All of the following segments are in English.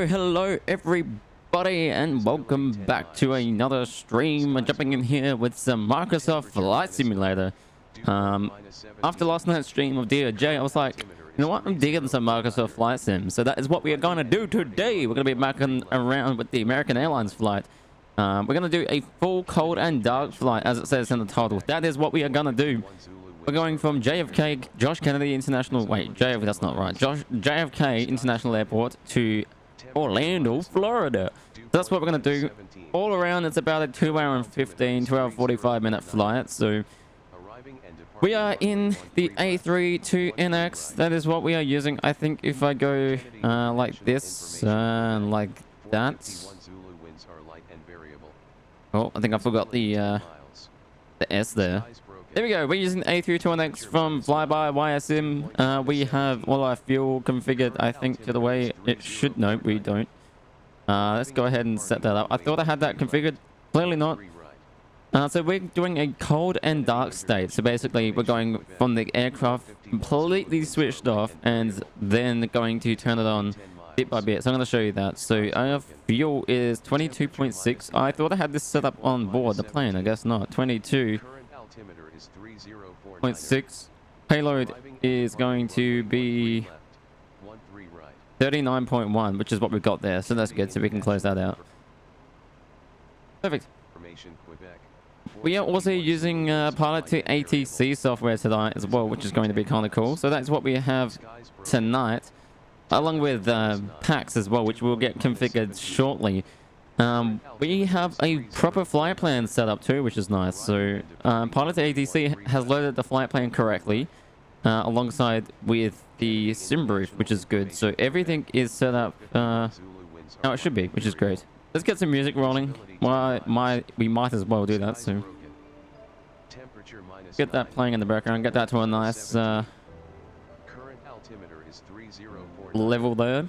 Hello everybody, and welcome back to another stream. Jumping in here with some Microsoft Flight Simulator. After last night's stream of DOJ, I was like, you know what, I'm digging some Microsoft Flight Sim. So that is what we are going to do today. We're going to be backing around with the American Airlines flight. We're going to do a full cold and dark flight, as it says in the title. That is what we are going to do. We're going from JFK, Josh Kennedy International... Wait, JFK, that's not right. JFK International Airport to Orlando, Florida. So that's what we're going to do. All around, it's about a 2 hour and 45 minute flight. So we are in the A32NX. That is what we are using. I think if I go like this, like that. Oh, I think I forgot the S there. There we go. We're using A32NX from Flyby YSM. We have all our fuel configured, I think, to the way it should. No, we don't. Let's go ahead and set that up. I thought I had that configured. Clearly not. So we're doing a cold and dark state. So basically, we're going from the aircraft completely switched off and then going to turn it on bit by bit. So I'm going to show you that. So our fuel is 22.6. I thought I had this set up on board the plane. I guess not. 22.6. Payload is going to be 39.1, which is what we've got there. So that's good. So we can close that out. Perfect. We are also using Pilot to ATC software tonight as well, which is going to be kind of cool. So that's what we have tonight, along with packs as well, which will get configured shortly. We have a proper flight plan set up too, which is nice. So Pilot to ATC has loaded the flight plan correctly alongside with the sim brief, which is good. So everything is set up how it should be, which is great. Let's get some music rolling. We might as well do that. So get that playing in the background. Get that to a nice level there.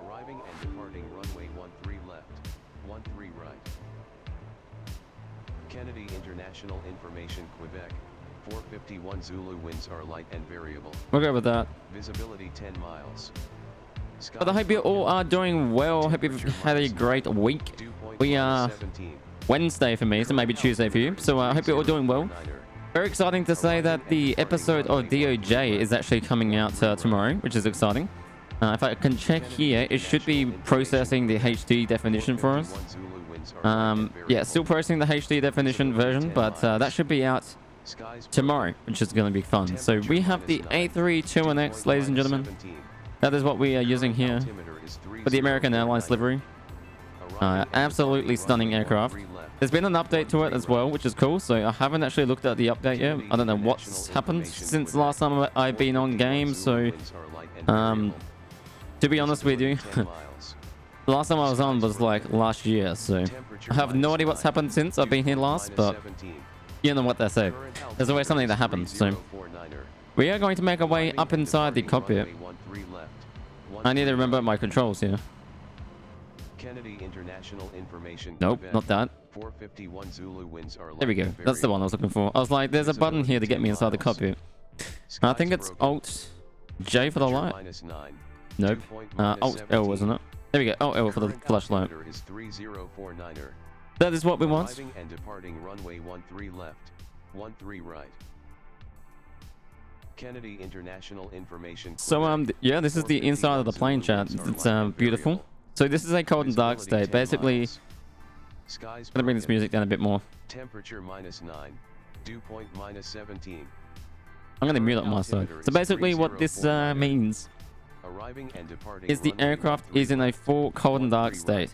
Arriving and departing runway 13 left, 13 right. Kennedy International Information, Quebec. 451 Zulu, winds are light and variable. We'll go with that. Visibility 10 miles. But I hope you all are doing well. Hope you've had a great week. We are Wednesday for me, so maybe Tuesday for you. So I hope you're all doing well. Very exciting to say that the episode of DOJ is actually coming out tomorrow, which is exciting. If I can check here, it should be processing the HD definition for us. Yeah, still processing the HD definition version, but that should be out tomorrow, which is going to be fun. So we have the A32NX, ladies and gentlemen. That is what we are using here for the American Airlines livery. Absolutely stunning aircraft. There's been an update to it as well, which is cool. So I haven't actually looked at the update yet. I don't know what's happened since the last time I've been on game. So to be honest with you, the last time I was on was like last year. So I have no idea what's happened since I've been here last, but you know what they say. There's always something that happens. So we are going to make our way up inside the cockpit. I need to remember my controls here. Kennedy International Information. Nope, not that. 451 Zulu, winds are light. There we go. That's the one I was looking for. I was like, there's a button here to get me inside the cockpit. I think it's Alt J for the light. Nope. Alt L, wasn't it? There we go. Alt L for the flashlight. That is what we want. Arriving and departing runway 13 left, 13 right. Kennedy International Information. So yeah, this is the inside of the plane, chat. It's beautiful. So this is a cold and dark state. Basically, I'm gonna bring this music down a bit more. Temperature -9, dew point -17. I'm gonna mute it on my side. So basically, what this means is the aircraft is in a full cold and dark state.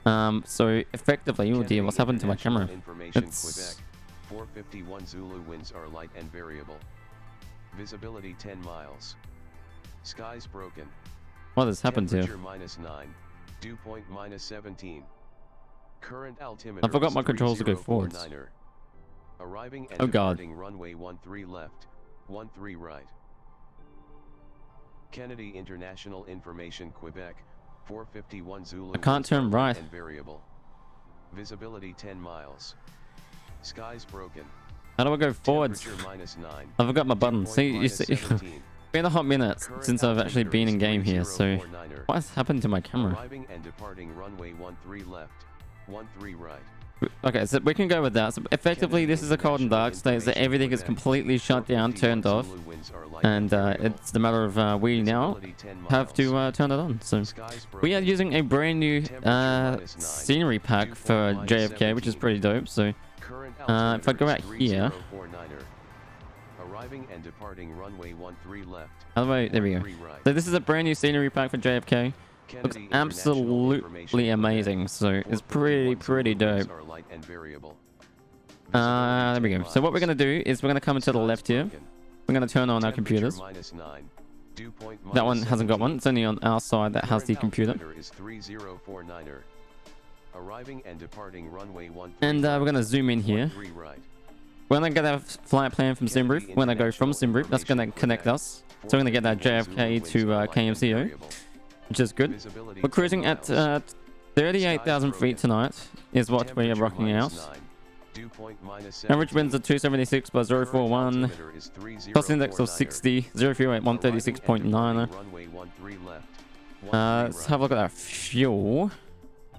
So effectively, oh dear, what's happened to my camera? It's 451 Zulu, winds are light and variable. Visibility 10 miles. Skies broken. What has happened here? -9, dew point -17. Current altimeter. I forgot my controls to go forwards. Arriving and oh god. departing runway 13 left, 13 right. Kennedy International Information, Quebec. 451 Zulu. I can't turn right. And variable. Visibility 10 miles. Skies broken. How do I go forwards? -9. I forgot my button. See, you see. been a hot minute since I've actually been in game here, so what's happened to my camera? Arriving and departing runway 13 left, 13 right. Okay, so we can go with that. So effectively, this is a cold and dark state, so everything is completely shut down, turned off, and it's the matter of we now have to turn it on. So we are using a brand new scenery pack for JFK, which is pretty dope. So if I go out here, arriving and departing runway 13 left. There we go. So this is a brand new scenery pack for JFK. Looks absolutely amazing, so it's pretty dope. There we go. So what we're going to do is we're going to come to the left here. We're going to turn on our computers. That one hasn't got one. It's only on our side that has the computer. And we're going to zoom in here. We're going to get our flight plan from SimBrief. We're going to go from SimBrief. That's going to connect us. So we're going to get that JFK to KMCO, which is good. We're cruising at 38,000 feet tonight is what we are rocking out. Average winds of 276 by 041. Cost index of 60. 0 fuel at 136.9. Let's have a look at that fuel.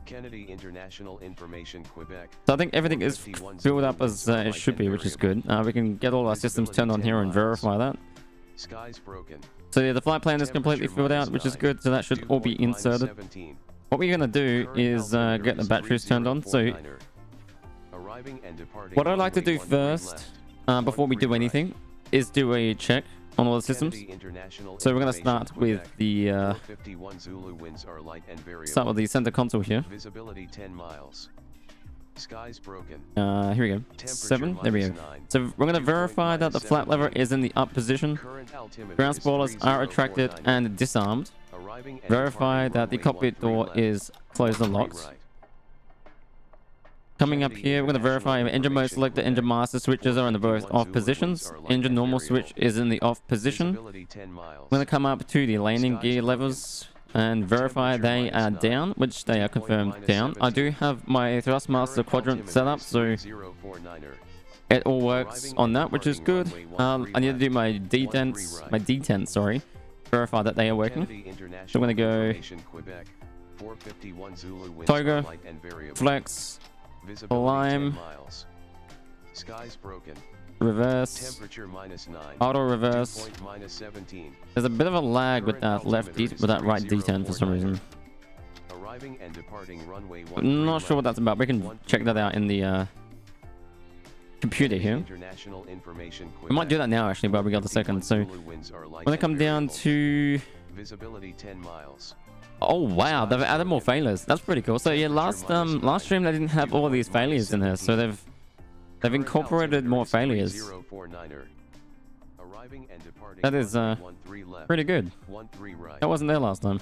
Kennedy International Information, Quebec. So I think everything is filled up as it should be, which is good. We can get all our systems turned on here and verify that. Skies broken. So yeah, the flight plan is completely filled out, which is good. So that should all be inserted. What we're going to do is get the batteries turned on. So what I'd like to do first, before we do anything, is do a check on all the systems. So we're going to start with the center console here. Visibility 10 miles. Skies broken. Here we go. 7. There we go. So we're going to verify that the flap lever is in the up position. Ground spoilers are retracted and disarmed. Verify that the cockpit door is closed and locked. Coming up here, we're going to verify engine mode selector, engine master switches are in the both off positions. Engine normal switch is in the off position. We're going to come up to the landing gear levers and verify they are down, which they are confirmed down. I do have my thrustmaster quadrant set up, so it all works on that, which is good. I need to do my detents, sorry, verify that they are working. So I'm going to go Toga, Flex, Climb, reverse, auto reverse. There's a bit of a lag with that right detent for some reason. I'm not sure what that's about. We can check that out in the computer here. We might do that now actually, but we got the second. So when I come down to visibility 10 miles. Oh wow, they've added more failures. That's pretty cool. So yeah, last stream they didn't have all these failures in there, so they've incorporated more failures. That is pretty good. That wasn't there last time.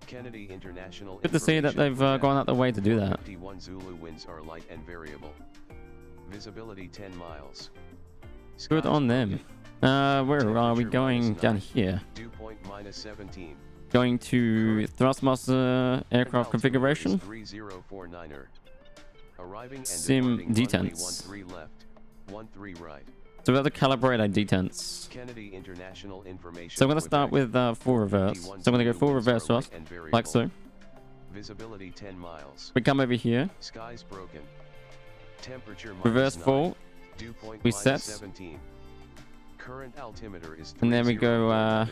Good to see that they've gone out the way to do that. Visibility 10 miles. Good on them. Where are we going? Down here. Going to Thrustmaster aircraft configuration. Sim detents. So we have to calibrate our detents. So I'm going to start with full reverse. So I'm going to go full reverse first, like so. Visibility 10 miles. We come over here. Skies broken. Temperature reverse full. We set. 17. Current altimeter is and then we go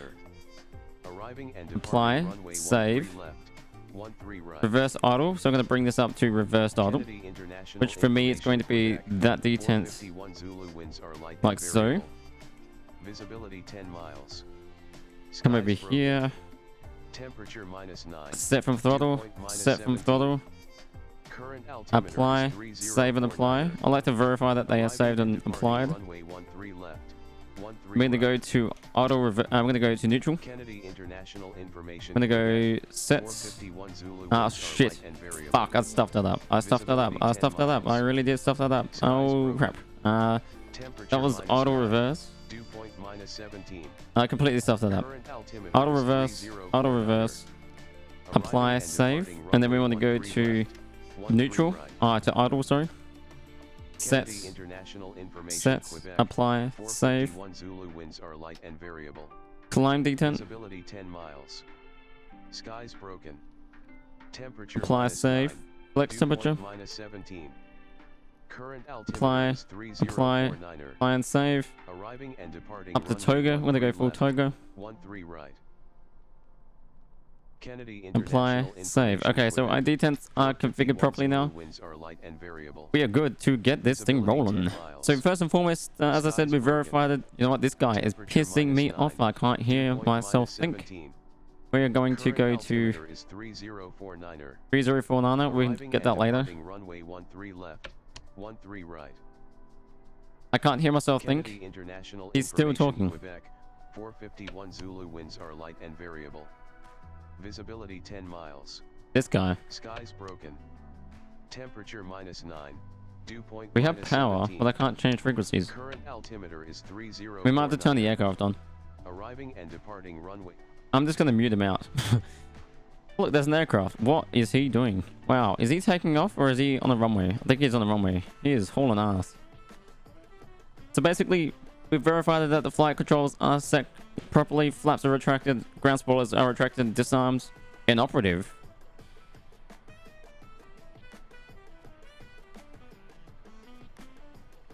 apply, save, reverse idle. So I'm going to bring this up to reverse idle, which for me it's going to be that detent, like so. Visibility 10 miles. Come over here. Temperature -9. Set from throttle. Set from throttle. Apply, save and apply. I like to verify that they are saved and applied. I'm going to go to auto reverse. I'm going to go to neutral. I'm going to go set. Ah, shit. Fuck, I stuffed that up. I really did stuff that up. Oh, crap. That was auto reverse. I completely stuffed that up. Auto reverse. Apply, save. And then we want to go to neutral. To idle, sorry. Kennedy Sets. International Information Sets. Quebec. Apply. Save. 451 Zulu winds are light and variable. Climb detent. Visibility 10 miles. Skies broken. Temperature Apply. Save. -9. Flex Dew temperature. point -17. Current altimeter Apply. is Apply. 3049er. Apply and save. Arriving and departing Up to runway Toga. We're gonna go 13 full left, Toga. 13 right. Kennedy Apply. International Save. Information Okay, so our Quebec. detents are configured 451 properly now. Zulu winds are light and variable. We are good to get this thing Visibility rolling. 10 miles. So first and foremost, as I said, we verified it. You know what? This guy is Temperature pissing me -9. off. I can't hear Dew point myself think. -17. We are going to Current go to altimeter is 3049er. 3049. We Arriving can get that and later. departing runway 13 left, 13 right. I can't hear myself Kennedy think. International He's still Information talking. Quebec. 451 Zulu winds are light and variable. Visibility 10 miles. This guy. Skies broken. Temperature -9. Dew point We have power, -17. but I can't change frequencies. Current altimeter is 3049. We might have to turn the aircraft on. Arriving and departing runway. I'm just gonna mute him out. Look, there's an aircraft. What is he doing? Wow, is he taking off or is he on the runway? I think he's on the runway. He is hauling ass. So basically, we've verified that the flight controls are set properly, flaps are retracted, ground spoilers are retracted, disarmed, inoperative.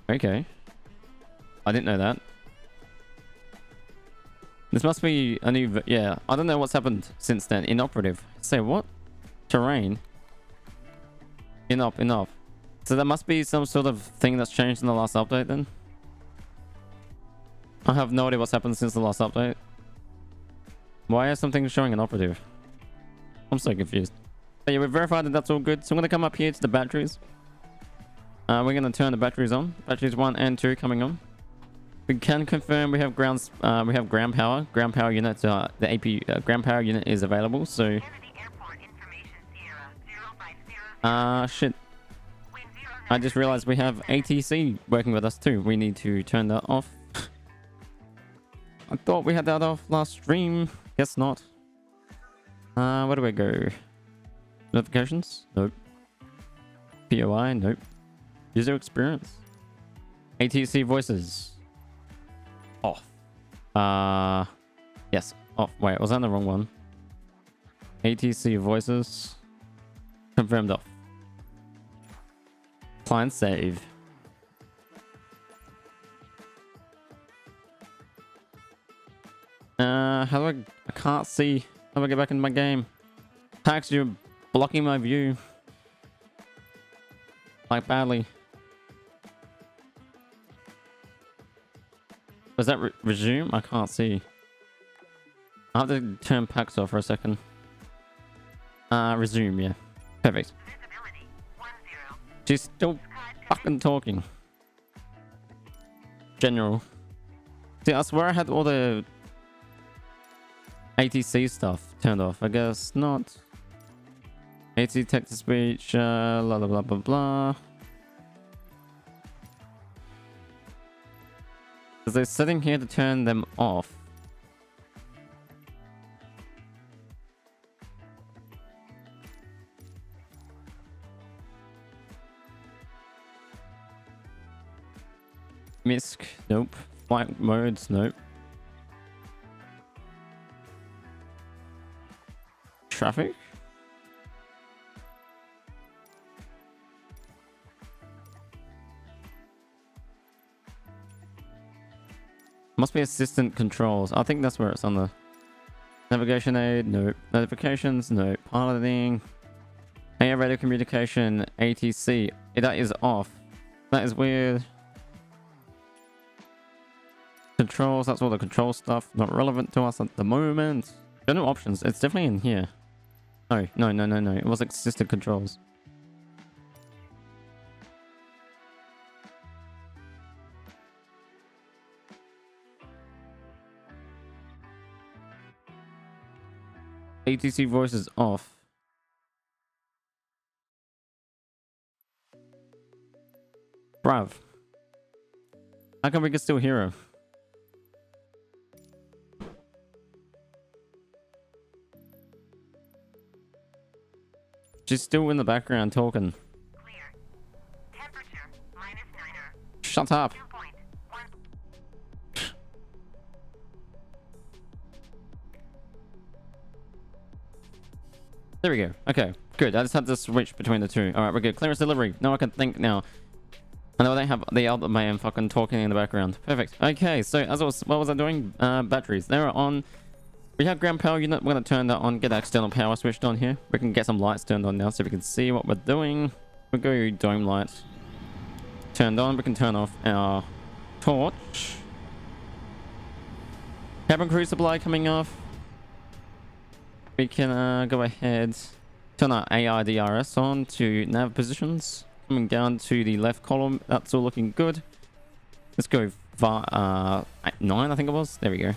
Okay. I didn't know that. This must be a new... Yeah, I don't know what's happened since then. Inoperative. Say what? Terrain? Inop. So there must be some sort of thing that's changed in the last update then? I have no idea what's happened since the last update. Why is something showing inoperative? I'm so confused. But yeah, we've verified that that's all good. So I'm going to come up here to the batteries. We're going to turn the batteries on. Batteries 1 and 2 coming on. We can confirm we have ground power. Ground power unit, the AP ground power unit is available. So, shit. I just realized we have ATC working with us too. We need to turn that off. I thought we had that off last stream. Guess not. Where do we go? Notifications? Nope. POI? Nope. User experience? ATC voices? Off. Yes. Off. Wait, was that the wrong one? ATC voices. Confirmed off. Client save. How do I can't see. How do I get back into my game? Pax, you're blocking my view. Like badly. Was that resume? I can't see. I have to turn Pax off for a second. Resume, yeah. Perfect. She's still fucking talking. General. See, I swear I had all the ATC stuff turned off. I guess not. ATC text-to-speech, blah, blah, blah, blah, blah. Because they're sitting here to turn them off. MISC, nope. Flight modes, nope. Traffic? Must be assistant controls. I think that's where it's on the navigation aid. Nope. Notifications. Nope. Piloting. Air radio communication. ATC. That is off. That is weird. Controls. That's all the control stuff. Not relevant to us at the moment. General options. It's definitely in here. No. It was assistant controls. ATC voice is off. Bruv. How come we can still hear her? She's still in the background talking. Clear. Temperature -9. Shut up. There we go. Okay, good. I just had to switch between the two. All right, we're good. Clearance delivery. Now I can think now. I know they have the other man fucking talking in the background. Perfect. Okay, so as I was, what was I doing? Batteries. They were on. We have ground power unit. We're gonna turn that on. Get that external power switched on here. We can get some lights turned on now so we can see what we're doing. We'll go dome lights. Turned on. We can turn off our torch. Cabin crew supply coming off. We can go ahead, turn our AIDRS on to nav positions. Coming down to the left column, that's all looking good. Let's go 9, I think it was. There we go.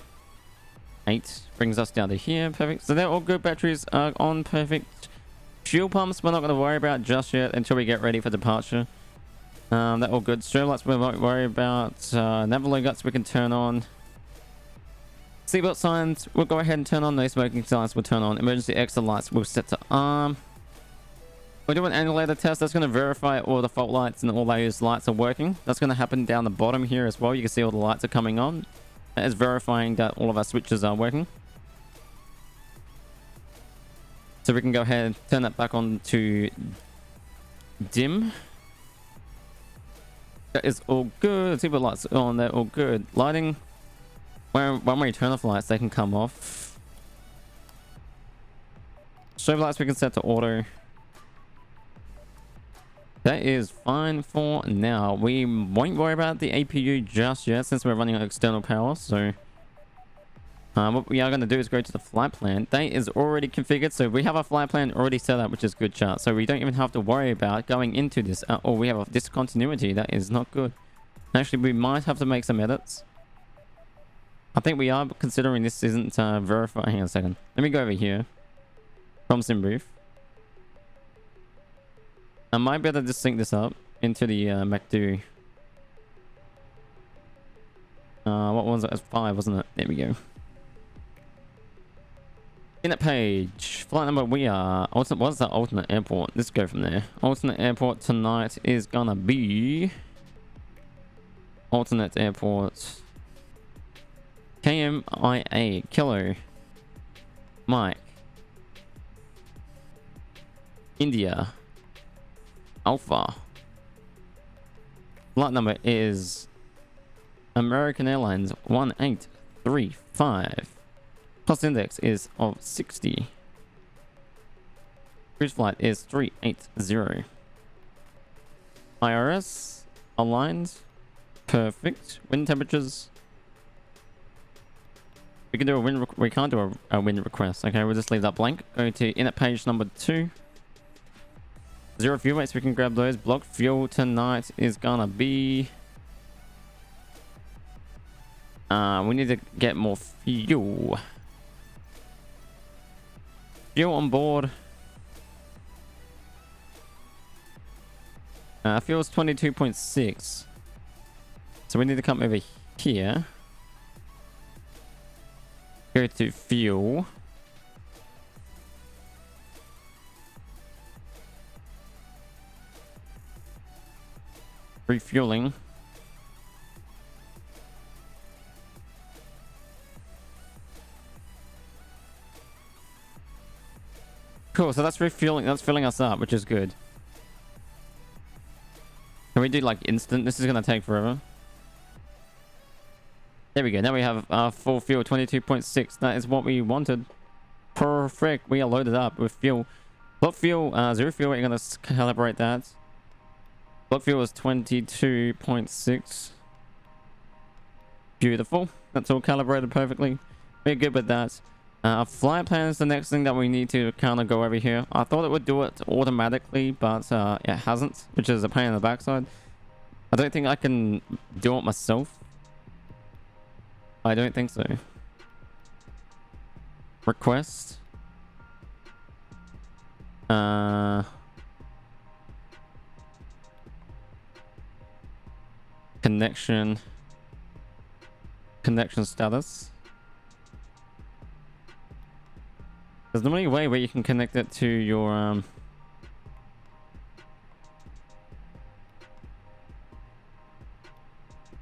8 brings us down to here. Perfect. So they're all good. Batteries are on. Perfect. Fuel pumps we're not going to worry about just yet until we get ready for departure. They're all good. Strobe lights we won't worry about. Nav guts we can turn on. Seatbelt signs, we'll go ahead and turn on. No smoking signs will turn on. Emergency exit lights will set to arm. We'll do an annullator test. That's going to verify all the fault lights and all those lights are working. That's going to happen down the bottom here as well. You can see all the lights are coming on. That is verifying that all of our switches are working. So we can go ahead and turn that back on to dim. That is all good. Seatbelt lights on. They're all good. Lighting. When we turn off lights, they can come off. Strobe lights we can set to auto. That is fine for now. We won't worry about the APU just yet since we're running on external power. So what we are going to do is go to the flight plan. That is already configured. So we have our flight plan already set up, which is good chart. So we don't even have to worry about going into this. Or we have a discontinuity. That is not good. Actually, we might have to make some edits. I think we are considering this isn't verified. Hang on a second. Let me go over here. From SimBrief. I might be able to just sync this up into the MacDo. What was it? It was 5, wasn't it? There we go. Init page. Flight number we are. What's the alternate airport? Let's go from there. Alternate airport tonight is gonna be. Alternate airport. KMIA, Kilo, Mike, India, Alpha. Flight number is American Airlines 1835. Cost index is of 60. Cruise flight is 380. IRS aligned. Perfect. Wind temperatures. We can do a wind. We can't do a wind request. Okay, we'll just leave that blank. Go to init page number 2. 0 fuel weights. We can grab those. Block fuel tonight is gonna be. We need to get more fuel. Fuel on board. Fuel's 22.6. So we need to come over here. Go to fuel. Refueling. Cool, so that's refueling, that's filling us up, which is good. Can we do like instant? This is gonna take forever. There we go. Now we have full fuel, 22.6. That is what we wanted. Perfect. We are loaded up with fuel. Block fuel, 0 fuel. We're going to calibrate that. Block fuel is 22.6. Beautiful. That's all calibrated perfectly. We're good with that. Flight plan is the next thing that we need to kind of go over here. I thought it would do it automatically, but it hasn't, which is a pain in the backside. I don't think I can do it myself. I don't think so. Request. Connection. Connection status. There's normally a way where you can connect it to your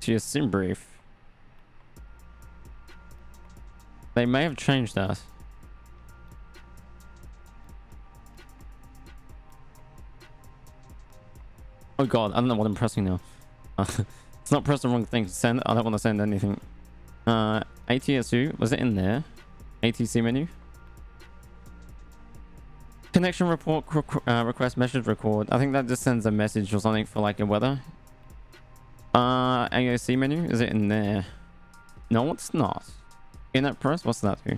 to your sim brief. They may have changed that. Oh god, I don't know what I'm pressing now. It's not pressing the wrong thing. Send. I don't want to send anything. ATSU, was it in there? ATC menu. Connection report request message record. I think that just sends a message or something for like a weather. AOC menu, is it in there? No, it's not. In-app press, what's that do?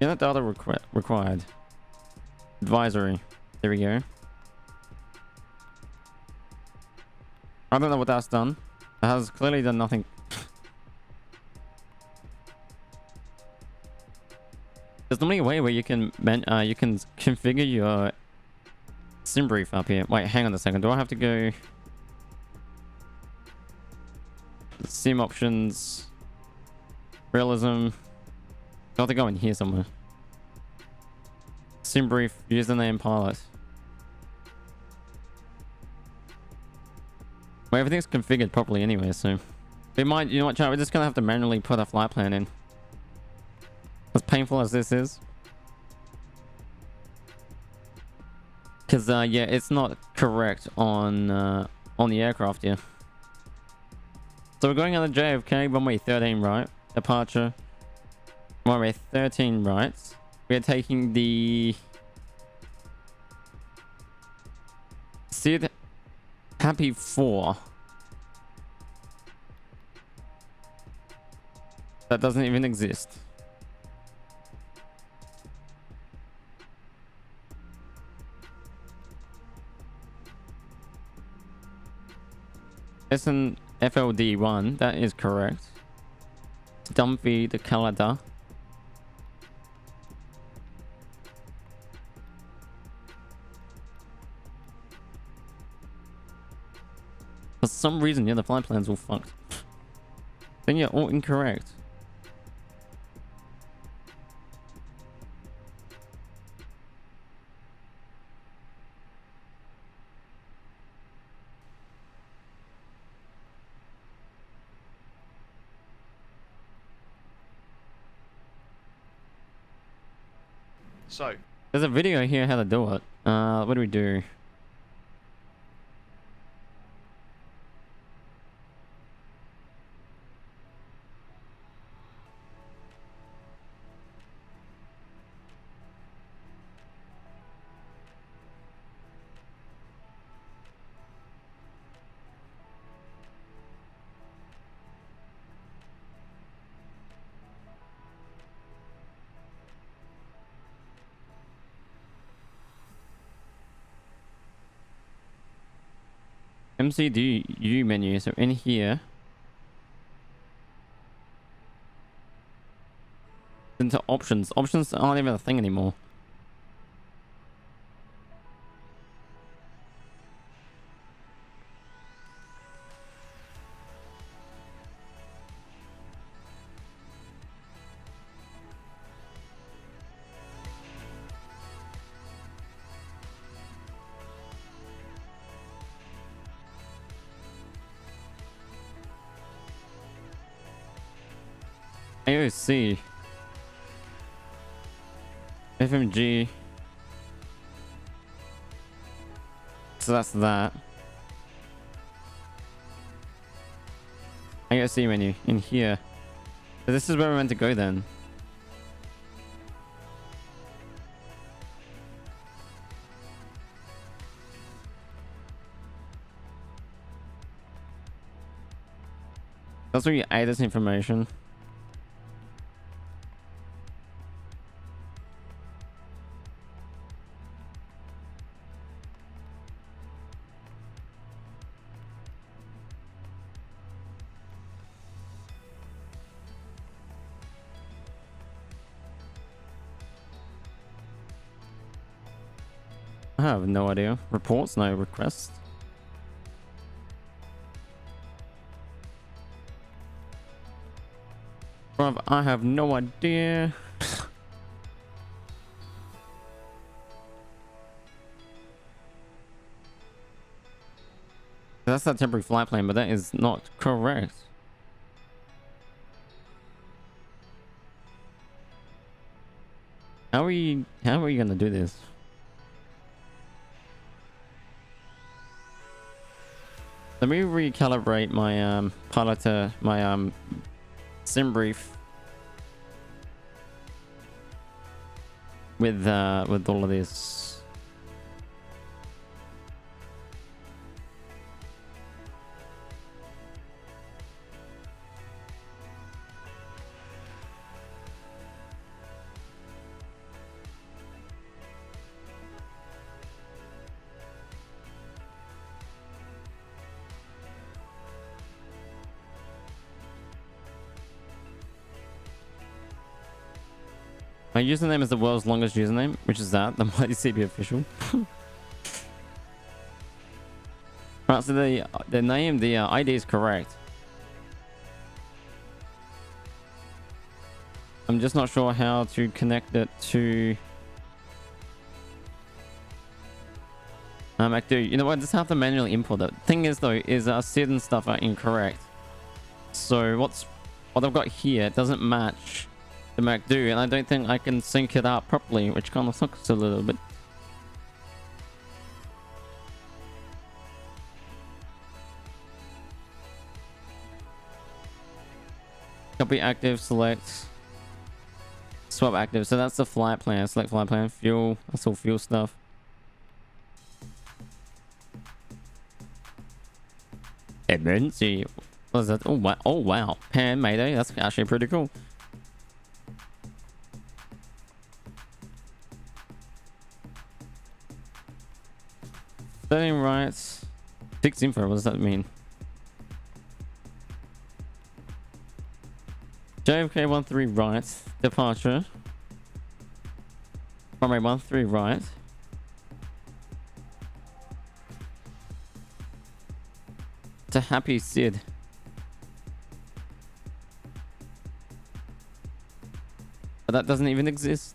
In-app data required. Advisory. There we go. I don't know what that's done. It has clearly done nothing. There's normally a way where you can configure your sim brief up here. Wait, hang on a second. Do I have to go sim options, realism? I have to go in here somewhere. Sim brief, username, pilot. Well, everything's configured properly anyway, so we might, you know what, chat, we're just gonna have to manually put a flight plan in. As painful as this is. Because, yeah, it's not correct on the aircraft here. So we're going on the JFK, runway 13 right. Departure. Runway 13 right. We're taking the... Sid Happy 4. That doesn't even exist. SNFLD1, that is correct. Dumpy the Canada. For some reason, yeah, the flight plan's all fucked. Then you're all incorrect. So, there's a video here how to do it. What do we do? MCDU menu, so in here into options. Options aren't even a thing anymore. AOC, FMG, so that's that. AOC menu in here. So this is where we're meant to go then. That's where you add this information. I have no idea. Reports, no requests. Bruv, I have no idea. That's that temporary flight plan, but that is not correct. How are you gonna do this? Let me recalibrate my pilot my sim brief with all of this. My username is the world's longest username, which is that, the Mighty CB official. Right, so the name, the ID is correct. I'm just not sure how to connect it to MacDo. You know what? I just have to manually import it. Thing is though, is certain stuff are incorrect. So what I've got here doesn't match the MacDo, and I don't think I can sync it up properly, which kind of sucks a little bit. Copy active, select, swap active. So that's the flight plan. Select flight plan, fuel. That's all fuel stuff. Emergency. What is that? Oh wow! Oh wow! Pan Mayday. That's actually pretty cool. Setting rights. Fixed info. What does that mean? JFK 13 right. Departure. Runway 13 right. To Happy Sid. But that doesn't even exist.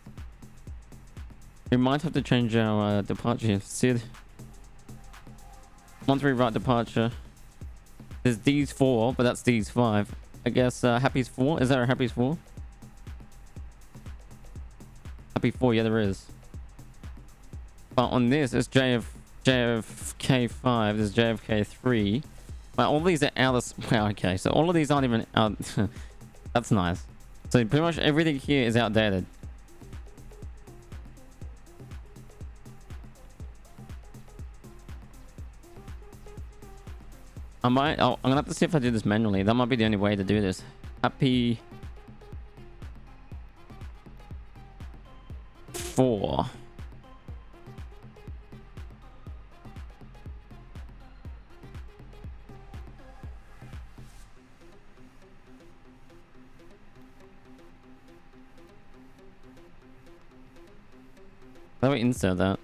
We might have to change our departure. Sid. 13 right departure. There's D's 4, but that's D's 5. I guess Happy's 4. Is there a Happy's 4? Happy 4, yeah, there is. But on this, it's JFK 5. There's JFK 3. Well, all these are out of... Well, okay, so all of these aren't even out... That's nice. So pretty much everything here is outdated. I'm gonna have to see if I do this manually. That might be the only way to do this. Happy 4. How do we insert that?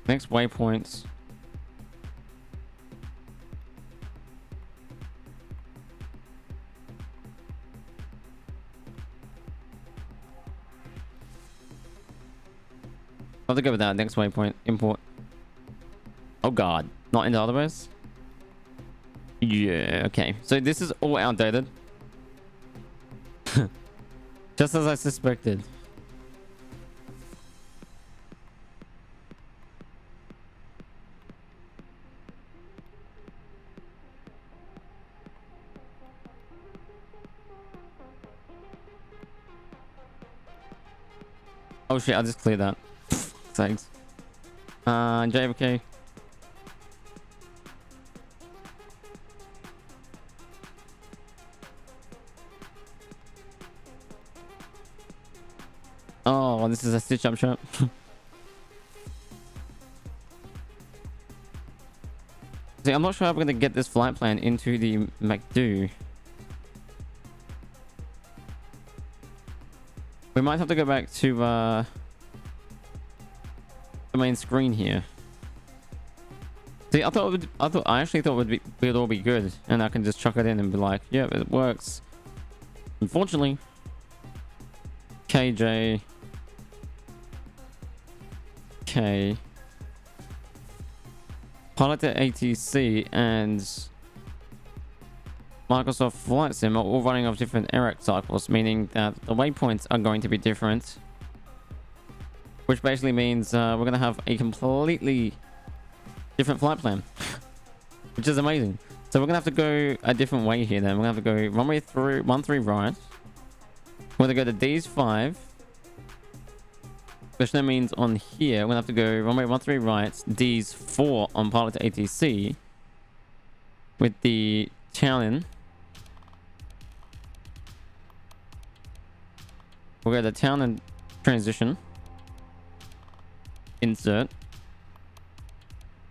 Next waypoints. I'll have to go with that. Next waypoint. Import. Oh god. Not in the other ways? Yeah, okay. So this is all outdated. Just as I suspected. Oh shit, I'll just clear that. Thanks. JFK. Oh, this is a stitch up shot. See, I'm not sure how we're gonna get this flight plan into the MacDo. We might have to go back to the main screen here. See, I actually thought it would all be good, and I can just chuck it in and be like, yeah, it works. Unfortunately, KJFK Pilot to ATC and Microsoft Flight Sim are all running off different ERAC cycles, meaning that the waypoints are going to be different, which basically means we're going to have a completely different flight plan, which is amazing. So we're going to have to go a different way here then. We're going to have to go runway 13 right. We're going to go to Ds5, which then means on here, we're going to have to go runway 13 right, Ds4 on pilot to ATC with the town in. We'll go to town and transition. Insert.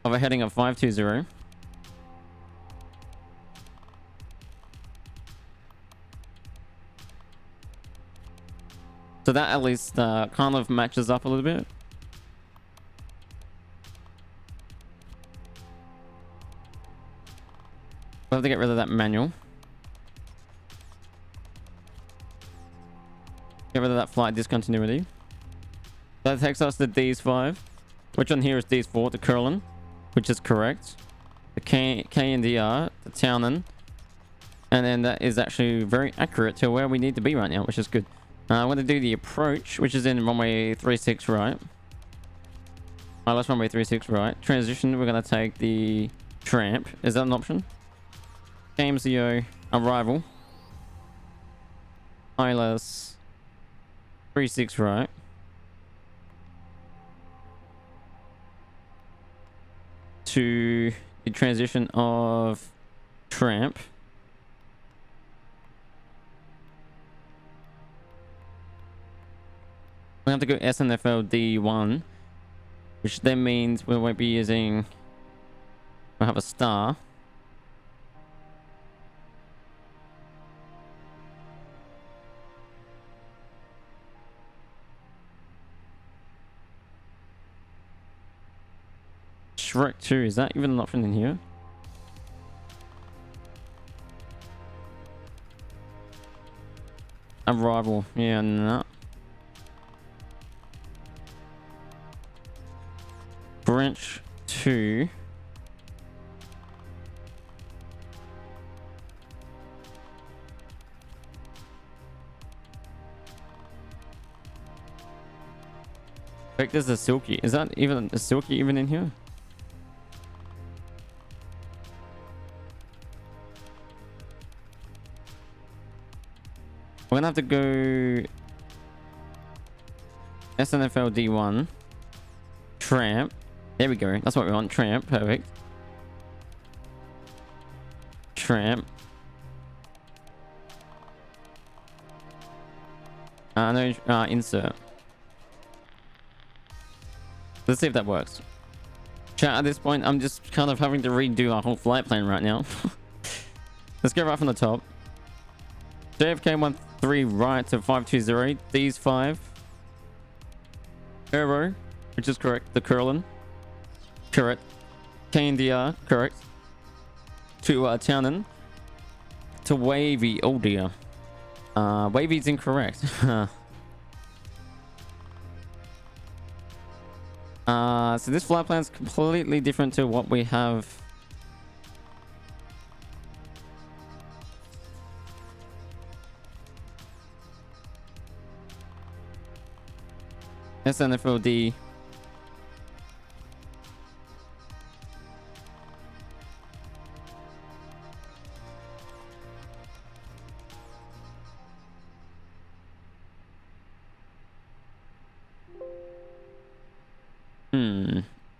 Over heading of 520. So that at least kind of matches up a little bit. We'll have to get rid of that manual. Get rid of that flight discontinuity. That takes us to Ds5. Which one here is Ds4? The Curlin, which is correct. The K and DR, the Townen. And then that is actually very accurate to where we need to be right now, which is good. I'm going to do the approach, which is in runway 36 right. Alright, let's runway 36 right. Transition, we're going to take the tramp. Is that an option? KMCO, arrival. ILS 36 right. To the transition of tramp. We have to go SNFL D1, which then means we won't be using. We'll have a star. Shrek 2, is that even an option in here? Arrival, yeah, no. Branch 2. Like there's a Silky. Is that even a Silky even in here? We're gonna have to go SNFL D1. Tramp. There we go. That's what we want. Tramp. Perfect. Tramp. No, insert. Let's see if that works. Chat, at this point, I'm just kind of having to redo our whole flight plan right now. Let's go right from the top. JFK 13 right to 520. These 5. Aero, which is correct. The Curlin. Correct. KNDR, correct. To Townen. To Wavy. Oh dear. Wavy's incorrect. So this flight plan is completely different to what we have. SNFLD.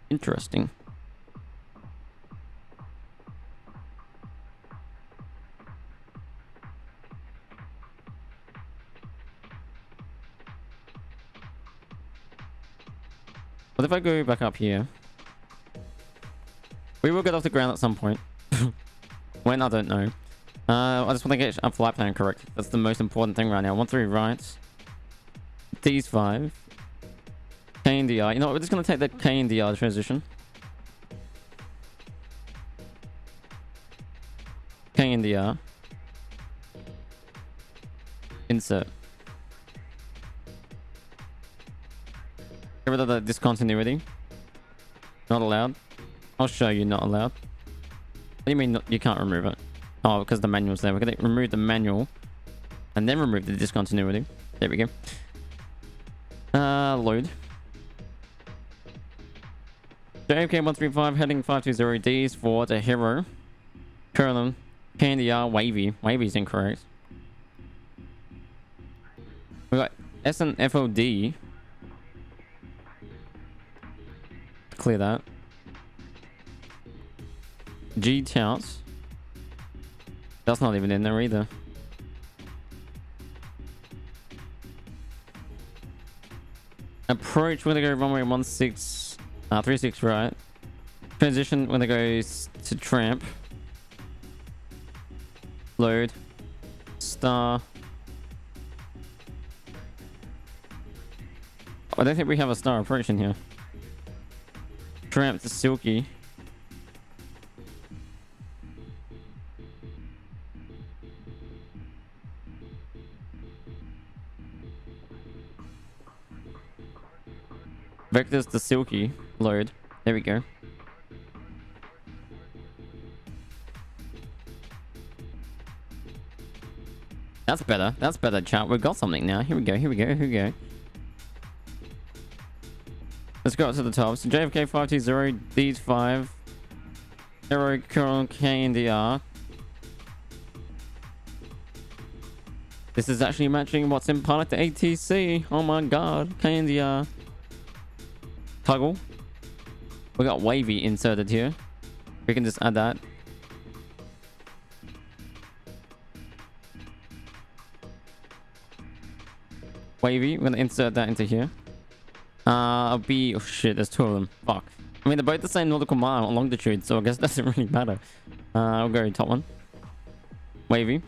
Interesting. What if I go back up here? We will get off the ground at some point. When, I don't know. I just want to get our flight plan correct. That's the most important thing right now. 13 right. These 5. KNDR. You know what? We're just going to take that KNDR transition. KNDR. Insert. Get rid of the discontinuity. Not allowed. I'll show you not allowed. What do you mean you can't remove it? Oh, because the manual's there. We're going to remove the manual and then remove the discontinuity. There we go. Load. JFK 135 heading 520Ds for the hero. Curlin. KNDR wavy. Wavy is incorrect. We got SNFOD. Clear that. G tout. That's not even in there either. Approach, we're gonna go runway 36 right. Transition, when it goes to tramp. Load. Star. I don't think we have a star approach in here. Tramp to Silky. Vectors to Silky. Load. There we go. That's better. That's better, chat. We've got something now. Here we go. Here we go. Here we go. Let's go up to the top. So JFK 520, these 5. Aero Curl KNDR. This is actually matching what's in pilot to ATC. Oh my god. KNDR. Toggle. We got wavy inserted here. We can just add that. Wavy. We're gonna insert that into here. I'll be... Oh shit, there's 2 of them. Fuck. I mean, they're both the same nautical mile longitude, so I guess it doesn't really matter. I'll go top one. Wavy.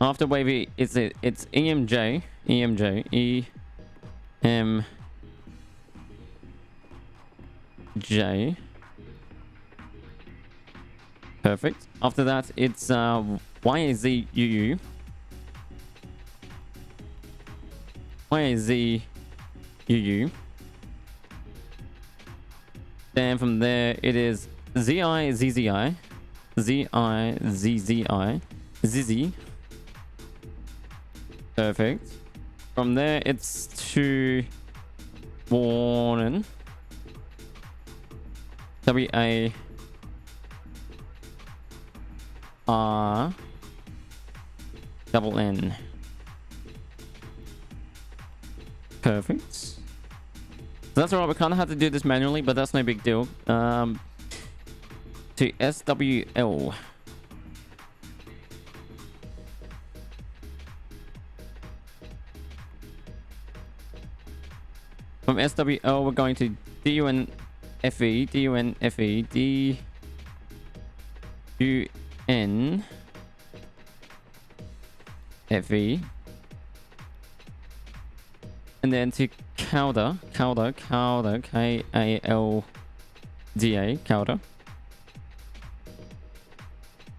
After wavy, it's EMJ. EMJ. EMJ. Perfect. After that, it's YZUU. YZUU. Then from there, it is ZIZZI. ZIZZI. Zizzy. Perfect. From there, it's to Warnen. WAR. Double N. Perfect. So that's alright, we kind of had to do this manually, but that's no big deal. To SWL. From SWL, we're going to DUNFE, DUNFE, DUNFE. And then to Calda, K-A-L-D-A, Calda.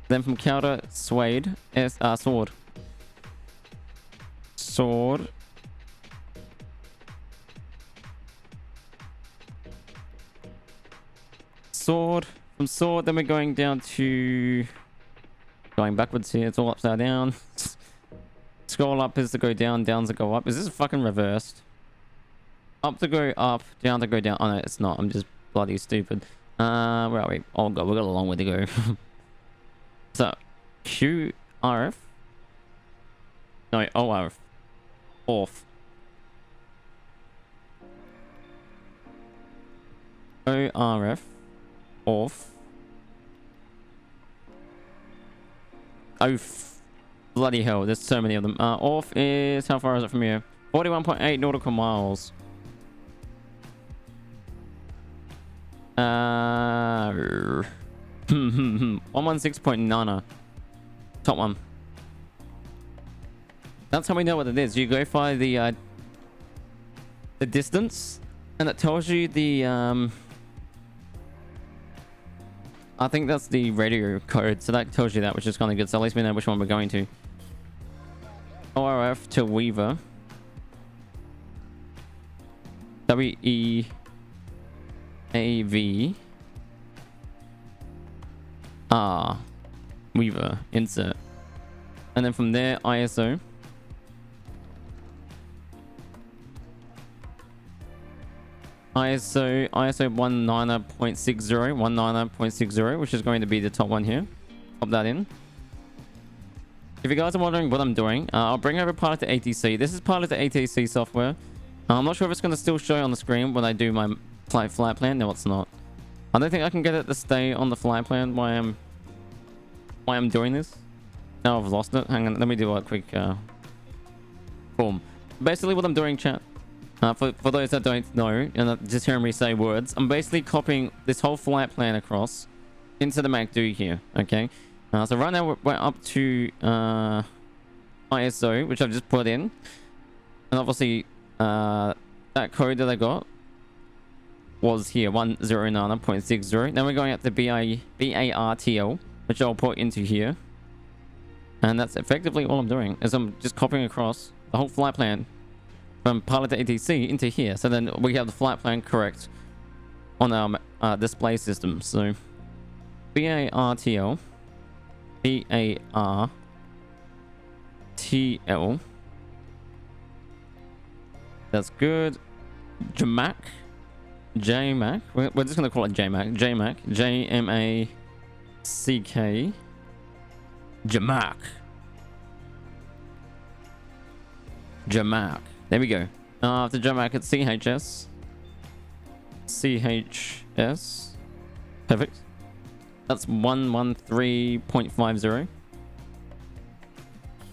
Then from Calda, Sword. Sword. Sword. From sword, then we're going down to... Going backwards here, it's all upside down. Scroll up is to go down, down to go up. Is this fucking reversed? Up to go up, down to go down. Oh no, it's not. I'm just bloody stupid. Where are we? Oh god, we've got a long way to go. So, QRF. No, ORF. Off. ORF. Off. Off. Bloody hell, there's so many of them. Off is... How far is it from here? 41.8 nautical miles. 116.9. Top one. That's how we know what it is. You go by the distance, and it tells you the I think that's the radio code, so that tells you that, which is kind of good. So at least we know which one we're going to. ORF to Weaver. WEAV. R. Weaver. Insert. And then from there, ISO. ISO 19.60, which is going to be the top one here. Pop that in. If you guys are wondering what I'm doing, I'll bring over part of the ATC. This is part of the ATC software. I'm not sure if it's going to still show on the screen when I do my flight plan. No, it's not. I don't think I can get it to stay on the flight plan while I'm doing this. Now I've lost it. Hang on, let me do a quick boom. Basically what I'm doing, chat, for those that don't know and just hearing me say words, I'm basically copying this whole flight plan across into the MacDo here. Okay, so right now we're up to ISO, which I've just put in, and obviously that code that I got was here, 109.60. Then we're going up to BARTL, which I'll put into here. And that's effectively all I'm doing, is I'm just copying across the whole flight plan from pilot to ATC into here. So then we have the flight plan correct on our display system. So BARTL, BARTL. That's good. JMAC. JMAC. We're just going to call it JMAC. JMAC. JMACK. JMAC. JMAC. There we go. After JMAC, it's CHS. CHS. Perfect. That's 113.50.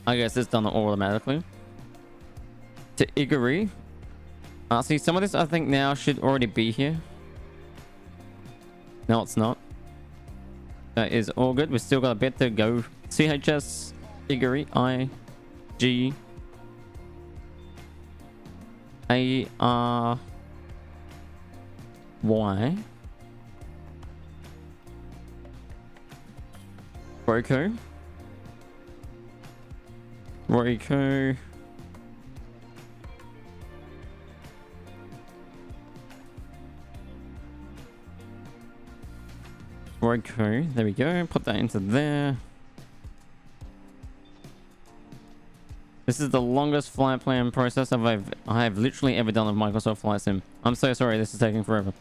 I guess it's done automatically. To Igari. See, some of this I think now should already be here. No, it's not. That is all good. We've still got a bit to go. CHS Igari IG ARY Roco there we go. Put that into there. This is the longest flight plan process I have literally ever done with Microsoft Flight Sim. I'm so sorry this is taking forever.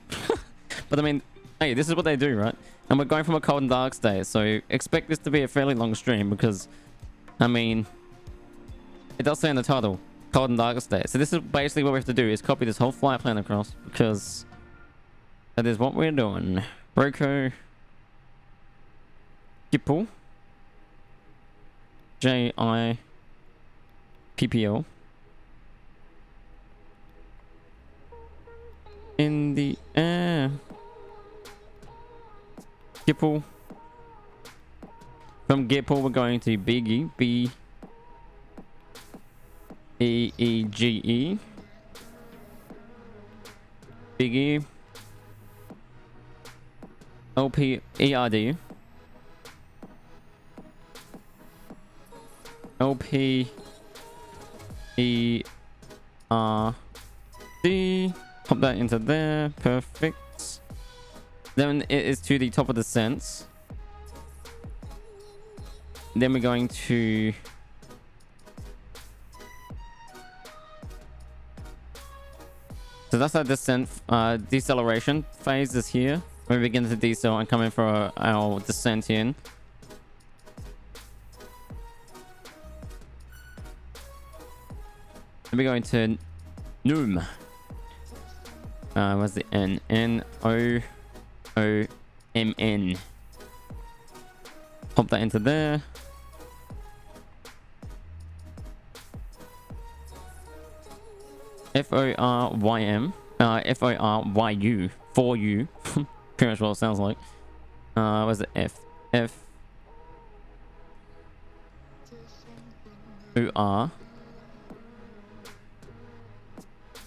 But I mean, hey, this is what they do, right? And we're going from a cold and dark state, so expect this to be a fairly long stream because, I mean, it does say in the title, cold and dark state. So this is basically what we have to do, is copy this whole flight plan across because that is what we're doing. Roco Kipple JIPPL in the air. Gipple. From Gipple we're going to Biggie, BEEGE. Biggie. LPERD. LPERD. Pop that into there. Perfect. Then it is to the top of the sense. Then we're going to so that's our descent deceleration phase is here. We begin to decel and come in for our descent in. Then we're going to Noom. What's the N? NOOMN. Pop that into there. FORYM. FORYU. 4U. Pretty much what it sounds like. What's the F?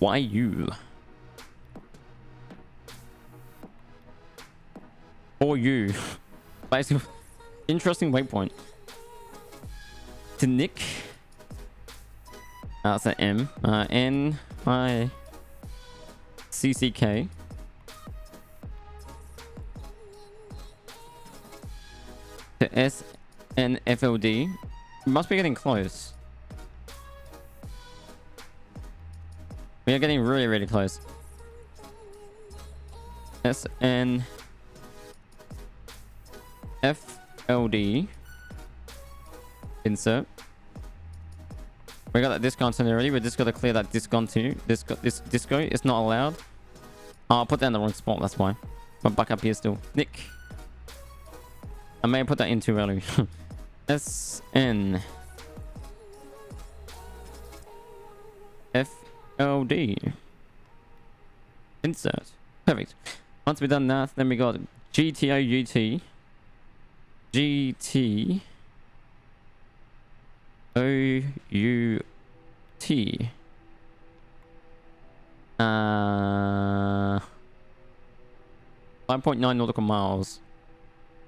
FORYU. 4U. Basically, interesting waypoint. To Nick. That's an M. N-I-C-C-K. To S-N-F-L-D. Must be getting close. We are getting really, really close. S-N-F-L-D. Insert. We got that discontinuity. We just got to clear that discontinue. This disco. It's not allowed. Oh, I put that in the wrong spot. That's why. But back up here still. Nick. I may have put that in too early. S-N. F-L-D. Insert. Perfect. Once we've done that, then we got G-T-O-U-T. G-T. O-U-T. 5.9 nautical miles.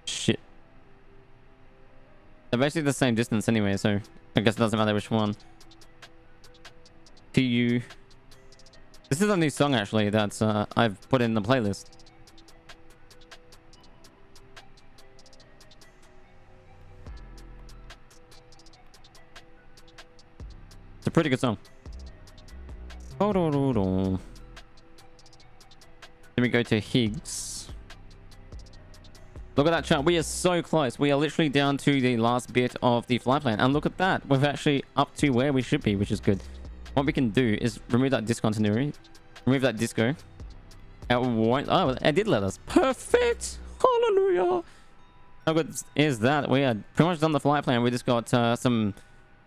Shit. They're basically the same distance anyway, so I guess it doesn't matter which one. T-U. This is a new song actually that I've put in the playlist. It's a pretty good song. Then we go to Higgs. Look at that chart. We are so close. We are literally down to the last bit of the flight plan. And look at that. We're actually up to where we should be, which is good. What we can do is remove that discontinuity. Remove that disco. It won't... Oh, it did let us. Perfect. Hallelujah. How good is that? We are pretty much done the flight plan. We just got some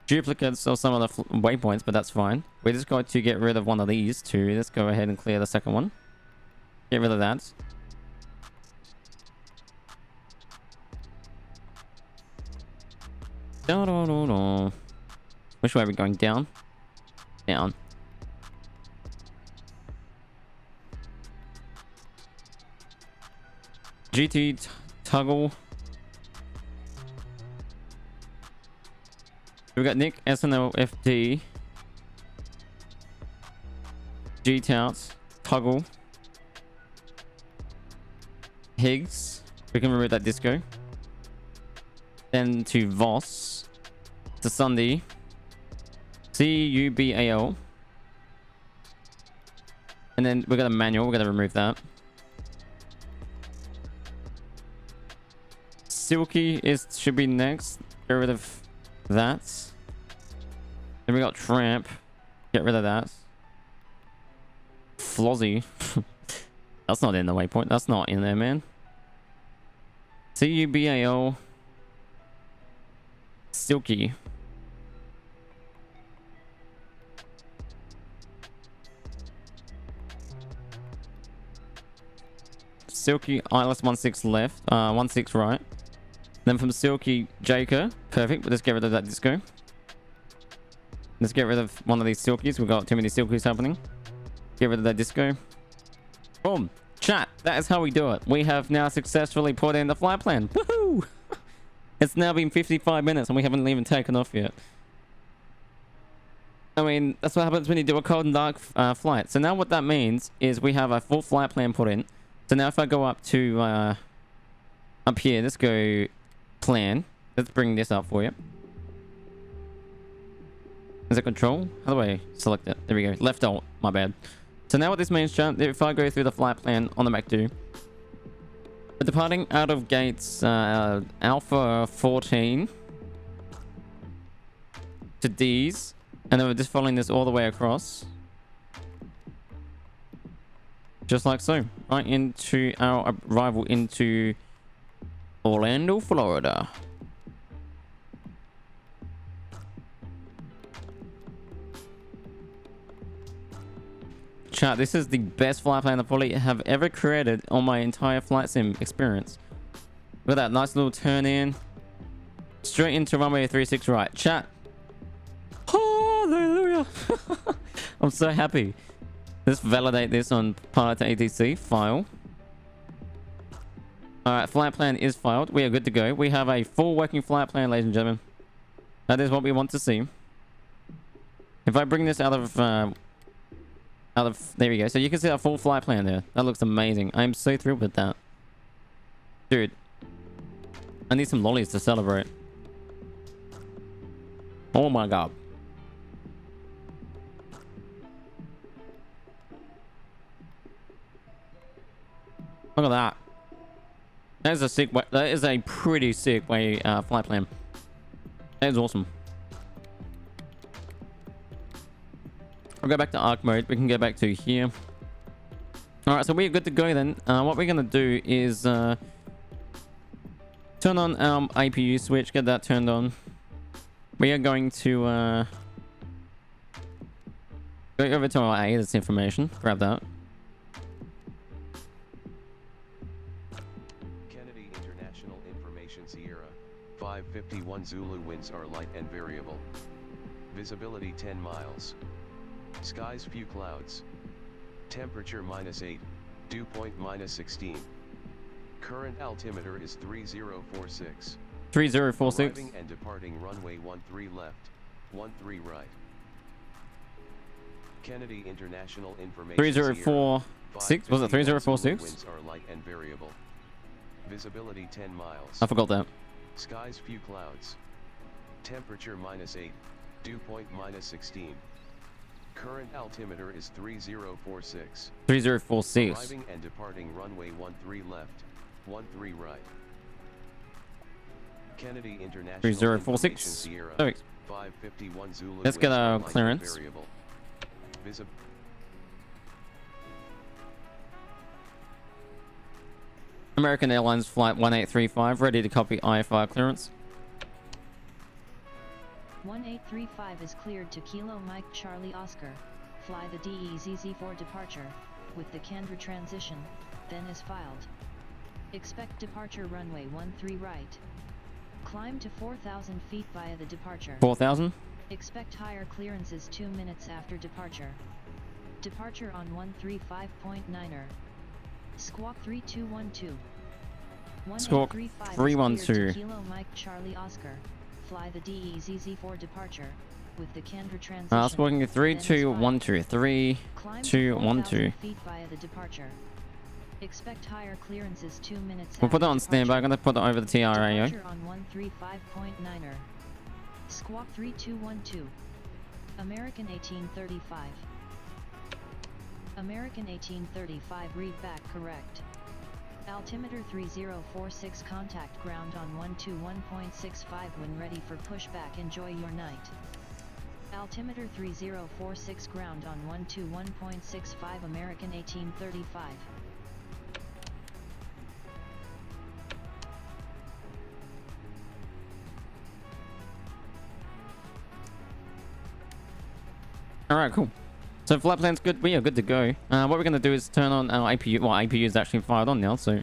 duplicates of some of the waypoints, but that's fine. We just got to get rid of one of these two. Let's go ahead and clear the second one. Get rid of that. Which way are we going? Down? Down. GT toggle. We got Nick SNLFD. G Touts. Toggle. Higgs. We can remove that disco. Then to Voss. To Sunday. CUBAL. And then we got a manual. We're going to remove that. Silky should be next. Get rid of that. Then we got Tramp. Get rid of that. Flozzy. That's not in the waypoint. That's not in there, man. CUBAL. Silky. Silky ILS 16 left. 16 right. Then from Silky Jaker. Perfect. Let's get rid of that disco. Let's get rid of one of these Silkies. We've got too many Silkies happening. Get rid of that disco. Boom. Chat. That is how we do it. We have now successfully put in the flight plan. Woohoo! It's now been 55 minutes and we haven't even taken off yet. I mean, that's what happens when you do a cold and dark flight. So now what that means is we have a full flight plan put in. So now if I go up to up here, let's go plan. Let's bring this up for you. Is it control? How do I select it? There we go. Left alt. My bad. So now what this means, chat, if I go through the flight plan on the Mac 2, we're departing out of gates Alpha 14 to D's, and then we're just following this all the way across. Just like so. Right into our arrival into Orlando, Florida. Chat, this is the best flight plan I probably have ever created on my entire flight sim experience. Look at that nice little turn in. Straight into runway 36 right. Chat. Hallelujah. I'm so happy. Let's validate this on pilot to ATC. File. Alright, flight plan is filed. We are good to go. We have a full working flight plan, ladies and gentlemen. That is what we want to see. If I bring this out of there we go. So you can see our full flight plan there. That looks amazing. I'm so thrilled with that. Dude, I need some lollies to celebrate. Oh my god. Look at that. That is a sick way. That is a pretty sick way flight plan. That is awesome. We'll go back to arc mode. We can go back to here. All right, so we're good to go then. What we're gonna do is turn on our APU switch. Get that turned on. We are going to go over to our A. That's information. Grab that. Kennedy International Information Sierra 551 Zulu winds are light and variable. Visibility 10 miles. Skies few clouds. Temperature -8. Dew point -16. Current altimeter is 3046. 3046. Arriving and departing runway 13 left, 13 right. Kennedy International Information 3046. Was it 3046? Winds are light and variable. Visibility 10 miles. I forgot that. Skies few clouds. Temperature -8. Dew point -16. Current altimeter is 3046. 3046. Arriving and departing runway 13 left, 13 right. Kennedy International 3046. Sierra Perfect. 551 Zulu. Let's get our winds are light and clearance. variable. American Airlines Flight 1835, ready to copy IFR clearance. 1835 is cleared to Kilo Mike Charlie Oscar. Fly the DEZZ for departure, with the Canberra transition, then is filed. Expect departure runway 13 right. Climb to 4,000 feet via the departure. 4,000? Expect higher clearances 2 minutes after departure. Departure on 135.9er. Squawk 3212. Squawk 312. Kilo Mike Charlie Oscar. Fly the DEZZ for departure, with the Canberra transition. Squawking 3212. 3212. Feet via the departure. Expect higher clearances 2 minutes. We'll put it on standby. I'm gonna put it over the TRAO. Departure on 135.9er. Squawk 3212. American 1835. American 1835, read back correct. Altimeter 3046, contact ground on 121.65 when ready for pushback. Enjoy your night. Altimeter 3046, ground on 121.65, American 1835. Alright, cool. So flight plan's good. We are good to go. What we're going to do is turn on our APU. Well, APU is actually fired on now, so...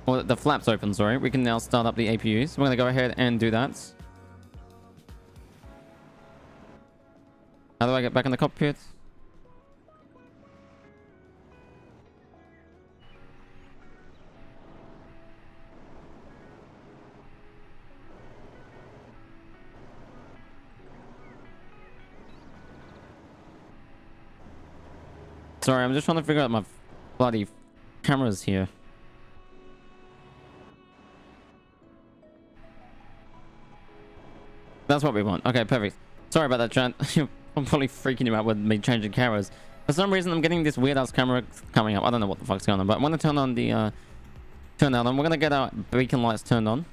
Well, the flap's open, sorry. We can now start up the APUs. We're going to go ahead and do that. How do I get back in the cockpit? Sorry, I'm just trying to figure out my bloody cameras here. That's what we want. Okay, perfect. Sorry about that, chat. I'm probably freaking you out with me changing cameras. For some reason, I'm getting this weird-ass camera coming up. I don't know what the fuck's going on, but I want to turn on the... turn that on. We're going to get our beacon lights turned on.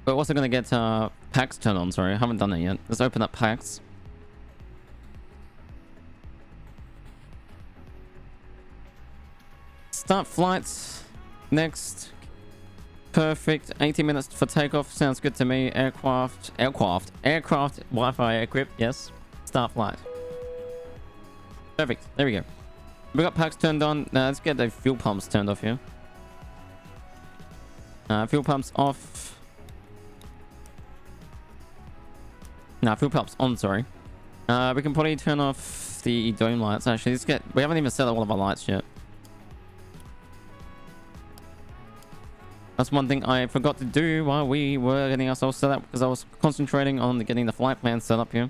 We're also going to get packs turned on, sorry. I haven't done that yet. Let's open up packs. Start flights. Next. Perfect. 80 minutes for takeoff. Sounds good to me. Aircraft. Wi-Fi equipped. Yes. Start flight. Perfect. There we go. We got packs turned on. Now let's get the fuel pumps turned off here. Fuel pumps off. No, fuel pumps on, sorry. We can probably turn off the dome lights. Actually, we haven't even set up all of our lights yet. That's one thing I forgot to do while we were getting ourselves set up, because I was concentrating on getting the flight plan set up here.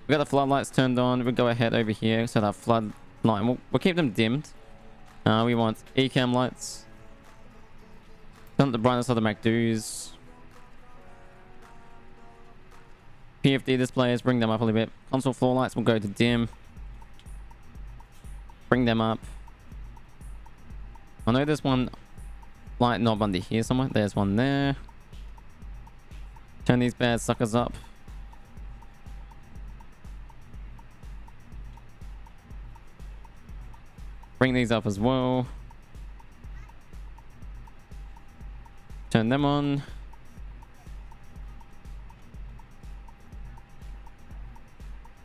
We got the floodlights turned on. We'll go ahead over here, set our flood line. We'll keep them dimmed. We want ECAM lights. Turn up the brightness of the MacDo's. PFD displays, bring them up a little bit. Console floor lights will go to dim. Bring them up. I know there's one light knob under here somewhere. There's one there. Turn these bad suckers up. Bring these up as well. Turn them on.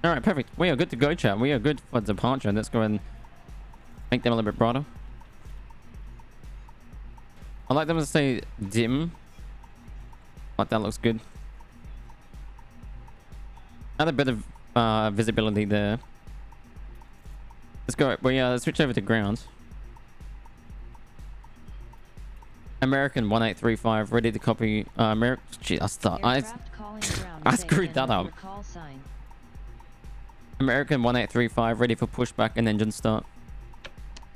Alright, perfect. We are good to go, chat. We are good for departure. Let's go ahead and make them a little bit brighter. I like them to stay dim. Like that looks good. Add a bit of visibility there. Let's go. Let's switch over to ground. American 1835 ready to copy. Gee, I screwed that up. American 1835 ready for pushback and engine start.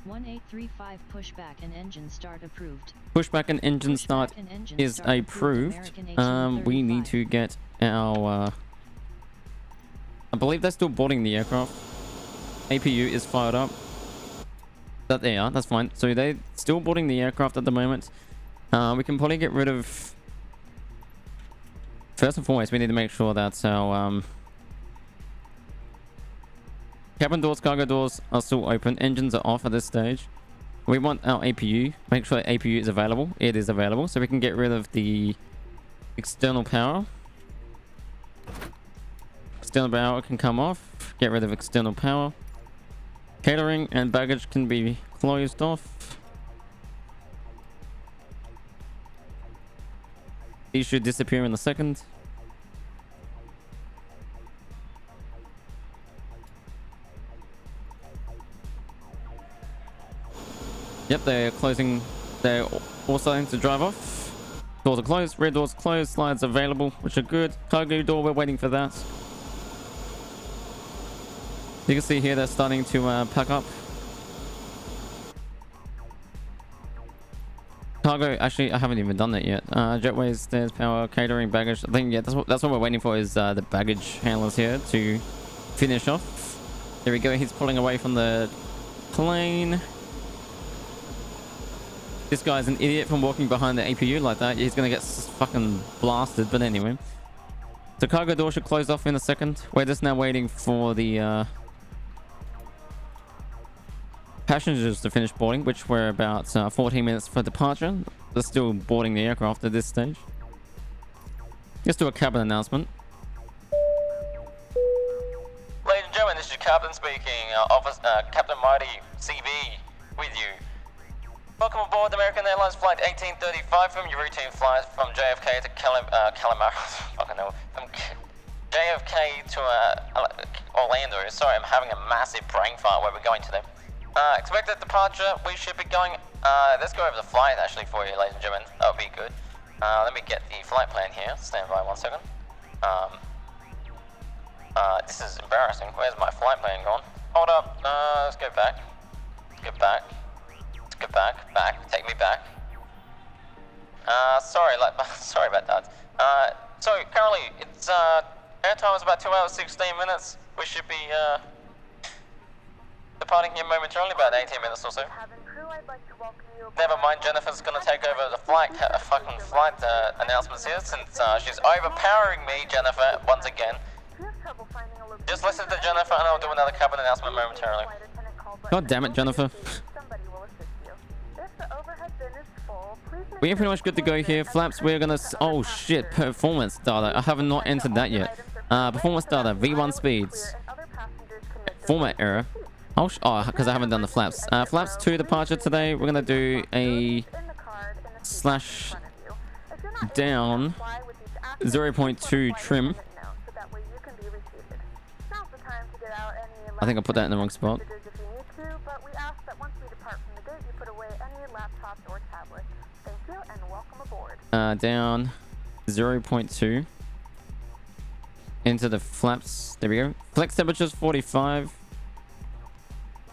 1835 pushback and engine start approved. Pushback and engine start is approved. We need to get our I believe they're still boarding the aircraft. APU is fired up. That they are, that's fine. So they're still boarding the aircraft at the moment. We can probably get rid of... First and foremost, we need to make sure that our cabin doors, cargo doors are still open. Engines are off at this stage. We want our APU. Make sure APU is available. It is available. So we can get rid of the external power. External power can come off. Get rid of external power. Catering and baggage can be closed off. These should disappear in a second. Yep, they're closing. They're all starting to drive off. Doors are closed. Rear doors closed. Slides available, which are good. Cargo door, we're waiting for that. You can see here they're starting to pack up. Cargo, actually, I haven't even done that yet. Jetways, stairs, power, catering, baggage. I think, yeah, that's what we're waiting for is the baggage handlers here to finish off. There we go. He's pulling away from the plane. This guy's an idiot from walking behind the APU like that. He's going to get fucking blasted. But anyway. The cargo door should close off in a second. We're just now waiting for the passengers to finish boarding, which we're about 14 minutes for departure. They're still boarding the aircraft at this stage. Let's do a cabin announcement. Ladies and gentlemen, this is Captain speaking. Captain Mighty CB with you. Welcome aboard American Airlines Flight 1835 from your routine flight from JFK to from JFK to Orlando. Sorry, I'm having a massive brain fart where we're going today. Expected departure, we should be going... let's go over the flight actually for you, ladies and gentlemen. That would be good. Let me get the flight plan here. Stand by 1 second. This is embarrassing. Where's my flight plan gone? Hold up. Let's go back. Let's go back. Let's go back. Back. Take me back. Sorry about that. So currently, it's, airtime is about 2 hours, 16 minutes. We should be, departing here momentarily, about 18 minutes or so. Never mind, Jennifer's gonna take over the flight announcements here since she's overpowering me, Jennifer, once again. Just listen to Jennifer and I'll do another cabin announcement momentarily. God damn it, Jennifer. We're pretty much good to go here. Flaps, we're gonna... Oh shit, performance data. I have not entered that yet. Performance data, V1 speeds. Format error. Oh, because I haven't done the flaps. Flaps 2 departure today. We're gonna do a slash down 0.2 trim. I think I put that in the wrong spot. down 0.2 into the flaps. There we go. Flex temperatures 45.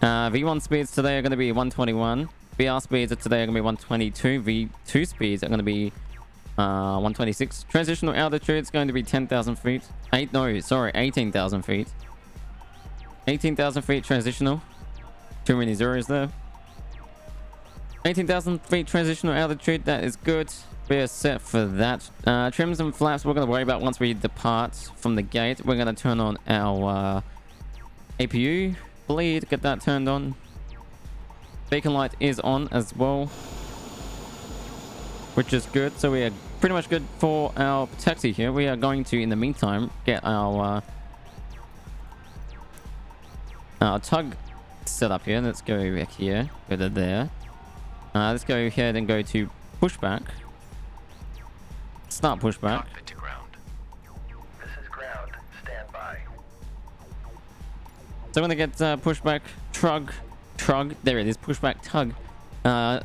V1 speeds today are going to be 121. VR speeds today are going to be 122. V2 speeds are going to be 126. Transitional altitude is going to be 10,000 feet. 18,000 feet. 18,000 feet transitional. Too many zeros there. 18,000 feet transitional altitude. That is good. We're set for that. Trims and flaps we're going to worry about once we depart from the gate. We're going to turn on our APU bleed. Get that turned on. Beacon light is on as well, which is good. So we are pretty much good for our taxi here. We are going to, in the meantime, get our tug set up here. Let's go back here. Go to there. Let's go ahead and go to pushback. Start pushback. Cockpit to ground. This is ground. Stand by. So I'm gonna get pushback trug. There it is. Pushback tug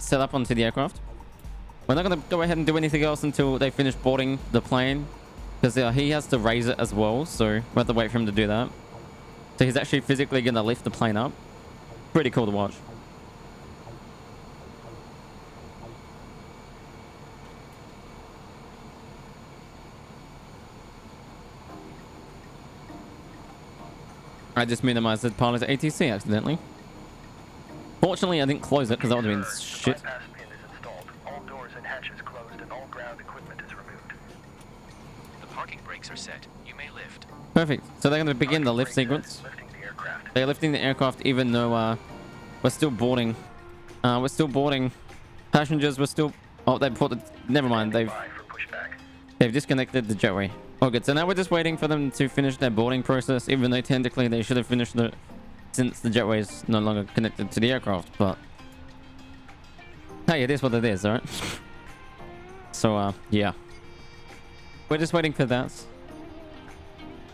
set up onto the aircraft. We're not gonna go ahead and do anything else until they finish boarding the plane, because he has to raise it as well. So we have to wait for him to do that. So he's actually physically gonna lift the plane up. Pretty cool to watch. I just minimized the pilot's ATC accidentally. Fortunately, I didn't close it because that would have been shit. Bypass pin is installed. All doors and hatches closed and all ground equipment is removed. The parking brakes are set. You may lift. Perfect. So they're going to begin the lift sequence. Lifting the aircraft. They're lifting the aircraft even though we're still boarding. We're still boarding. Passengers were still... Oh, they put the... Never mind. Standing by for pushback. They've disconnected the jetway. Oh, good. So now we're just waiting for them to finish their boarding process, even though technically they should have finished it since the jetway is no longer connected to the aircraft. But hey, it is what it is, alright? So, yeah. We're just waiting for that.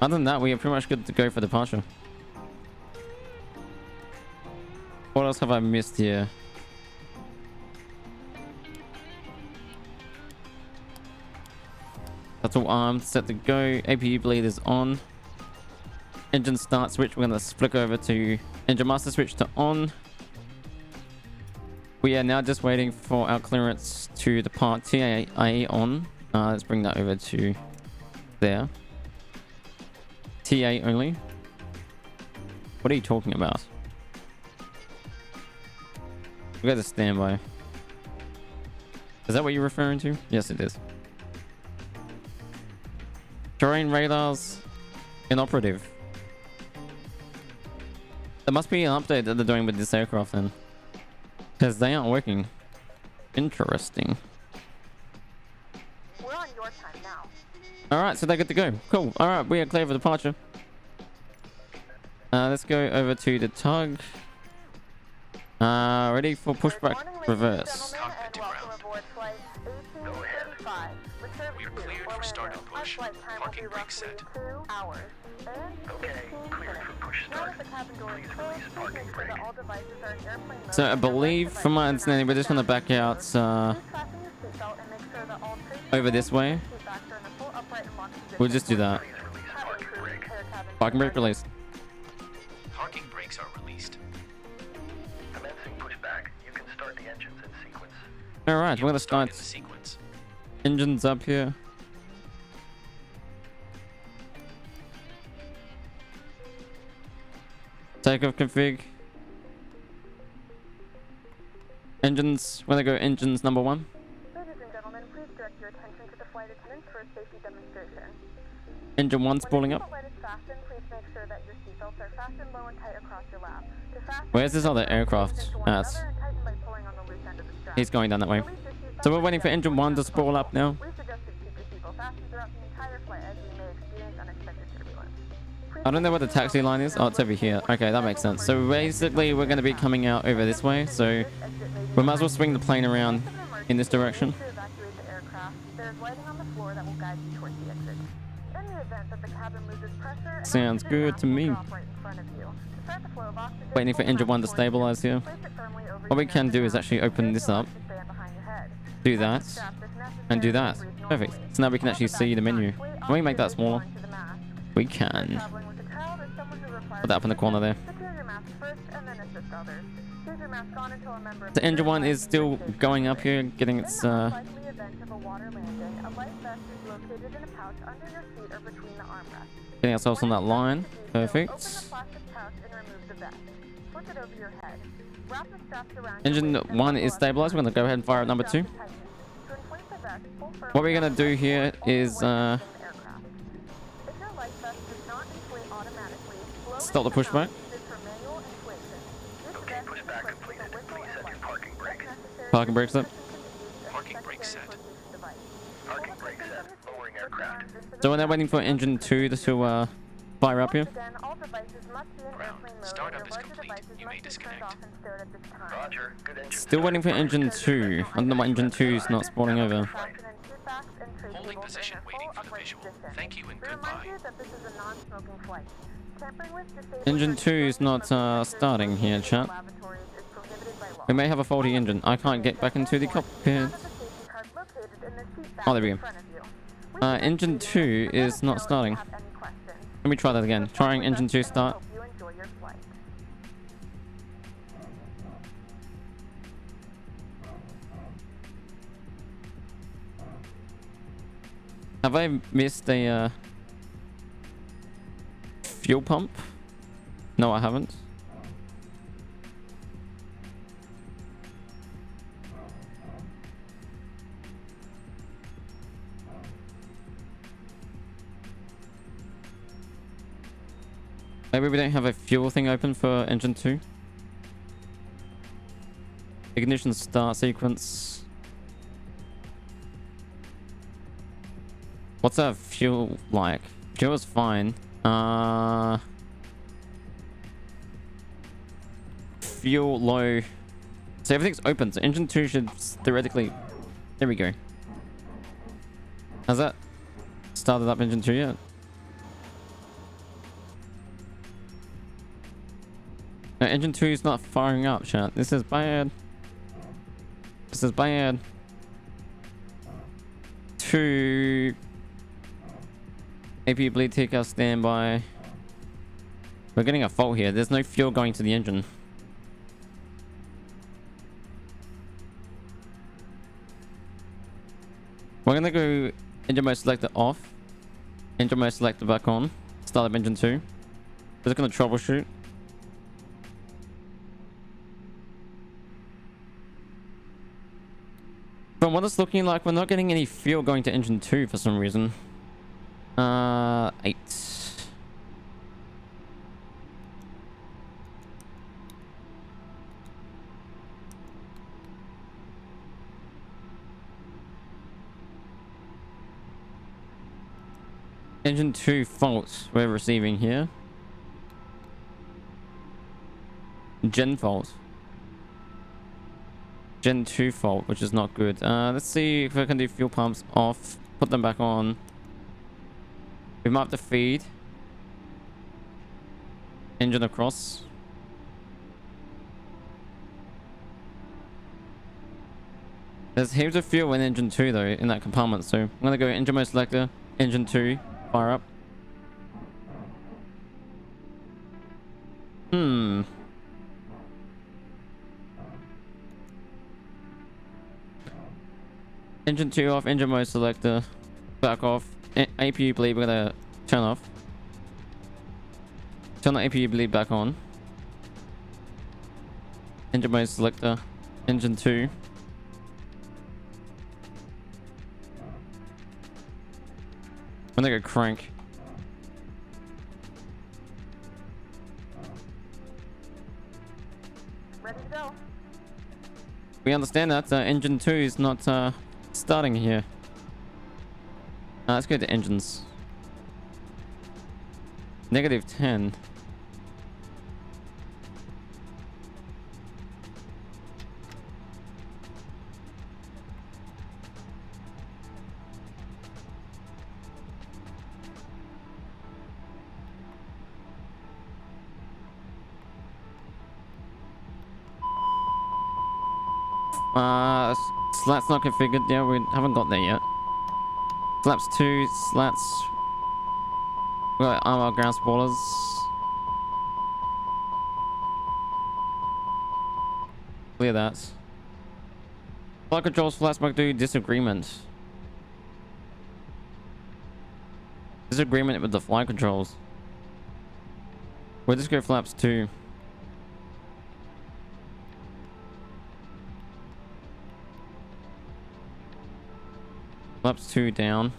Other than that, we are pretty much good to go for departure. What else have I missed here? That's all armed, set to go. APU bleed is on. Engine start switch, we're going to flick over to engine master switch to on. We are now just waiting for our clearance to depart. TAA on. Let's bring that over to there. TA only. What are you talking about? We got to standby. Is that what you're referring to? Yes, it is. Terrain radars inoperative. There must be an update that they're doing with this aircraft then, because they aren't working. Interesting. We're on your time now. Alright, so they're good to go. Cool. Alright, we are clear for departure. Let's go over to the tug. Ready for pushback reverse. Cockpit to ground. Go ahead. We're cleared for start and push. Parking brakes set. 2 hours. Okay, cleared for push start. Please release parking brake. So I believe, from my understanding, we're just going to back out over this way. We'll just do that. Please release parking brake. Parking brake released. Parking brakes are released. Commencing pushback. You can start the engines in sequence. Alright, we're going to Start start in the sequence. engines up here. Takeoff config. Engines, we're going to go engines number 1. Ladies and gentlemen, please direct your attention to the flight attendants for a safety demonstration. Engine 1 When spooling the up. seatbelt light is fastened, please make sure that your seatbelts are fastened low and tight across your lap. To fasten, Where's this other seatbelts aircraft into one at? another and tighten by pulling on the loose end of the strap. He's going down that way. Release your seatbelt So we're and waiting for adjust engine your 1 to seatbelt spool up now. We suggest that you keep your seatbelt fastened throughout the entire flight as we may experience unexpected turbulence. I don't know what the taxi line is. Oh, it's over here. Okay, that makes sense. So basically, we're going to be coming out over this way. So we might as well swing the plane around in this direction. To evacuate the aircraft, there is lighting on the floor that will guide you towards the exit. In the event that the cabin loses pressure, an Sounds oxygen good mask to will me. drop right in front of you. To start the flow of oxygen, Waiting for pull the engine mask 1 to towards you. stabilize here. Place it firmly over What we your can nose do and is mouth actually and open use this your up. arms to stand behind your head. do that, and do that. Perfect. So now we can actually see the menu. Can we make that smaller? We can. Put that up in the corner there. The engine one is still going up here, getting its getting ourselves on that line. Perfect. Engine 1 is stabilized. We're going to go ahead and fire up number 2. What we're going to do here is stop the pushback. Okay, pushback completed. Please set your parking brake. Parking brakes up. Parking brake set. Parking brake set. Lowering aircraft. So we're now waiting for engine 2 to fire up here. Ground. Startup is complete. You may disconnect. Roger. Good engine. Still waiting for engine 2. I don't know why engine 2 is not spawning over. Holding position, waiting for the visual. Thank you and goodbye. Engine 2 is not starting here, chat. We may have a faulty engine. I can't get back into the cockpit. Oh, there we go. Engine 2 is not starting. Let me try that again. Trying engine 2 start. Have I missed a fuel pump? No, I haven't. Maybe we don't have a fuel thing open for engine 2. Ignition start sequence. What's our fuel like? Fuel is fine. Fuel low. So everything's open. So engine 2 should theoretically... There we go. Has that started up engine 2 yet? No, engine 2 is not firing up, chat. This is bad. This is bad. 2... AP bleed takeout standby. We're getting a fault here. There's no fuel going to the engine. We're gonna go engine mode selector off. Engine mode selector back on. Start up engine 2. We're just gonna troubleshoot. From what it's looking like, we're not getting any fuel going to engine 2 for some reason. 8. Engine 2 fault we're receiving here. Gen fault. Gen 2 fault, which is not good. Let's see if I can do fuel pumps off. Put them back on. We map the feed. Engine across. There's heaps of fuel in engine 2 though, in that compartment. So I'm gonna go engine mode selector, engine 2, fire up. Engine 2 off, engine mode selector, back off. APU bleed, we're gonna turn off. Turn the APU bleed back on. Engine mode selector, engine 2. I'm gonna go crank. Ready to go. We understand that engine 2 is not starting here. Let's go to engines. -10. Slats not configured. Yeah, we haven't got there yet. Flaps 2, slats. We got armor ground spoilers. Clear that. Flight controls, flight smoke 2, disagreement. Disagreement with the flight controls. We'll just go flaps 2. Flaps 2 down.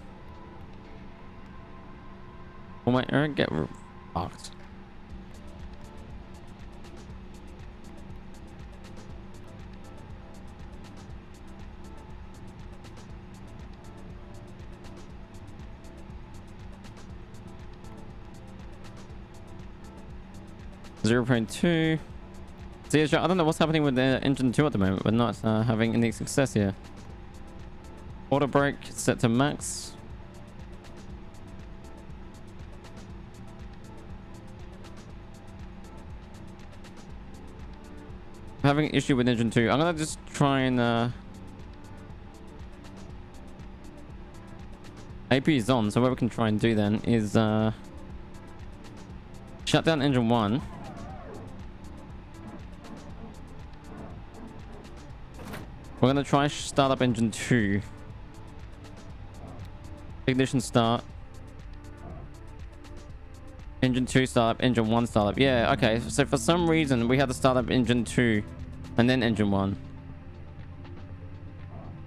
Oh my, get fucked. .2. So yeah, sure, I don't know what's happening with the engine 2 at the moment. We're not having any success here. Auto brake set to max. I'm having an issue with engine 2. I'm gonna just try and AP is on, so what we can try and do then is shut down engine 1. We're gonna try start up engine 2. Ignition start. Engine 2 startup, engine 1 startup. Yeah, okay. So for some reason we had to start up engine 2 and then engine 1.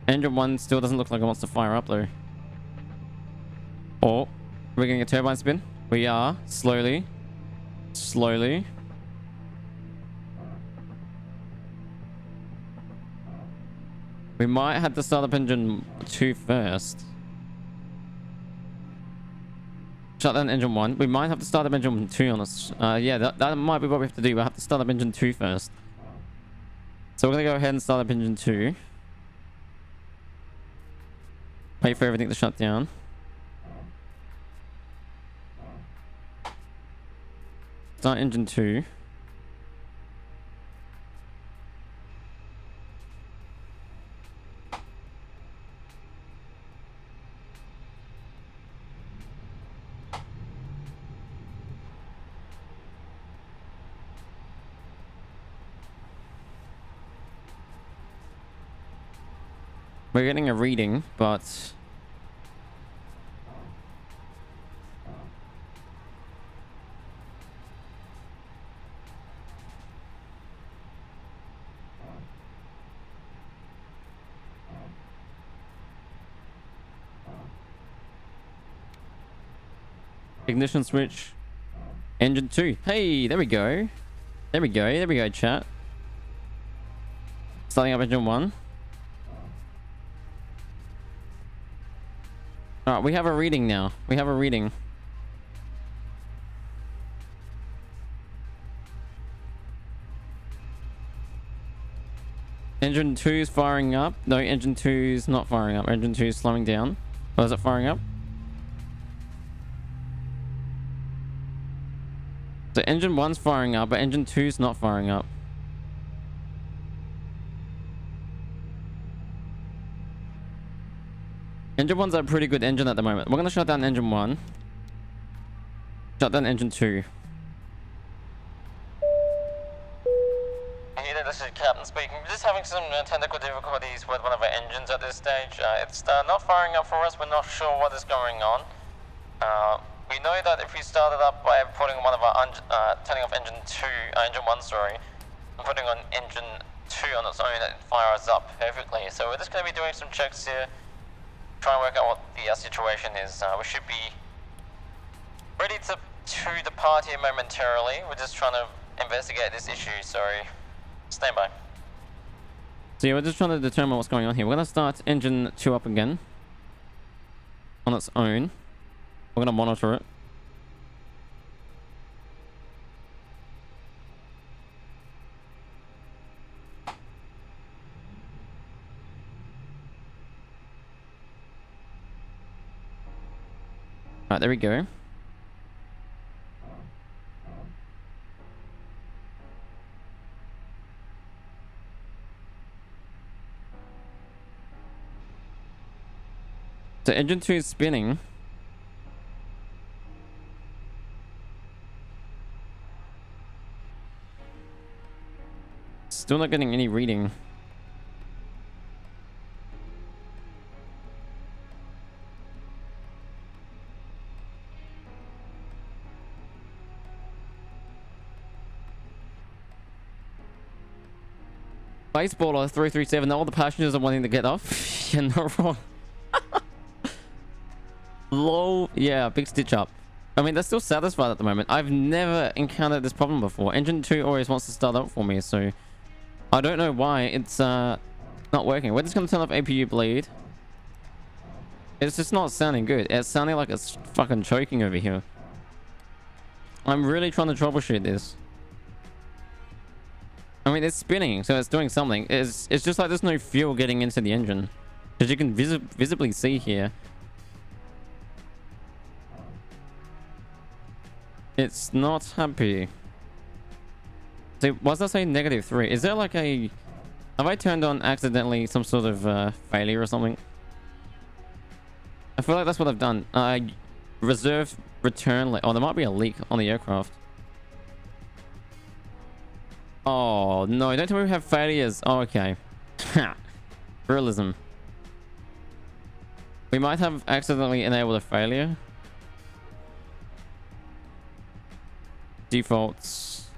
Engine 1 still doesn't look like it wants to fire up though. Oh, we're getting a turbine spin. We are slowly. Slowly. We might have to start up engine 2 first. Shut down engine 1. We might have to start up engine 2 on us. Yeah, that might be what we have to do. We'll have to start up engine 2 first. So we're going to go ahead and start up engine 2. Wait for everything to shut down. Start engine 2. We're getting a reading, but ignition switch. Engine 2. Hey, there we go. There we go. There we go, chat. Starting up engine 1. Alright, we have a reading now. We have a reading. Engine 2 is firing up. No, engine 2 is not firing up. Engine 2 is slowing down. Oh, is it firing up? So engine 1's firing up, but engine 2 is not firing up. Engine 1's a pretty good engine at the moment. We're going to shut down engine 1. Shut down engine 2. Hey there, this is Captain speaking. We're just having some technical difficulties with one of our engines at this stage. It's not firing up for us. We're not sure what is going on. We know that if we started up by putting one of our turning off engine 1, sorry, and putting on engine 2 on its own, it fires up perfectly. So we're just going to be doing some checks here. Try and work out what the situation is. We should be ready to depart here momentarily. We're just trying to investigate this issue, sorry. Stand by. So yeah, we're just trying to determine what's going on here. We're going to start engine 2 up again. On its own. We're going to monitor it. Alright, there we go. So engine 2 is spinning. Still not getting any reading. Baseballer 337, all the passengers are wanting to get off. You're not wrong. Lol. Yeah, big stitch up. I mean, they're still satisfied at the moment. I've never encountered this problem before. Engine 2 always wants to start up for me, so I don't know why it's not working. We're just gonna turn off APU bleed. It's just not sounding good. It's sounding like it's fucking choking over here. I'm really trying to troubleshoot this. I mean, it's spinning, so it's doing something. It's just like there's no fuel getting into the engine. As you can visibly see here. It's not happy. So, why does that say -3? Is there like a... Have I turned on accidentally some sort of failure or something? I feel like that's what I've done. Reserve return... Oh, there might be a leak on the aircraft. Oh, no. Don't tell me we have failures. Oh, okay. Realism. We might have accidentally enabled a failure. Defaults.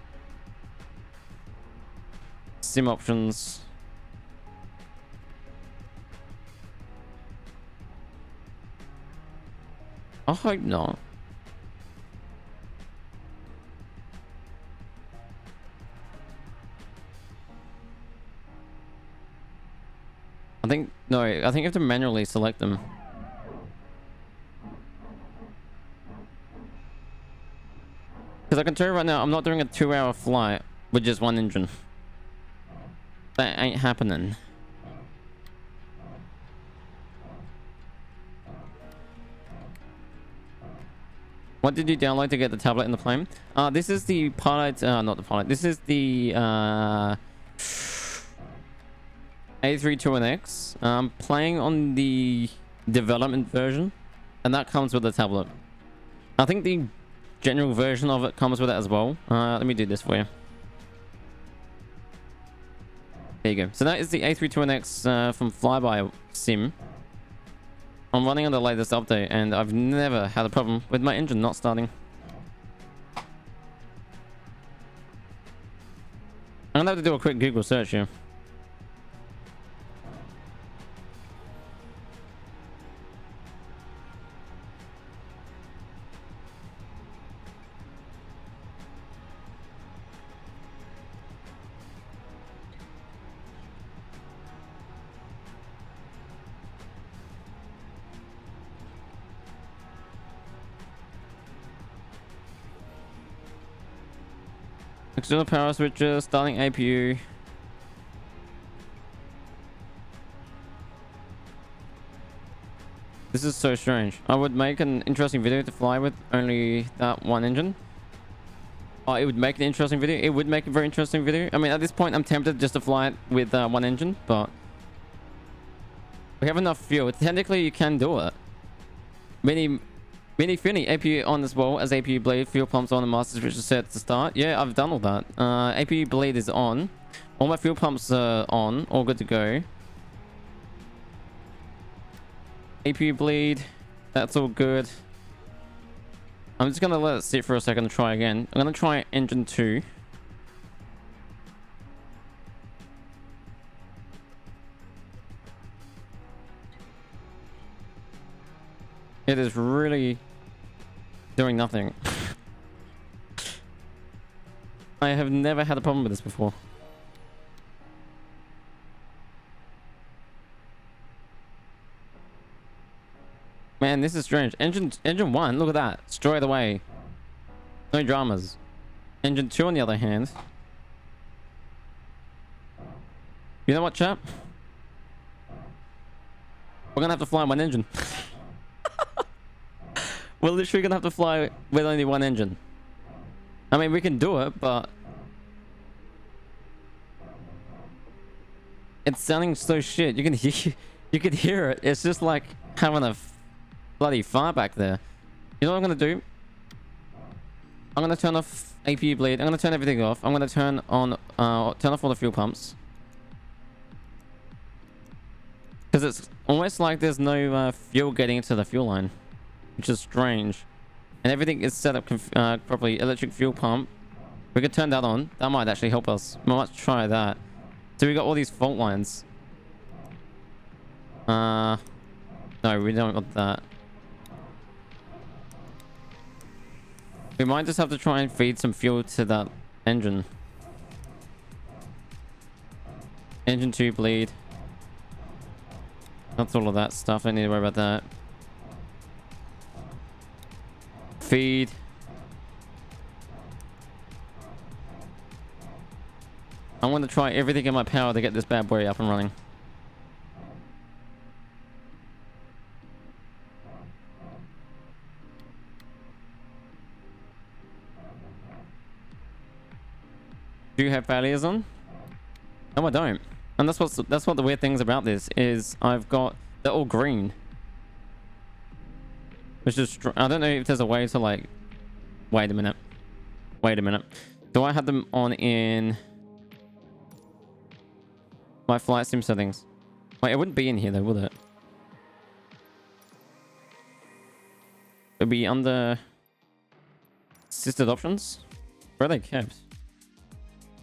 Sim options. I hope not. I think you have to manually select them. Because I can tell you right now, I'm not doing a 2-hour flight with just one engine. That ain't happening. What did you download to get the tablet in the plane? This is the pilot, not the pilot. This is the A32NX. I'm playing on the development version, and that comes with the tablet. I think the general version of it comes with it as well. Let me do this for you. There you go. So that is the A32NX from Flyby Sim. I'm running on the latest update, and I've never had a problem with my engine not starting. I'm gonna have to do a quick Google search here. External power switcher, starting APU. This is so strange. I would make an interesting video to fly with only that one engine. Oh, it would make an interesting video. It would make a very interesting video. I mean, at this point, I'm tempted just to fly it with one engine, but we have enough fuel. Technically, you can do it. Mini Finny APU on as well as APU bleed, fuel pumps on, and master switch is set to start. Yeah, I've done all that. APU bleed is on. All my fuel pumps are on, all good to go. APU bleed, that's all good. I'm just gonna let it sit for a second and try again. I'm gonna try engine 2. It is really doing nothing. I have never had a problem with this before. Man, this is strange. Engine 1, look at that. Straight away. No dramas. Engine 2 on the other hand. You know what, chap? We're gonna have to fly one engine. We're literally gonna have to fly with only one engine. I mean, we can do it, but it's sounding so shit. You can hear it. It's just like having a bloody far back there. You know what I'm gonna do? I'm gonna turn off APU bleed. I'm gonna turn everything off. I'm gonna turn off all the fuel pumps. Because it's almost like there's no fuel getting into the fuel line, which is strange. And everything is set up properly. Electric fuel pump. We could turn that on. That might actually help us. We might try that. So we got all these fault lines. No, we don't want that. We might just have to try and feed some fuel to that engine. Engine 2 bleed. That's all of that stuff. I don't need to worry about that. Feed. I want to try everything in my power to get this bad boy up and running. Do you have failures on? No, I don't. And that's what the weird things about this is. They're all green, which is I don't know if there's a way to like. Wait a minute. Do I have them on in my flight sim settings? Wait, it wouldn't be in here though, would it? It'd be under assisted options. Where are they kept?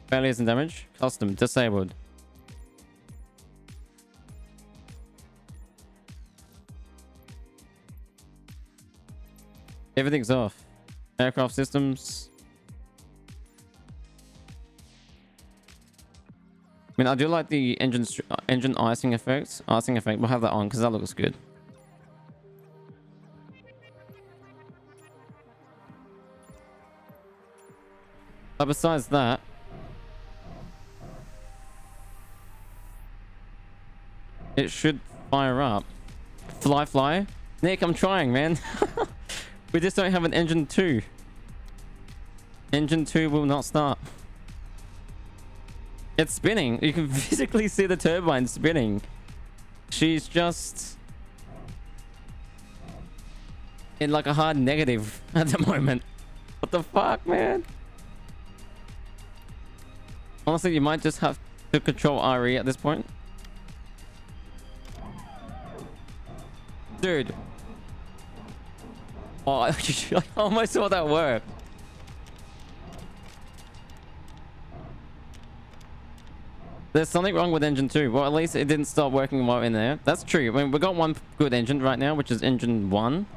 Failures and damage. Custom. Disabled. Everything's off. Aircraft systems. I mean, I do like the engine icing effect. We'll have that on because that looks good. But besides that, it should fire up. Fly. Nick, I'm trying, man. We just don't have an engine 2. Engine 2 will not start. It's spinning. You can physically see the turbine spinning. She's just in like a hard negative at the moment. What the fuck, man? Honestly, you might just have to control RE at this point. Dude. Oh, I almost saw that work. There's something wrong with engine 2. Well, at least it didn't stop working while in there. That's true. I mean, we got one good engine right now, which is engine 1.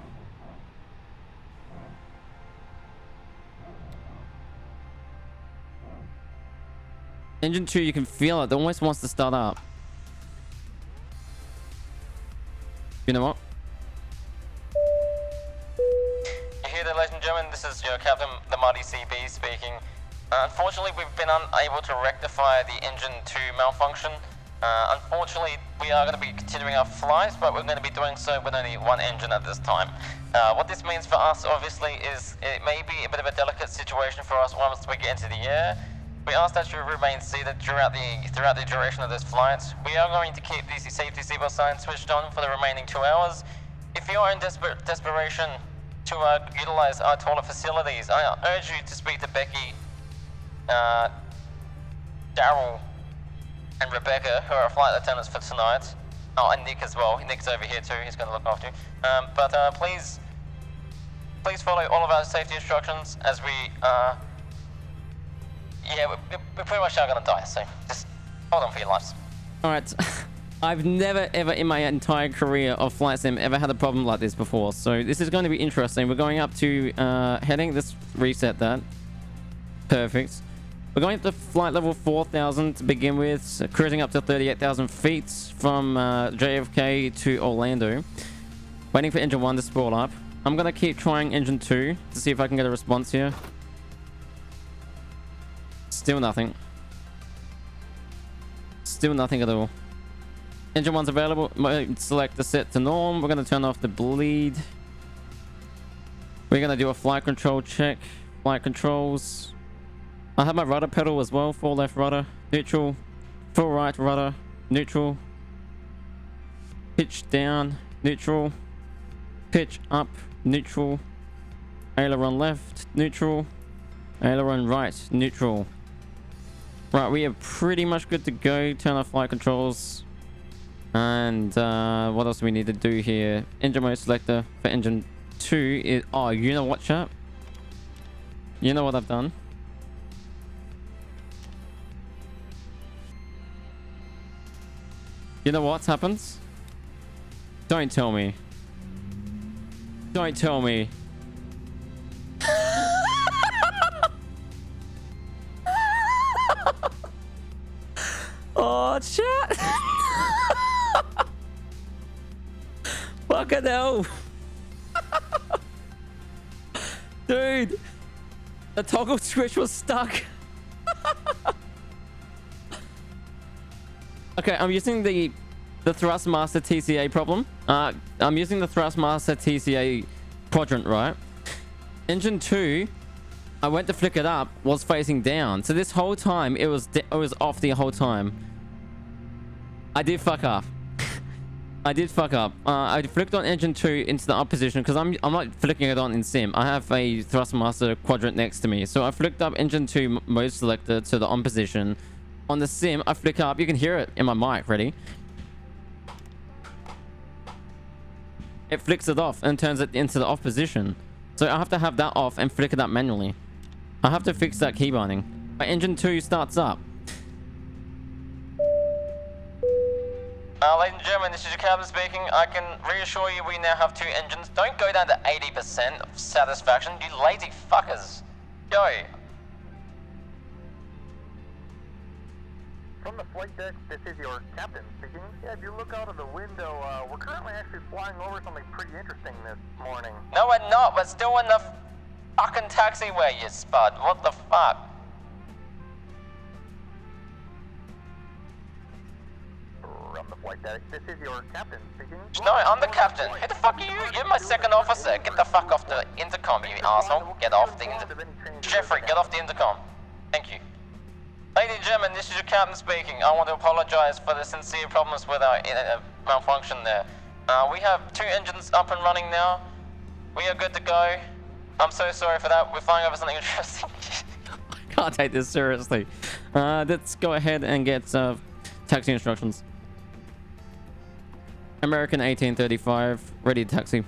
Engine 2, you can feel it. It almost wants to start up. You know what? Ladies and gentlemen, this is your Captain, the Mighty CB speaking. Unfortunately, we've been unable to rectify the engine 2 malfunction. Unfortunately, we are going to be continuing our flight, but we're going to be doing so with only one engine at this time. What this means for us, obviously, is it may be a bit of a delicate situation for us once we get into the air. We ask that you remain seated throughout the duration of this flight. We are going to keep the safety seatbelt sign switched on for the remaining 2 hours. If you are in desperation to utilize our toilet facilities, I urge you to speak to Becky, Daryl, and Rebecca, who are flight attendants for tonight. Oh, and Nick as well. Nick's over here too. He's going to look after you. Please follow all of our safety instructions as we, we're pretty much are going to die. So just hold on for your lives. All right. I've never ever in my entire career of flight sim ever had a problem like this before, so this is going to be interesting. We're going up to heading. Let's reset that. Perfect. We're going up to flight level 4000 to begin with, so cruising up to 38,000 feet from JFK to Orlando. Waiting for engine 1 to spool up. I'm going to keep trying engine 2 to see if I can get a response here. Still nothing. Still nothing at all. Engine 1's available. Select the set to norm. We're going to turn off the bleed. We're going to do a flight control check. Flight controls. I have my rudder pedal as well. Full left rudder. Neutral. Full right rudder. Neutral. Pitch down. Neutral. Pitch up, neutral. Aileron left, neutral. Aileron right, neutral. Right, we are pretty much good to go. Turn off flight controls. And what else do we need to do here? Engine mode selector for engine 2 is... Oh, you know what, chap? You know what I've done? You know what happens? Don't tell me. Don't tell me. Oh, chat. Fucking hell. Dude. The toggle switch was stuck. Okay, I'm using the Thrustmaster TCA problem. I'm using the Thrustmaster TCA quadrant, right? Engine 2, I went to flick it up, was facing down. So this whole time, it was off the whole time. I did fuck up. I did fuck up. I flicked on engine 2 into the up position because I'm not flicking it on in sim. I have a Thrustmaster quadrant next to me. So I flicked up engine 2 mode selector to the on position. On the sim, I flick up. You can hear it in my mic. Ready? It flicks it off and turns it into the off position. So I have to have that off and flick it up manually. I have to fix that key binding. My engine 2 starts up. Ladies and gentlemen, this is your captain speaking. I can reassure you we now have 2 engines. Don't go down to 80% of satisfaction, you lazy fuckers. Go. From the flight deck, this is your captain speaking. Yeah, if you look out of the window, we're currently actually flying over something pretty interesting this morning. No, we're not. We're still in the fucking taxiway, you spud. What the fuck? From the flight deck, this is your captain speaking. No, I'm the captain. Who the fuck are you? You're my second officer. Get the fuck off the intercom, you asshole. Get off the intercom. Jeffrey, get off the intercom. Thank you. Ladies and gentlemen, this is your captain speaking. I want to apologize for the sincere problems with our malfunction there. We have 2 engines up and running now. We are good to go. I'm so sorry for that. We're flying over something interesting. I can't take this seriously. Let's go ahead and get taxi instructions. American 1835, ready to taxi.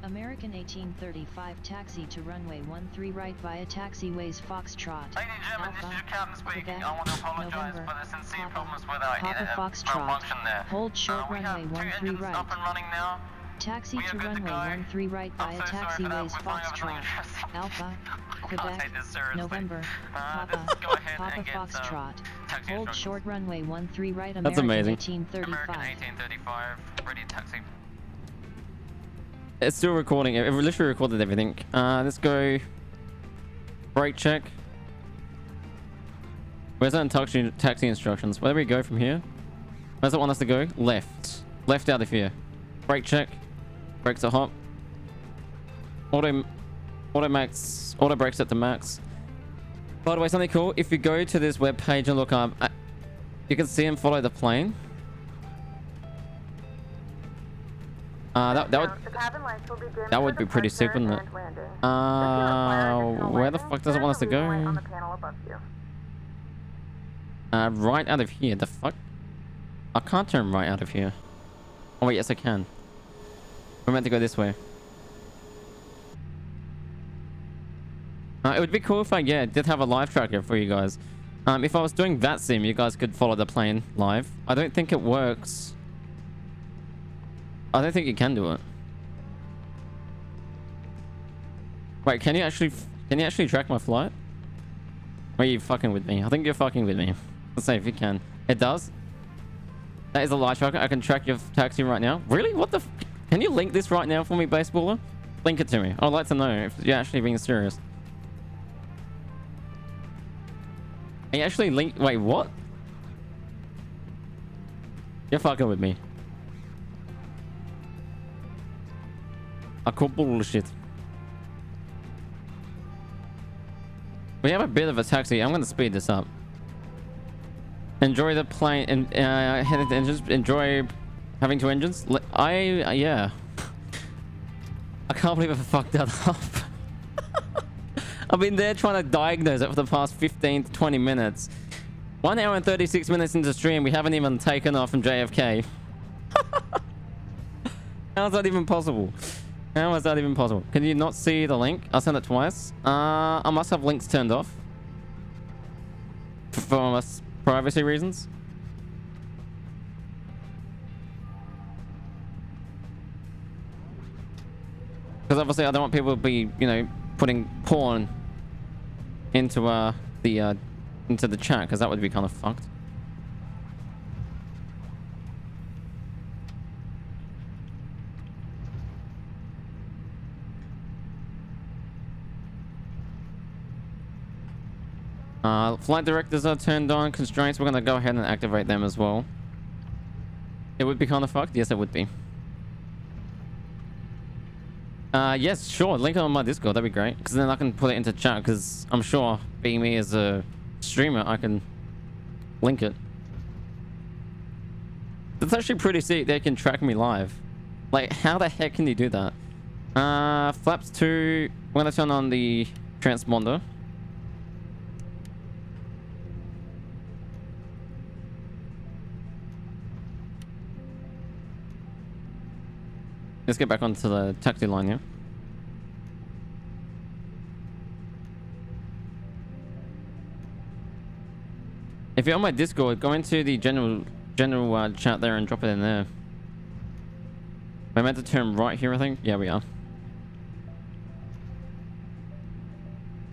American 1835 taxi to runway 13 right via taxiways Foxtrot. Ladies and gentlemen, this is your captain speaking. Quebec, I want to apologize November, for the sincere Papa, problems with our Papa Foxtrot. malfunction there. Hold short We runway have 2 13 engines right. up and running now. Taxi We are to good to runway go. 13 right I'm via so sorry for that. taxiways We're flying over something Foxtrot. interesting. Alpha, Can't Quebec, take this seriously. November, Papa, Let's go ahead Papa and get Foxtrot. taxi Hold instructions. short runway 13 right. That's American amazing. 1835. American 1835, ready to taxi. It's still recording. It literally recorded everything. Let's go. Brake check. Where's that taxi instructions? Where do we go from here? Where's it want us to go? Left. Left out of here. Brake check. Brakes are hot. Auto brakes at the max. By the way, something cool. If you go to this web page and look up, you can see and follow the plane. That would be pretty sick, wouldn't it? Where the fuck does it want us to go? Right out of here. The fuck? I can't turn right out of here. Oh wait, yes I can. We're meant to go this way. It would be cool if I did have a live tracker for you guys. If I was doing that sim, you guys could follow the plane live. I don't think it works. I don't think you can do it. Wait, can you actually track my flight? Or are you fucking with me? I think you're fucking with me. Let's see if you can. It does? That is a live tracker. I can track your taxi right now. Really? What the can you link this right now for me, baseballer? Link it to me. I'd like to know if you're actually being serious. Are you actually wait, what? You're fucking with me. I call bullshit. We have a bit of a taxi. I'm going to speed this up. Enjoy the plane and engines. Enjoy having two engines. Yeah. I can't believe I fucked that up. I've been there trying to diagnose it for the past 15 to 20 minutes. 1 hour and 36 minutes into stream, we haven't even taken off from JFK. How is that even possible? How is that even possible? Can you not see the link? I sent it twice. I must have links turned off. For privacy reasons. Because obviously I don't want people to be, you know, putting porn into the chat, because that would be kind of fucked. Flight directors are turned on. Constraints, we're gonna go ahead and activate them as well. It would be kind of fucked. Yes, it would be. Yes, sure. Link it on my Discord. That'd be great. Because then I can put it into chat. Because I'm sure, being me as a streamer, I can link it. It's actually pretty sick. They can track me live. Like, how the heck can you do that? Flaps 2. We're gonna turn on the transponder. Let's get back onto the taxi line, yeah? If you're on my Discord, go into the general chat there and drop it in there. We're meant to turn right here, I think. Yeah, we are.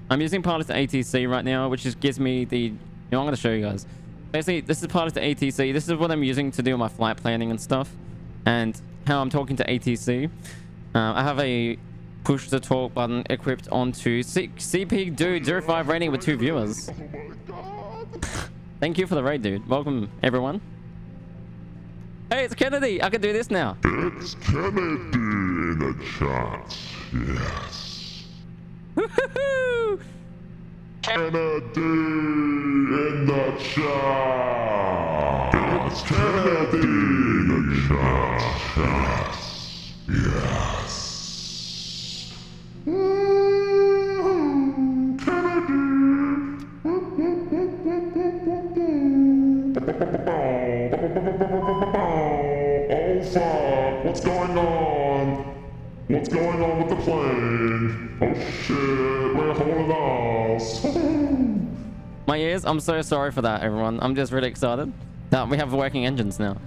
I'm using part of the ATC right now, which just gives me the... You know, I'm going to show you guys. Basically, this is part of the ATC. This is what I'm using to do my flight planning and stuff. And how I'm talking to ATC. I have a push to talk button equipped onto CP Dude 05 rating with 2 viewers. Thank you for the raid, dude. Welcome, everyone. Hey, it's Kennedy. I can do this now. It's Kennedy in the chat. Yes. Woohoo! Kennedy in the chat. It's Kennedy in the chat. Yes. Woo, Kennedy. Oh fuck, what's going on? What's going on with the plane? Oh shit, we're holding us. My ears, I'm so sorry for that, everyone. I'm just really excited that we have working engines now.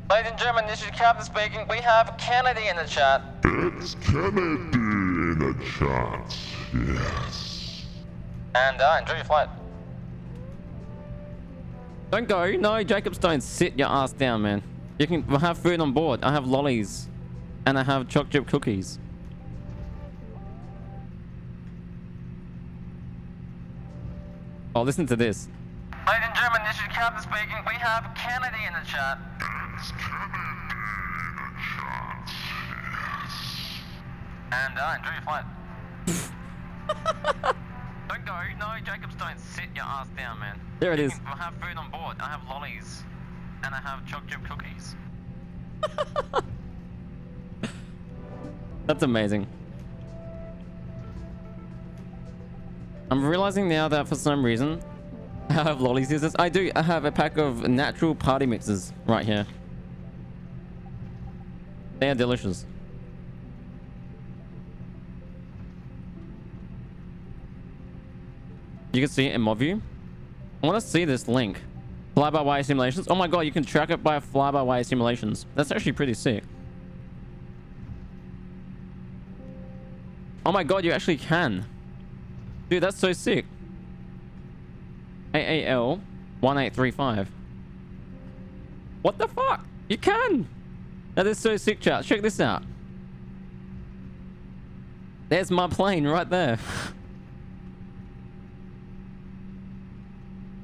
Ladies and gentlemen, this is Captain speaking. We have Kennedy in the chat. It's Kennedy in the chat. Yes. And enjoy your flight. Don't go. No, Jacobs, don't sit your ass down, man. You can have food on board. I have lollies. And I have chocolate chip cookies. Oh, listen to this. Ladies and gentlemen, this is Captain speaking. We have Kennedy in the chat. It's Kennedy in the chat. Yes. And enjoy your flight. Don't go. No, Jacobs, don't sit your ass down, man. There it You is. can have food on board. I have lollies. And I have chocolate chip cookies. That's amazing. I'm realizing now that for some reason I have lollies. Is this? I do. I have a pack of natural party mixes right here. They are delicious. You can see it in my view. I want to see this link. Fly-by-wire simulations. Oh my god, you can track it by fly-by-wire simulations. That's actually pretty sick. Oh my god, you actually can. Dude, that's so sick. AAL 1835. What the fuck? You can. That is so sick, chat. Check this out. There's my plane right there.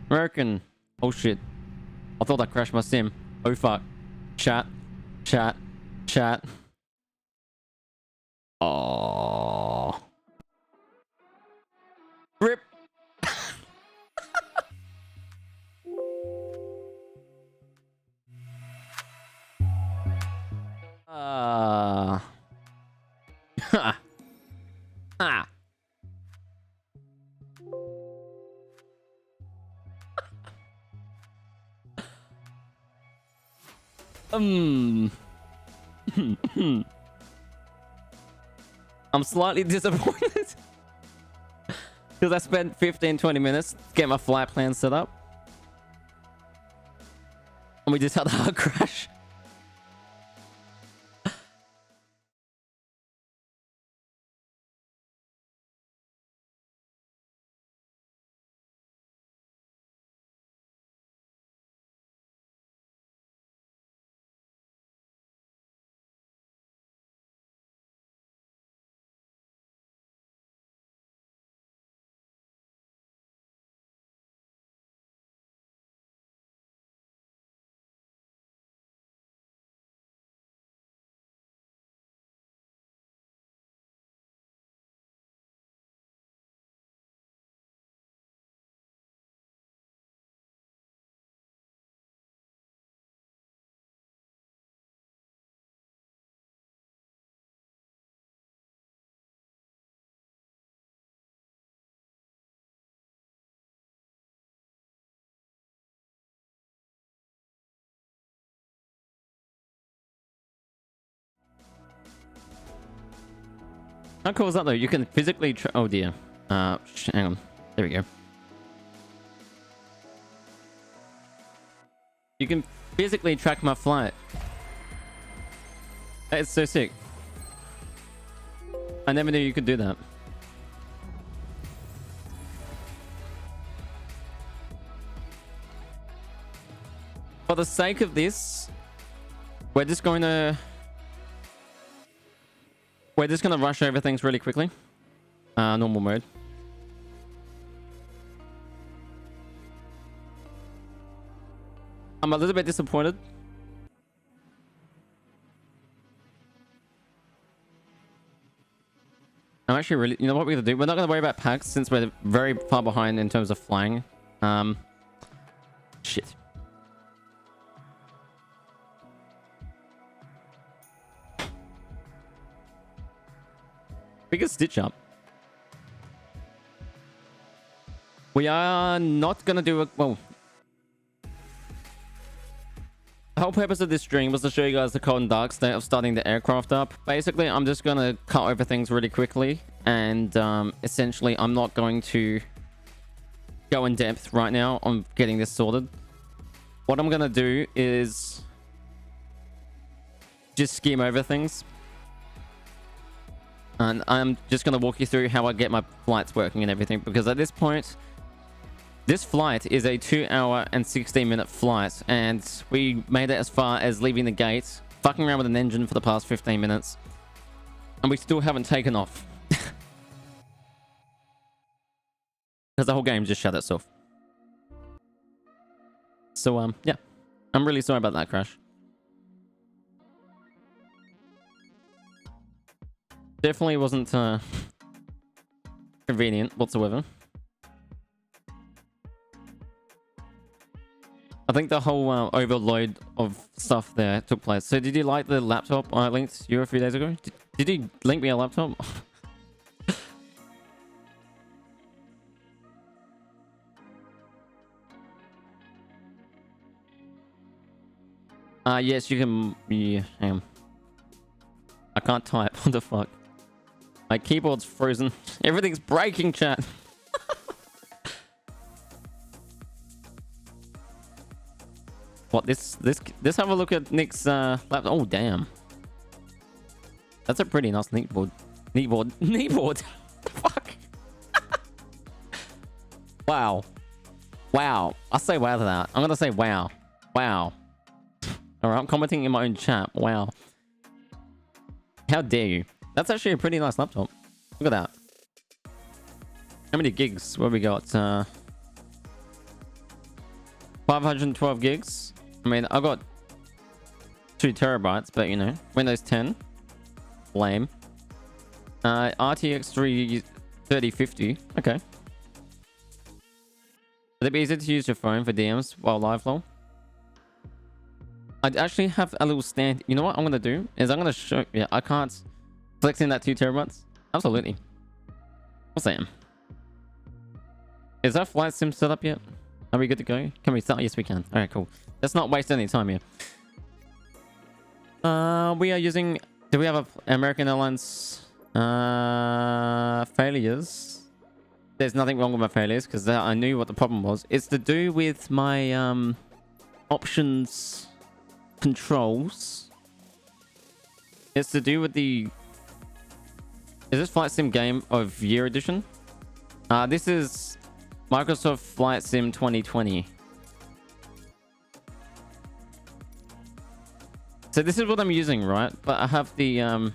American. Oh shit. I thought I crashed my sim. Oh fuck. Chat. Chat. Chat. Oh. Ah. I'm slightly disappointed because I spent 15-20 minutes to get my flight plan set up, and we just had a hard crash. How cool is that though? You can physically oh dear. Hang on. There we go. You can physically track my flight. That is so sick. I never knew you could do that. For the sake of this, we're just gonna rush over things really quickly. Normal mode. I'm a little bit disappointed. I'm actually really... You know what we're going to do? We're not going to worry about packs since we're very far behind in terms of flying. Shit. We can stitch up. We are not going to do a... Well... The whole purpose of this stream was to show you guys the cold and dark state of starting the aircraft up. Basically, I'm just going to cut over things really quickly. And essentially, I'm not going to go in depth right now on getting this sorted. What I'm going to do is just skim over things. And I'm just going to walk you through how I get my flights working and everything. Because at this point... This flight is a 2-hour and 16-minute flight, and we made it as far as leaving the gate, fucking around with an engine for the past 15 minutes, and we still haven't taken off. Because the whole game just shut itself. So, yeah. I'm really sorry about that crash. Definitely wasn't convenient whatsoever. I think the whole overload of stuff there took place. So did you like the laptop I linked you a few days ago? Did you link me a laptop? Yes, you can... Yeah, hang on. I can't type. What the fuck? My keyboard's frozen. Everything's breaking, chat. What, this have a look at Nick's laptop. Oh damn. That's a pretty nice kneeboard. Kneeboard. Fuck. Wow. Wow. I'll say wow to that. I'm gonna say wow. Wow. Alright, I'm commenting in my own chat. Wow. How dare you? That's actually a pretty nice laptop. Look at that. How many gigs? What have we got? 512 gigs. I mean, I got 2 terabytes, but you know, Windows 10. Lame. RTX 3050. Okay. Would it be easy to use your phone for DMs while live, lol? I actually have a little stand. You know what I'm gonna do is I'm gonna show. Yeah, I can't flex in that 2 terabytes. Absolutely. What's that? Is that flight sim set up yet? Are we good to go? Can we start? Yes, we can. All right, cool. Let's not waste any time here. We are using. Do we have a American Airlines failures? There's nothing wrong with my failures because I knew what the problem was. It's to do with my options controls. It's to do with the. Is this Flight Sim Game of Year Edition? This is Microsoft Flight Sim 2020. So this is what I'm using, right? But I have the you know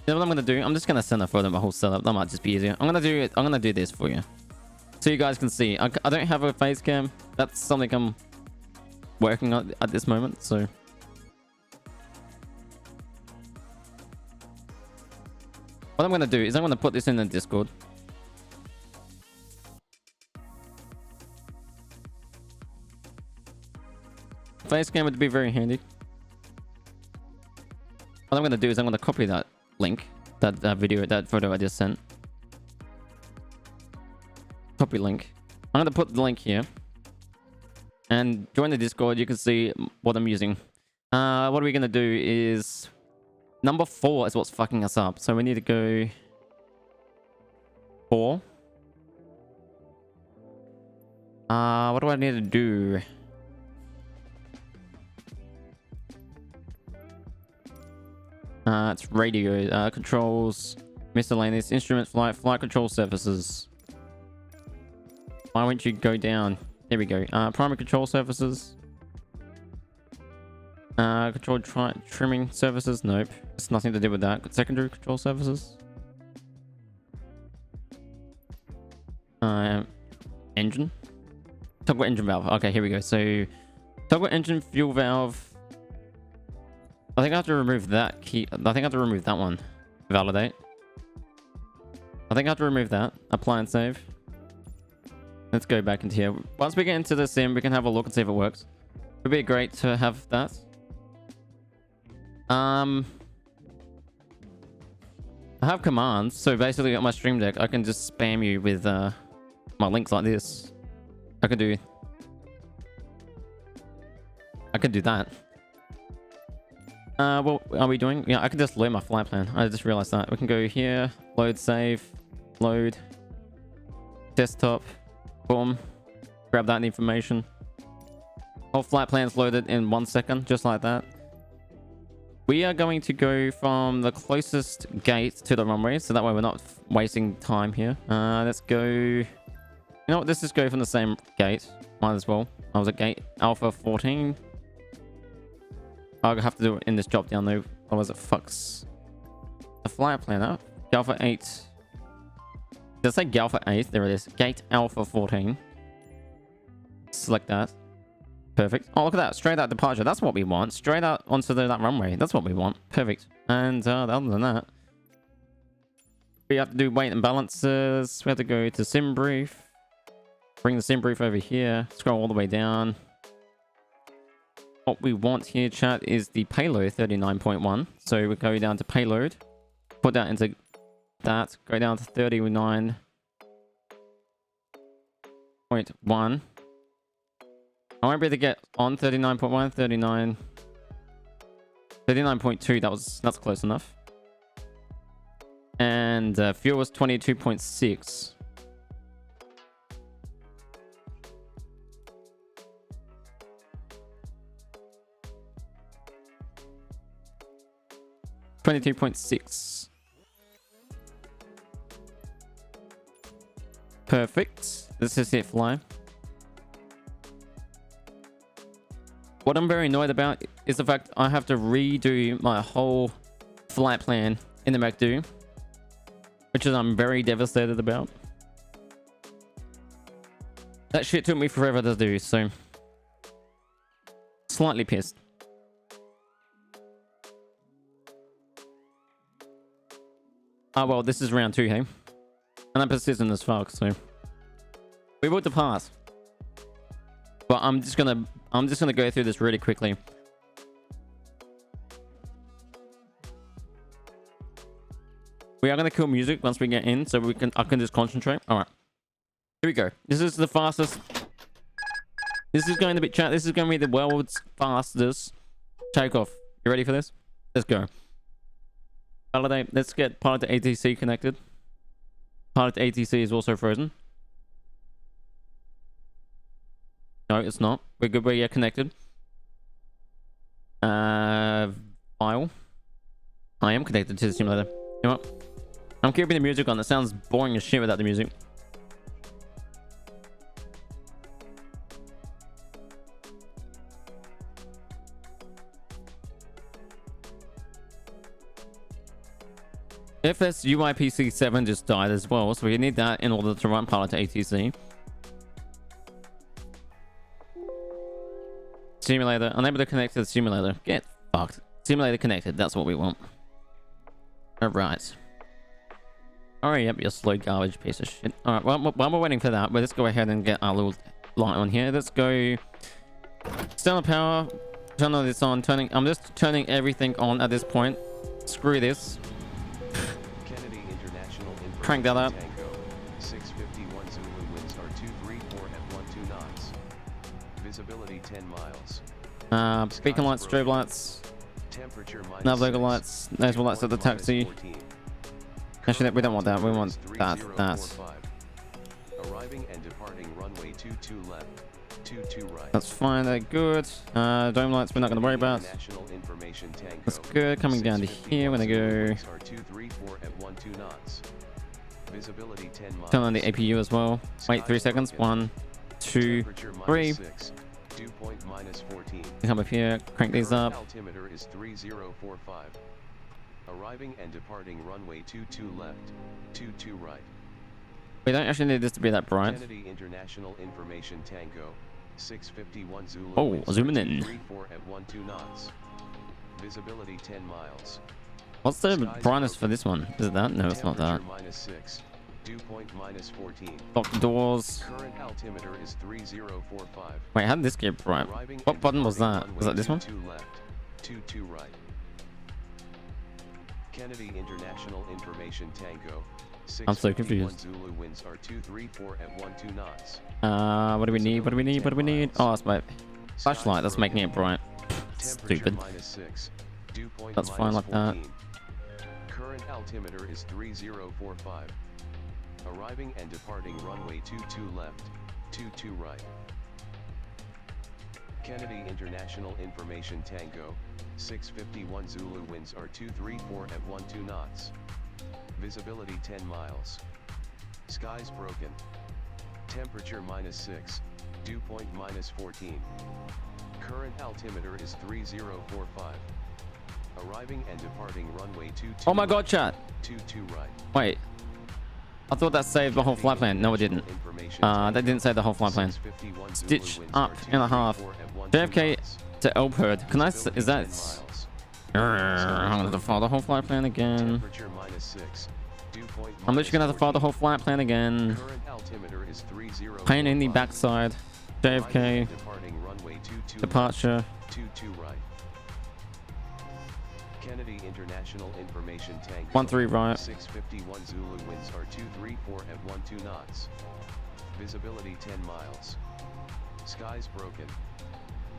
what I'm gonna do? I'm just gonna send it for them a whole setup. That might just be easier. I'm gonna do it. I'm gonna do this for you, so you guys can see. I don't have a face cam. That's something I'm working on at this moment. So what I'm gonna do is I'm gonna put this in the Discord. Face cam would be very handy. What I'm going to do is I'm going to copy that link, that video, that photo I just sent. Copy link. I'm going to put the link here. And join the Discord. You can see what I'm using. What we're going to do is... Number 4 is what's fucking us up. So we need to go... 4. What do I need to do? It's radio, controls, miscellaneous, instruments, flight control surfaces. Why won't you go down? There we go. Primary control surfaces. Control trimming surfaces. Nope. It's nothing to do with that. Secondary control surfaces. Engine. Toggle engine valve. Okay, here we go. So, toggle engine fuel valve. I think I have to remove that key. I think I have to remove that one. Validate. I think I have to remove that. Apply and save. Let's go back into here. Once we get into the sim, we can have a look and see if it works. It would be great to have that. I have commands, so basically on my stream deck, I can just spam you with my links like this. I could do that. What are we doing? Yeah, I can just load my flight plan. I just realized that. We can go here, load, save, load, desktop, boom, grab that information. Whole flight plan's loaded in 1 second, just like that. We are going to go from the closest gate to the runway, so that way we're not wasting time here. Let's go... You know what? Let's just go from the same gate. Might as well. I was at gate Alpha 14. I'll have to do it in this drop down though, otherwise it fucks the flight plan up. Alpha 8. Did I say Alpha 8? There it is. Gate Alpha 14. Select that. Perfect. Oh, look at that. Straight out departure. That's what we want. Straight out onto that runway. That's what we want. Perfect. And other than that, we have to do weight and balances. We have to go to sim brief. Bring the sim brief over here. Scroll all the way down. What we want here, chat, is the payload 39.1. So we go down to payload. Put that into that. Go down to 39.1. I won't be able to get on 39.1, 39.2. That's close enough. And fuel was 22.6. $22.6. Perfect. This is it, fly. What I'm very annoyed about is the fact I have to redo my whole flight plan in the MacDo, which is I'm very devastated about. That shit took me forever to do, so slightly pissed. Oh well, this is round 2, hey? And I'm persistent as fuck, so we will depart. But I'm just gonna go through this really quickly. We are gonna kill music once we get in, so I can just concentrate. All right, here we go. This is the fastest. This is going to be chat. This is going to be the world's fastest takeoff. You ready for this? Let's go. Validate. Let's get pilot ATC connected. Pilot ATC is also frozen. No, it's not. We're good. We're connected. File. I am connected to the simulator. You know what? I'm keeping the music on. It sounds boring as shit without the music. FS UIPC 7 just died as well, so we need that in order to run pilot ATC. Simulator, unable to connect to the simulator. Get fucked. Simulator connected, that's what we want. Alright. Alright, yep, you slow garbage piece of shit. Alright, well, while we're waiting for that, let's go ahead and get our little light on here. Let's go... Turn on power. Turn on this on. I'm just turning everything on at this point. Screw this. Crank that up. 651 Zulu winds are 234 at 12 knots. Visibility 10 miles. Beacon lights, strobe lights, Temperature navigator lights, noticeable lights at the taxi. Actually, we don't want that. We want that. Arriving and departing runway 22 left, 22 right. That's fine. They're good. Dome lights, we're not going to worry about. That's good. Coming down to here, we're going to go. 234 at 12 knots. Visibility 10 miles. Turn on the APU as well. Wait 3 seconds. 1, 2, 3. Dew point -14. Come up here. Crank these up. Altimeter is 3045. Arriving and departing runway 22 left, 22 right. We don't actually need this to be that bright. Kennedy International Information Tango, 651 Zulu. Oh, zooming in. 34 at 12 knots. Visibility 10 miles. What's the brightness for this one? Is it that? No, it's not that. -6. Dew point -14. Lock the doors. Current altimeter is 3045. Wait, how did this get bright? What button was that? Was that this one? 22 left, 22 right. Kennedy International Information Tango. I'm so confused. Zulu winds are 234 at 12 knots. What do we need? What do we need? What do we need? Oh, it's my flashlight that's making it bright. Stupid. -6. Dew point That's fine like that. -14. Current altimeter is 3045. Arriving and departing runway 22 left, 22 right. Kennedy International Information Tango, 651 Zulu winds are 234 at 12 knots. Visibility 10 miles. Skies broken. Temperature -6. Dew point -14. Current altimeter is 3045. Arriving and departing runway 22. Oh my god, chat. 22 right. Wait. I thought that saved the whole flight plan. No, it didn't. That didn't save the whole flight plan. Stitch up and a half. JFK to Elperd. Can I? Is that? I'm gonna have to file the whole flight plan again. I'm literally gonna have to file the whole flight plan again. Pain in the backside. JFK. Departure. 22 right. Kennedy International Information Tango. 13 right. 651 Zulu winds are 234 at 12 knots. Visibility 10 miles. Skies broken.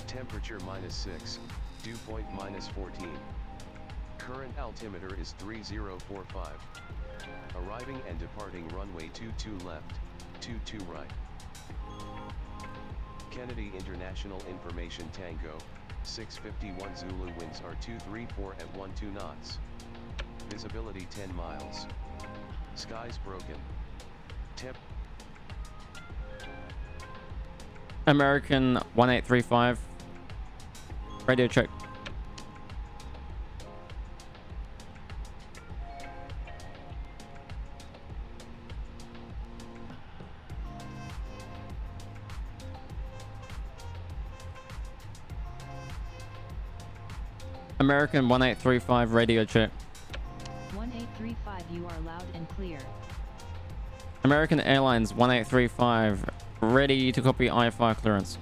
Temperature -6. Dew point -14. Current altimeter is 3045. Arriving and departing runway 22 left, 22 right. Kennedy International Information Tango. 651 Zulu winds are 234 at 12 knots. Visibility 10 miles. Skies broken. American 1835. Radio check. American 1835 radio check. 1835, you are loud and clear. American Airlines 1835 ready to copy IFR clearance.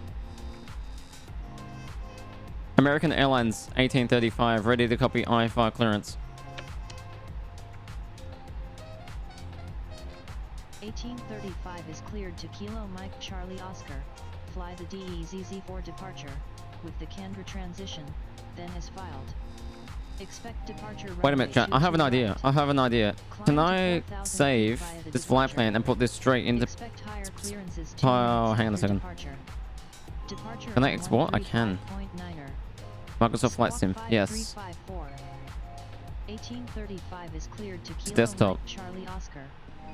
American Airlines 1835 ready to copy IFR clearance. 1835 is cleared to Kilo Mike Charlie Oscar. Fly the DEZZ for departure, with the Canberra transition, then as filed. Expect departure. Wait a minute, chat. I have an idea. I have an idea. Can I save this flight plan and put this straight into... Oh, hang on a second. Can I export? I can. Microsoft Flight Sim. Yes. 1835 is cleared to Kilo Desktop. Mike Charlie Oscar.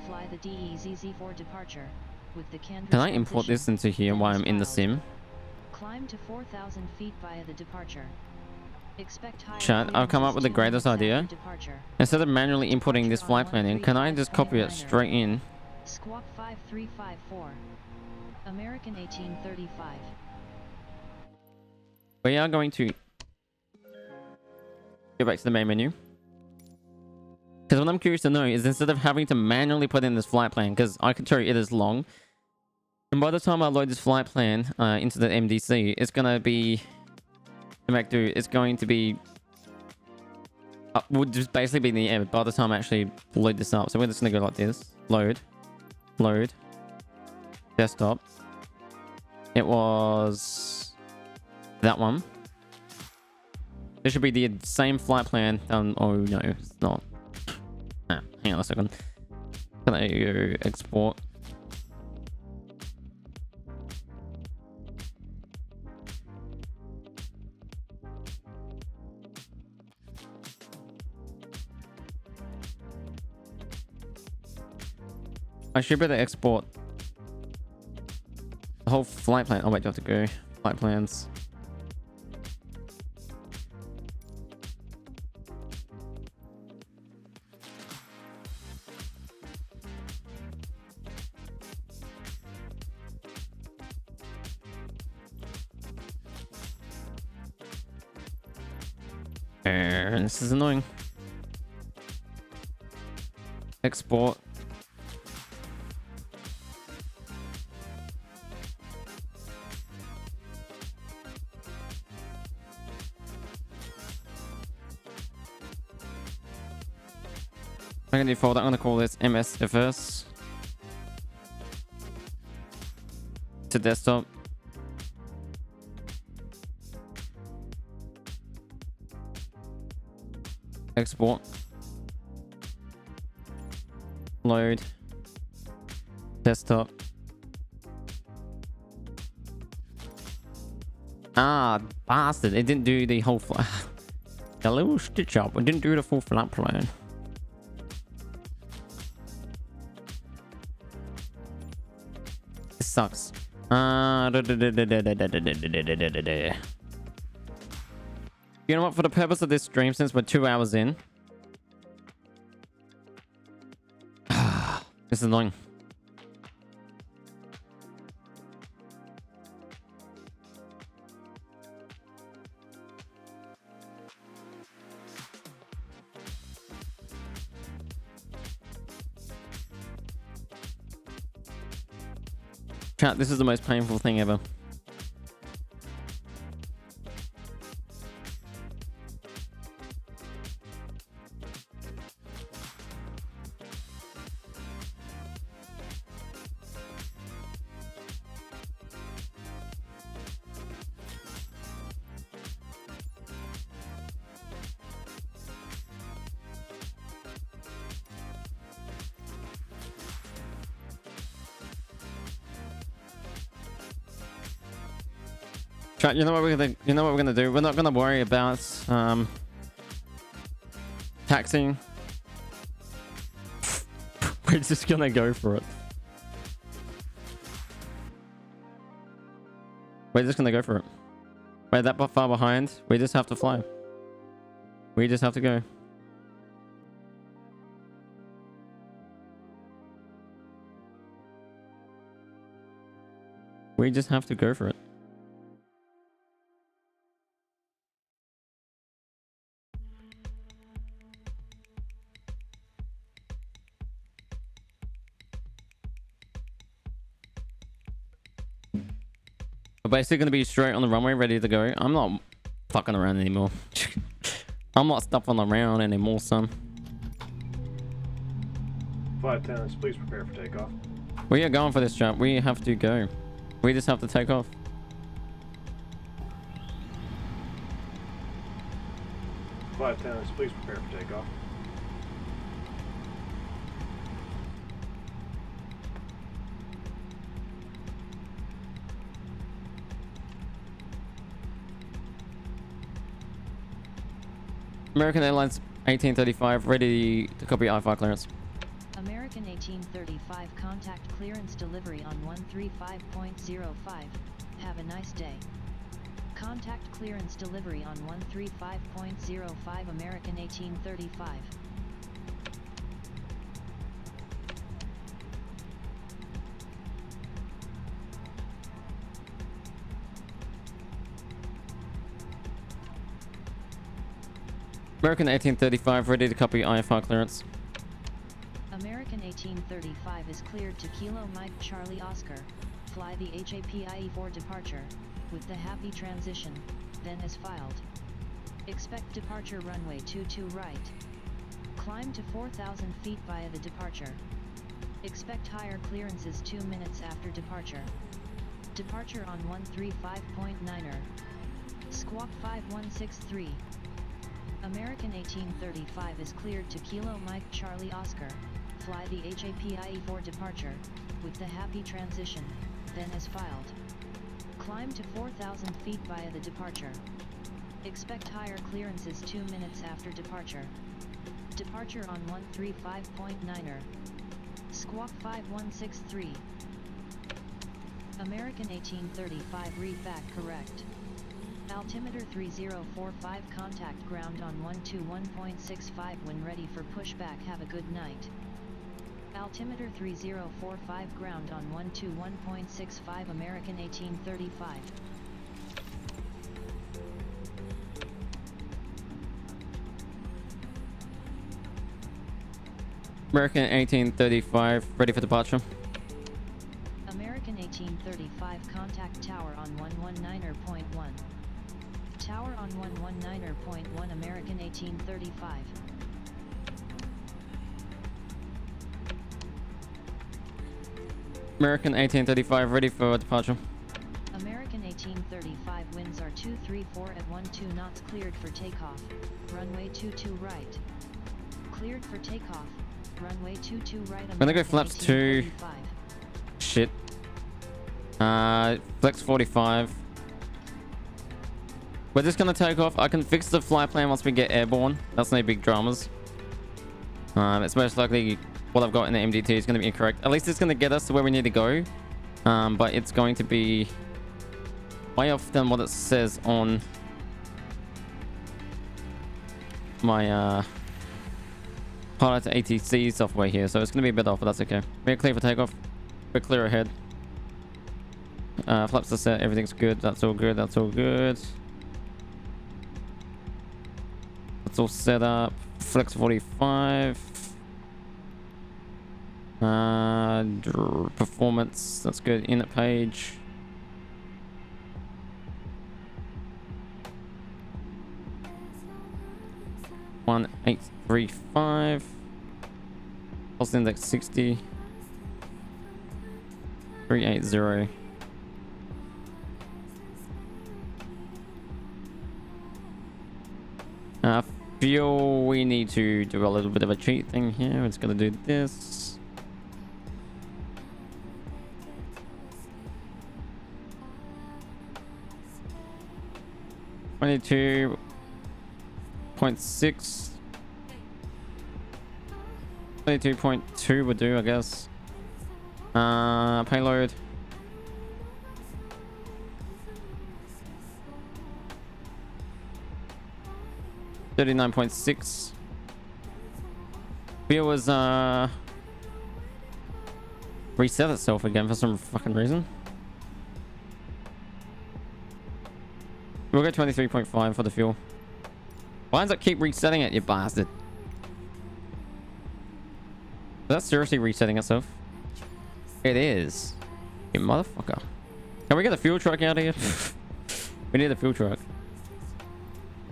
Fly the DEZZ for departure, with the Canberra Can I import this transition, into here then while as I'm in the filed. sim? Climb to 4,000 feet via the departure. Expect higher Chat, I've come up with the clearances greatest 2 minutes idea. after departure. Instead of manually inputting this flight plan in, can I just copy it straight in? Squawk 5354. American 1835. We are going to go back to the main menu. Because what I'm curious to know is instead of having to manually put in this flight plan, because I can tell you it is long, and by the time I load this flight plan into the MDC, it's going to be... It's going to be... would just basically be in the air by the time I actually load this up. So we're just going to go like this. Load. Load. Desktop. It was... that one. This should be the same flight plan. Oh no, it's not. Ah, hang on a second. Can I go export? I should be able to export the whole flight plan. Oh wait, do I have to go flight plans? This is annoying. Export. I'm gonna default. I'm gonna call this MSFS to desktop. Export. Load. Desktop. Ah, bastard. It didn't do the whole a little stitch up. It didn't do the full flight plan. This sucks. You know what? For the purpose of this stream, since we're 2 hours in, this is annoying. Chat, this is the most painful thing ever. Chat, you know what we're gonna do? We're not gonna worry about taxing. We're just gonna go for it. We're just gonna go for it. We're that far behind. We just have to fly. We just have to go. We just have to go for it. We're basically going to be straight on the runway, ready to go. I'm not fucking around anymore. I'm not stuffing around anymore, son. Flight attendants, please prepare for takeoff. We are going for this jump. We have to go. We just have to take off. Flight attendants, please prepare for takeoff. American Airlines 1835, ready to copy I-5 clearance. American 1835 contact clearance delivery on 135.05. Have a nice day. Contact clearance delivery on 135.05 American 1835. American 1835, ready to copy IFR clearance. American 1835 is cleared to Kilo Mike Charlie Oscar. Fly the HAPIE for departure, with the happy transition, then as filed. Expect departure runway 22 right. Climb to 4,000 feet via the departure. Expect higher clearances 2 minutes after departure. Departure on 135.9er. Squawk 5163. American 1835 is cleared to Kilo Mike Charlie Oscar. Fly the HAPIE for departure, with the happy transition, then as filed. Climb to 4,000 feet via the departure. Expect higher clearances 2 minutes after departure. Departure on 135.9er. Squawk 5163. American 1835 read back correct. Altimeter 3045 contact ground on 121.65 when ready for pushback. Have a good night. Altimeter 3045 ground on 121.65 American 1835. American 1835, ready for departure. American 1835 contact tower on 119.1. Tower on 119.1 American 1835. American 1835, ready for departure. American 1835 winds are 234 at 12 knots cleared for takeoff. Runway 22 right. Cleared for takeoff. Runway 22 right. I'm gonna go flaps 2. Shit. Flex 45. We're just gonna take off. I can fix the flight plan once we get airborne. That's no big dramas. It's most likely what I've got in the MDT is gonna be incorrect. At least it's gonna get us to where we need to go. But it's going to be way off than what it says on my pilot ATC software here. So it's gonna be a bit off, but that's okay. We're clear for takeoff. We're clear ahead. Flaps are set. Everything's good. That's all good. That's all good. It's all set up. Flex 45. Performance. That's good. Init page. One 835. Pulse index 60. 380. Fuel, we need to do a little bit of a cheat thing here. It's gonna do this. $22.6. 22.2 would do, I guess. Payload. $39.6. Fuel was reset itself again for some fucking reason. We'll go 23.5 for the fuel. Why does it keep resetting it, you bastard? Is that seriously resetting itself? It is. You motherfucker. Can we get the fuel truck out of here? We need a fuel truck.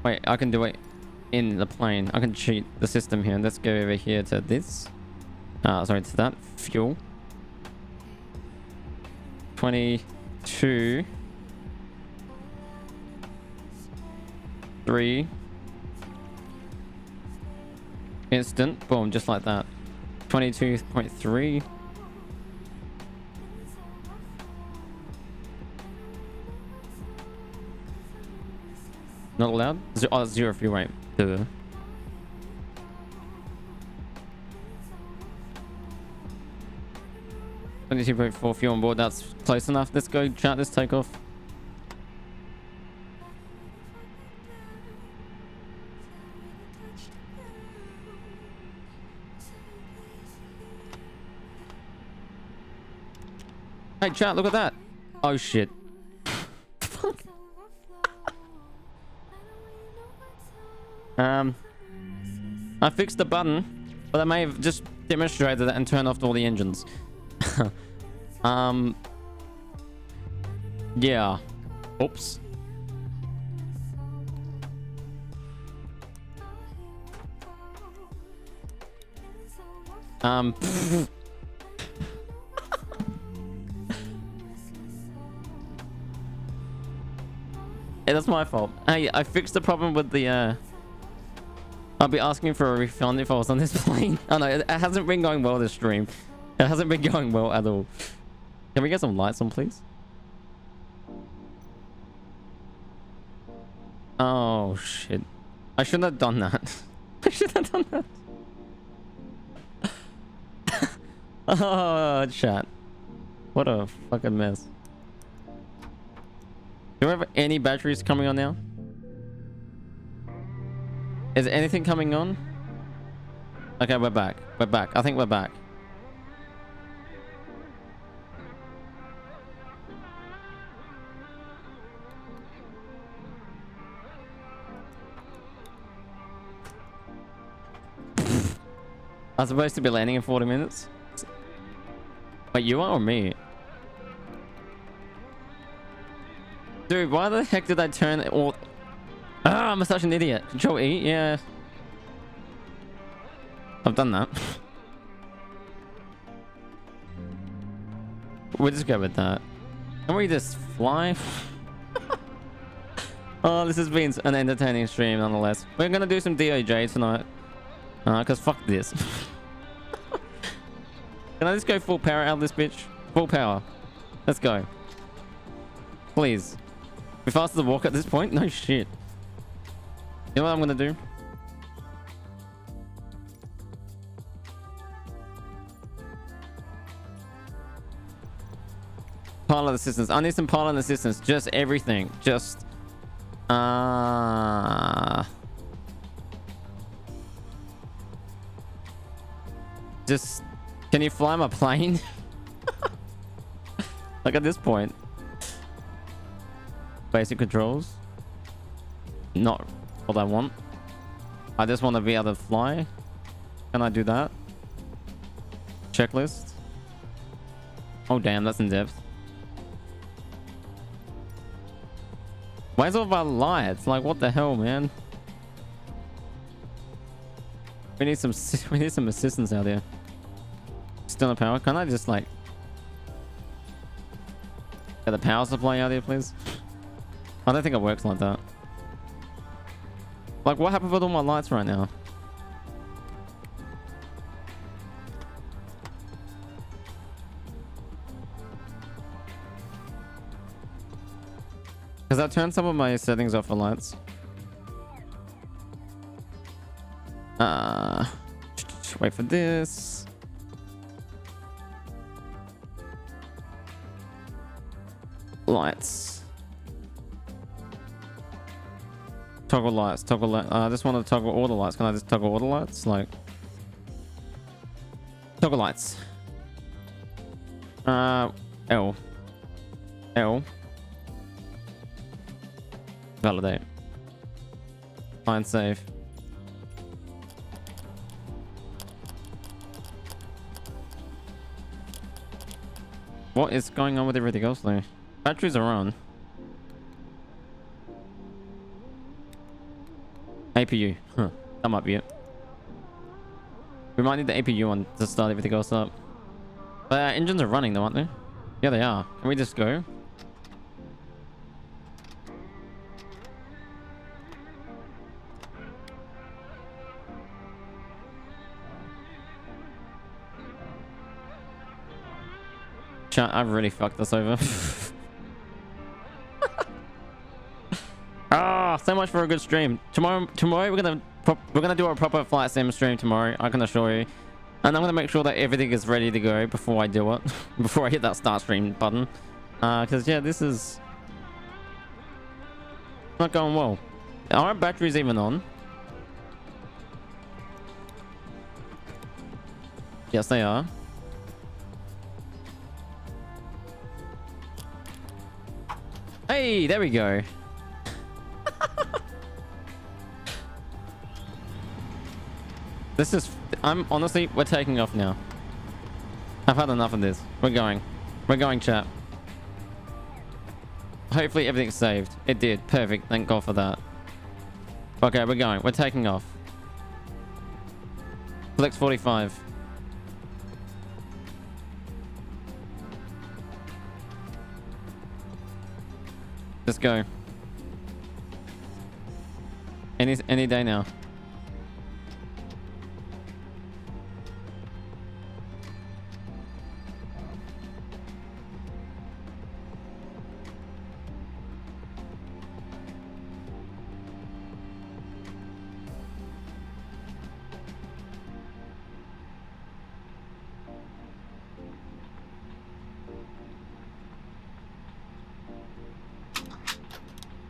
Wait, I can do it in the plane. I can cheat the system here. Let's go over here to this. Sorry, it's that. Fuel. 22. 3. Instant. Boom, just like that. 22.3. Not allowed? Zero fuel rate. Duh. 22.4 fuel on board. That's close enough. Let's go chart this takeoff. Hey chat, look at that. Oh shit. I fixed the button, but I may have just demonstrated that and turned off all the engines. Yeah. Oops. Yeah, that's my fault. Hey, I fixed the problem with the I'll be asking for a refund if I was on this plane. Oh no, it hasn't been going well this stream. It hasn't been going well at all. Can we get some lights on, please? Oh shit. I shouldn't have done that. I shouldn't have done that. Oh, chat. What a fucking mess. Do we have any batteries coming on now? Is anything coming on? Okay, we're back. We're back. I think we're back. I'm supposed to be landing in 40 minutes? Wait, you are or me? Dude, why the heck did I turn it all... Ah, I'm such an idiot. Control E, yeah. I've done that. We'll just go with that. Can we just fly? Oh, this has been an entertaining stream nonetheless. We're gonna do some DOJ tonight. Cause fuck this. Can I just go full power out of this bitch? Full power. Let's go. Please. Be faster to walk at this point? No shit. You know what I'm gonna do? Pilot assistance. I need some pilot assistance. Just everything. Just... Just... Can you fly my plane? Like at this point. Basic controls. Not what I want. I just want to be able to fly. Can I do that? Checklist. Oh damn, that's in depth. Where's all of our lights? Like what the hell, man? We need some assistance out here. Still no power. Can I just like get the power supply out here, please? I don't think it works like that. Like what happened with all my lights right now? Because I turned some of my settings off for lights. Wait for this. Lights. Toggle lights. Toggle light. I just want to toggle all the lights. Can I just toggle all the lights? Like toggle lights. L. Validate. Find save. What is going on with everything else though? Batteries are on. APU. Huh. That might be it. We might need the APU one to start everything else up. But engines are running though, aren't they? Yeah, they are. Can we just go? Chat, I've really fucked this over. Ah, so much for a good stream. Tomorrow we're gonna do a proper flight sim stream tomorrow. I can assure you, and I'm gonna make sure that everything is ready to go before I do it, before I hit that start stream button. Because yeah, this is not going well. Are our batteries even on? Yes, they are. Hey, there we go. This is... honestly, we're taking off now. I've had enough of this. We're going. We're going, chat. Hopefully everything's saved. It did. Perfect. Thank God for that. Okay, we're going. We're taking off. Flex 45. Let's go. Any day now.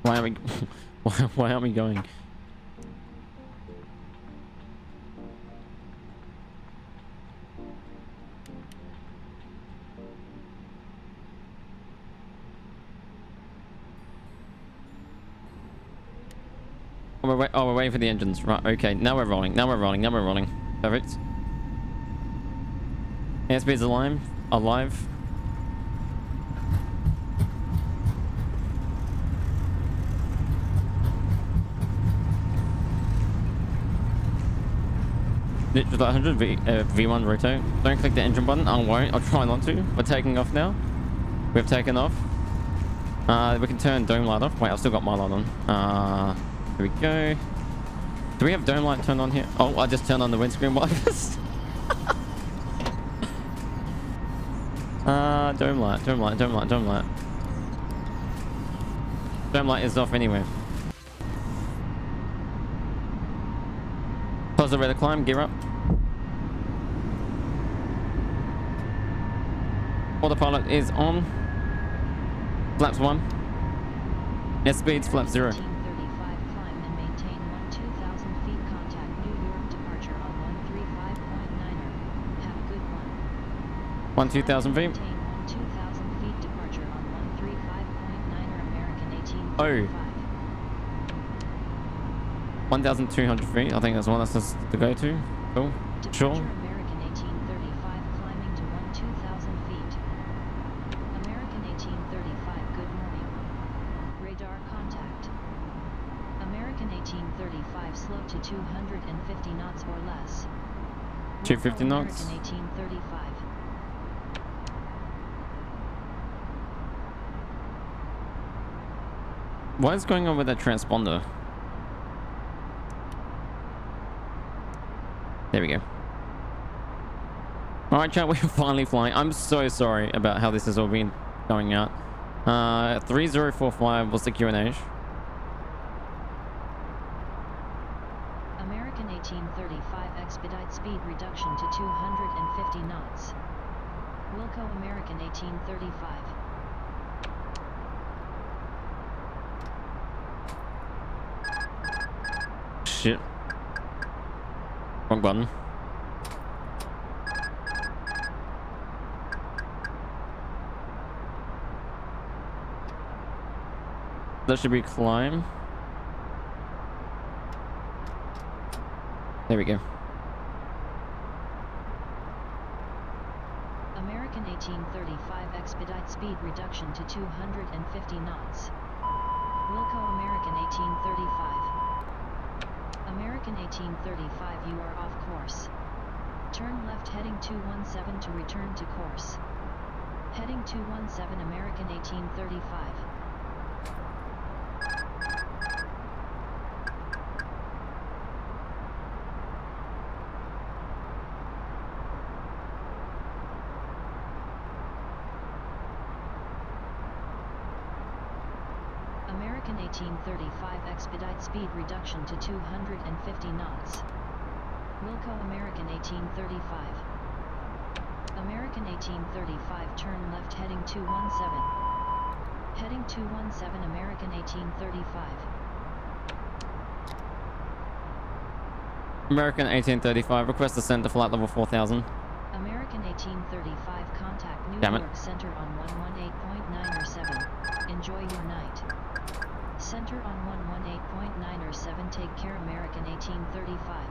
Why are we... why aren't we going? Oh, we're waiting for the engines. Right, okay. Now we're rolling. Now we're rolling. Now we're rolling. Perfect. Airspeed's alive. Alive. Literally 100 V1 rotate. Don't click the engine button. I won't. I'll try not to. We're taking off now. We've taken off. We can turn dome light off. Wait, I've still got my light on. Here we go. Do we have dome light turned on here? Oh, I just turned on the windscreen wipers. Dome light, dome light, dome light, dome light. Dome light is off anyway. Positive rate of climb, gear up. Autopilot is on. Flaps 1. Airspeed's flap 0. 1,2000 feet. 2,000 feet departure on 135.9er American 1835. Oh. 1,200 feet. I think that's one that's just to go to. Cool. Sure. American 1835 climbing to 2,000 feet. American 1835, good morning. Radar contact. American 1835 slow to 250 knots or less. 250 knots. American 1835. What is going on with that transponder? There we go. Alright, chat, we're finally flying. I'm so sorry about how this has all been going out. 3045 was the Q&A. American 1835 expedite speed reduction to 250 knots. Wilco American 1835. Shit. Wrong button. That should be climb. There we go. American 1835 expedite speed reduction to 250 knots. Wilco American 1835. American 1835, you are off course. Turn left heading 217 to return to course. Heading 217 American 1835. American 1835 expedite speed reduction to 250 knots. Wilco American 1835. American 1835 turn left heading 217. Heading 217 American 1835. American 1835, request descent to flight level 4000. American 1835 contact New Damn it. York Center on 118.907. Enjoy your night. Center on 118.907. Take care American 1835.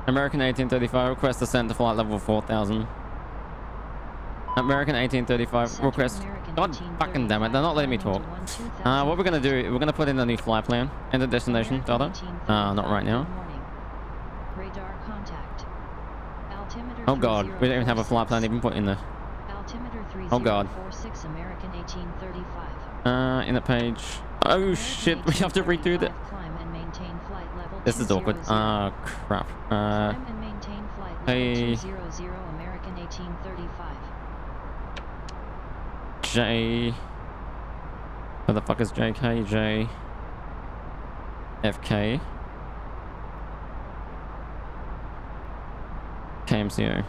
American 1835, request descent to flight level 4000. American 1835, Center request... American God fucking damn it, they're not letting me talk. climbing to 12000. What we're gonna do, we're gonna put in a new flight plan and the destination, American Delta. Not 1835, right now. good morning. Radar contact. Altimeter Oh god, we don't even have a flight plan 3046. even put in there. Altimeter Oh god. 3046 American 1835. In the page... Oh American shit, we have to read through the... 1835 climb and maintain flight level This is awkward. 200. Crap. Climb and maintain flight level hey. 200 American 1835. J... Where the fuck is JK? JFK. KMCO.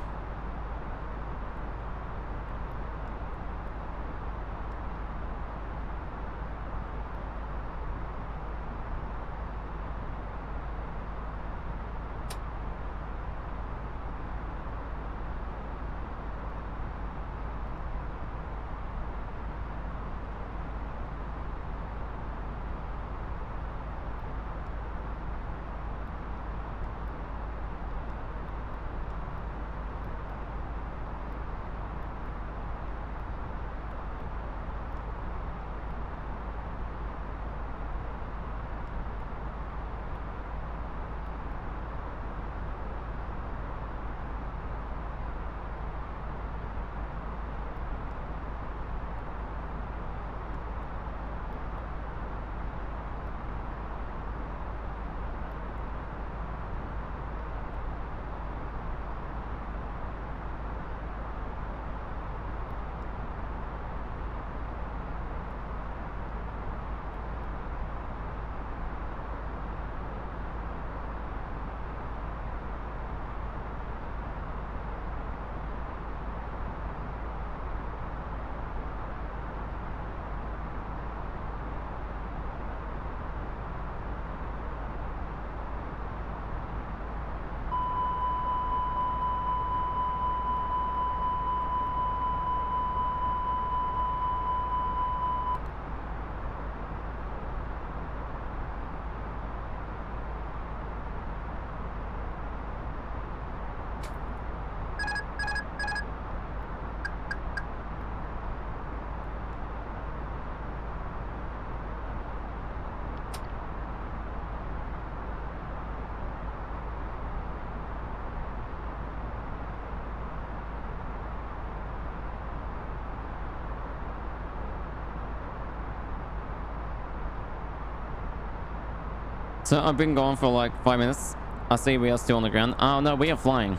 So I've been gone for like 5 minutes. I see we are still on the ground. Oh no, we are flying.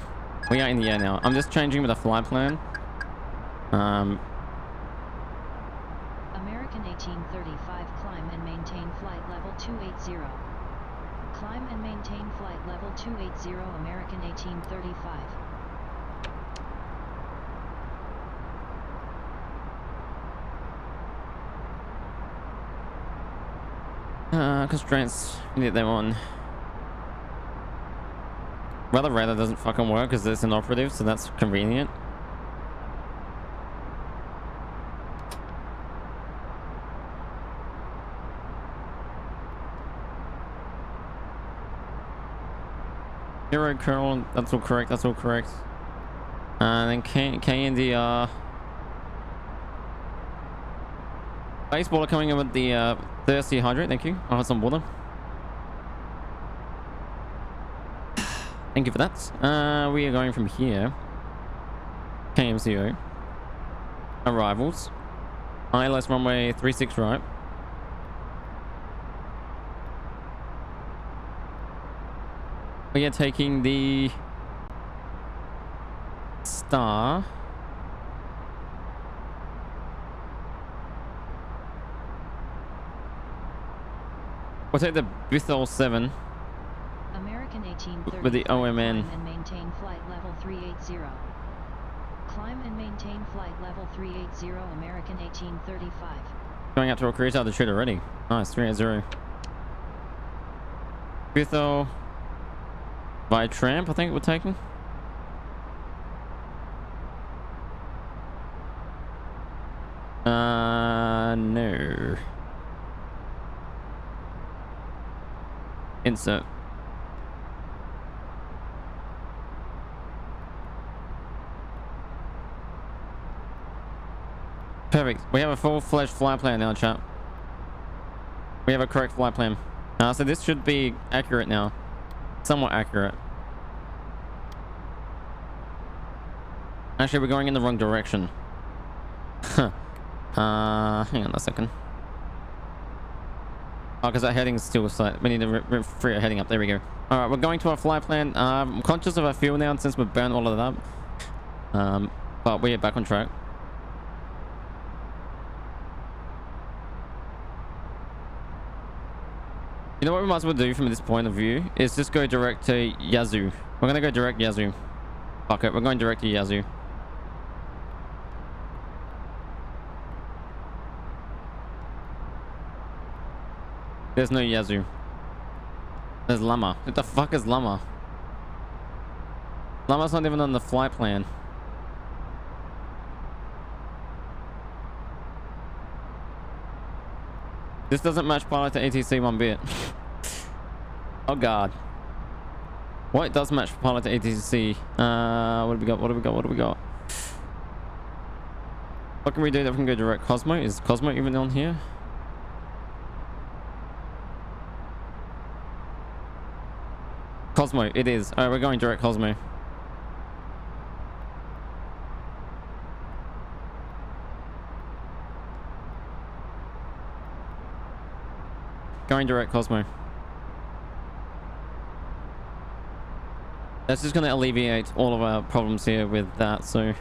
We are in the air now. I'm just changing with the flight plan. American 1835 climb and maintain flight level 280. Climb and maintain flight level 280 American 1835. Constraints, we need them on. Weather radar doesn't fucking work because it's inoperative, so that's convenient. Hero Colonel, that's all correct, that's all correct. And then KNDR. Baseballer coming in with the thirsty hydrate, thank you. I'll have some water. Thank you for that. We are going from here. KMCO. Arrivals. ILS runway 36 right. We are taking the Star. We'll take the Bithol 7 American 1835. with the OMN. Climb and maintain flight level 380. Climb and maintain flight level 380. American 1835. Going out to recruit out the shoot already. Nice, 380. Bithol by tramp, I think we're taking. No. Insert. Perfect. We have a full-fledged flight plan now, chat. We have a correct flight plan. So this should be accurate now. Somewhat accurate. Actually, we're going in the wrong direction. Hang on a second. Oh, because that heading's still slight. We need to free our heading up. There we go. All right, we're going to our flight plan. I'm conscious of our fuel now since we've burned all of that. But we are back on track. You know what we might as well do from this point of view is just go direct to Yazoo. We're gonna go direct Yazoo. Fuck it, we're going direct to Yazoo. There's no Yazoo. There's Llama. What the fuck is Llama? Llama's not even on the flight plan. This doesn't match pilot to ATC one bit. Oh god. What does match pilot to ATC? What do we got? What do we got? What do we got? What can we do that we can go direct? Cosmo? Is Cosmo even on here? Cosmo, it is. Alright, we're going direct Cosmo. Going direct Cosmo. That's just going to alleviate all of our problems here with that, so...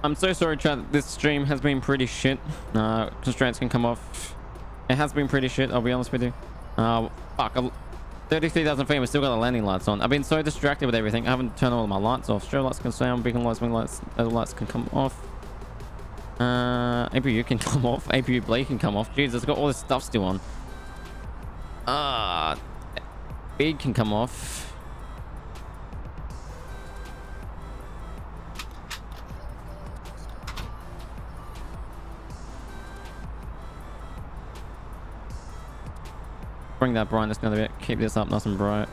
I'm so sorry, chat. This stream has been pretty shit. Constraints can come off. It has been pretty shit, I'll be honest with you. Fuck. 33,000 feet, we still got the landing lights on. I've been so distracted with everything. I haven't turned all of my lights off. Strobe lights can stay on, beacon lights, wing lights, other lights can come off. APU can come off. APU blade can come off. Jesus, I've got all this stuff still on. Bead can come off. Bring that brightness down a bit. Keep this up nice and bright.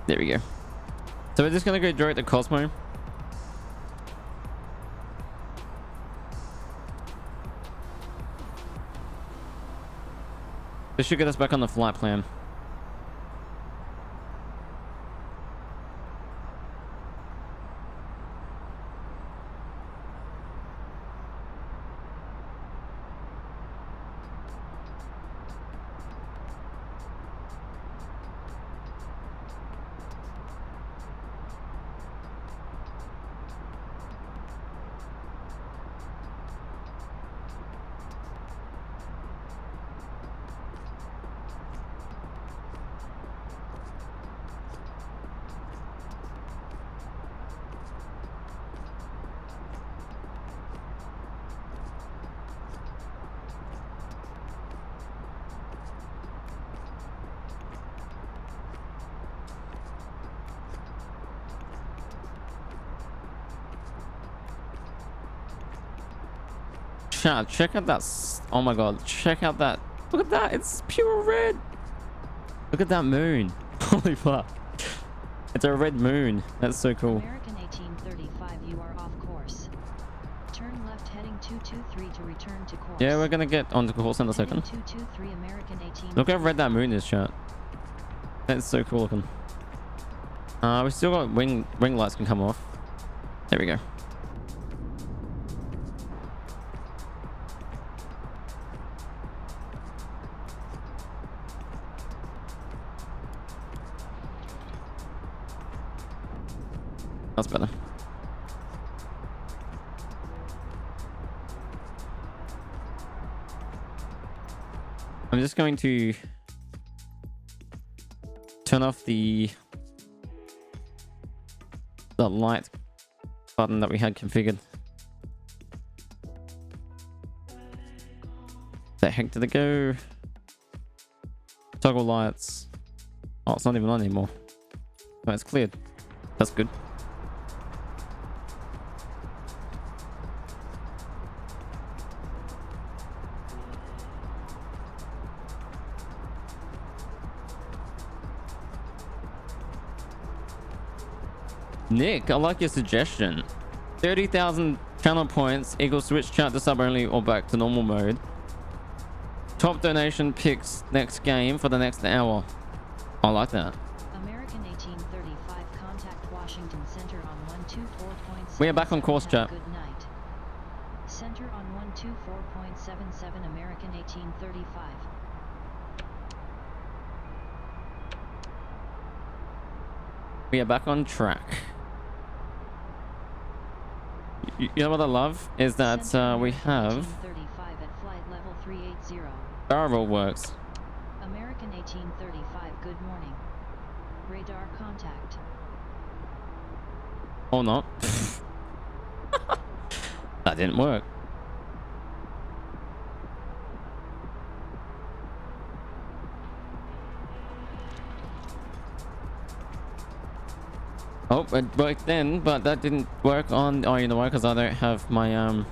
There we go. So we're just gonna go direct to Cosmo. This should get us back on the flight plan. Chat, check out that. Oh my god, check out that. Look at that. It's pure red. Look at that moon. Holy fuck. It's a red moon. That's so cool. American 1835, you are off course. Turn left heading 223 to return to course. Yeah, we're gonna get onto course in a second. 223 American 18. Look how red that moon is, chat. That's so cool looking. We still got wing lights can come off. There we go. That's better. I'm just going to turn off the light button that we had configured. The heck did it go? Toggle lights. Oh, it's not even on anymore. Oh, it's cleared. That's good. Nick, I like your suggestion. 30,000 channel points equals switch chat to sub only or back to normal mode. Top donation picks next game for the next hour. I like that. American 1835, contact Washington Center on 124.7. We are back on course, chat. Good night. Center on 124.77, American 1835. We are back on track. You know what I love is that we have 1835 at flight level 380. barrel roll works. American 1835, good morning. Radar contact. Or not. That didn't work. Oh, it worked then, but that didn't work on. Oh, you know why? Because I don't have my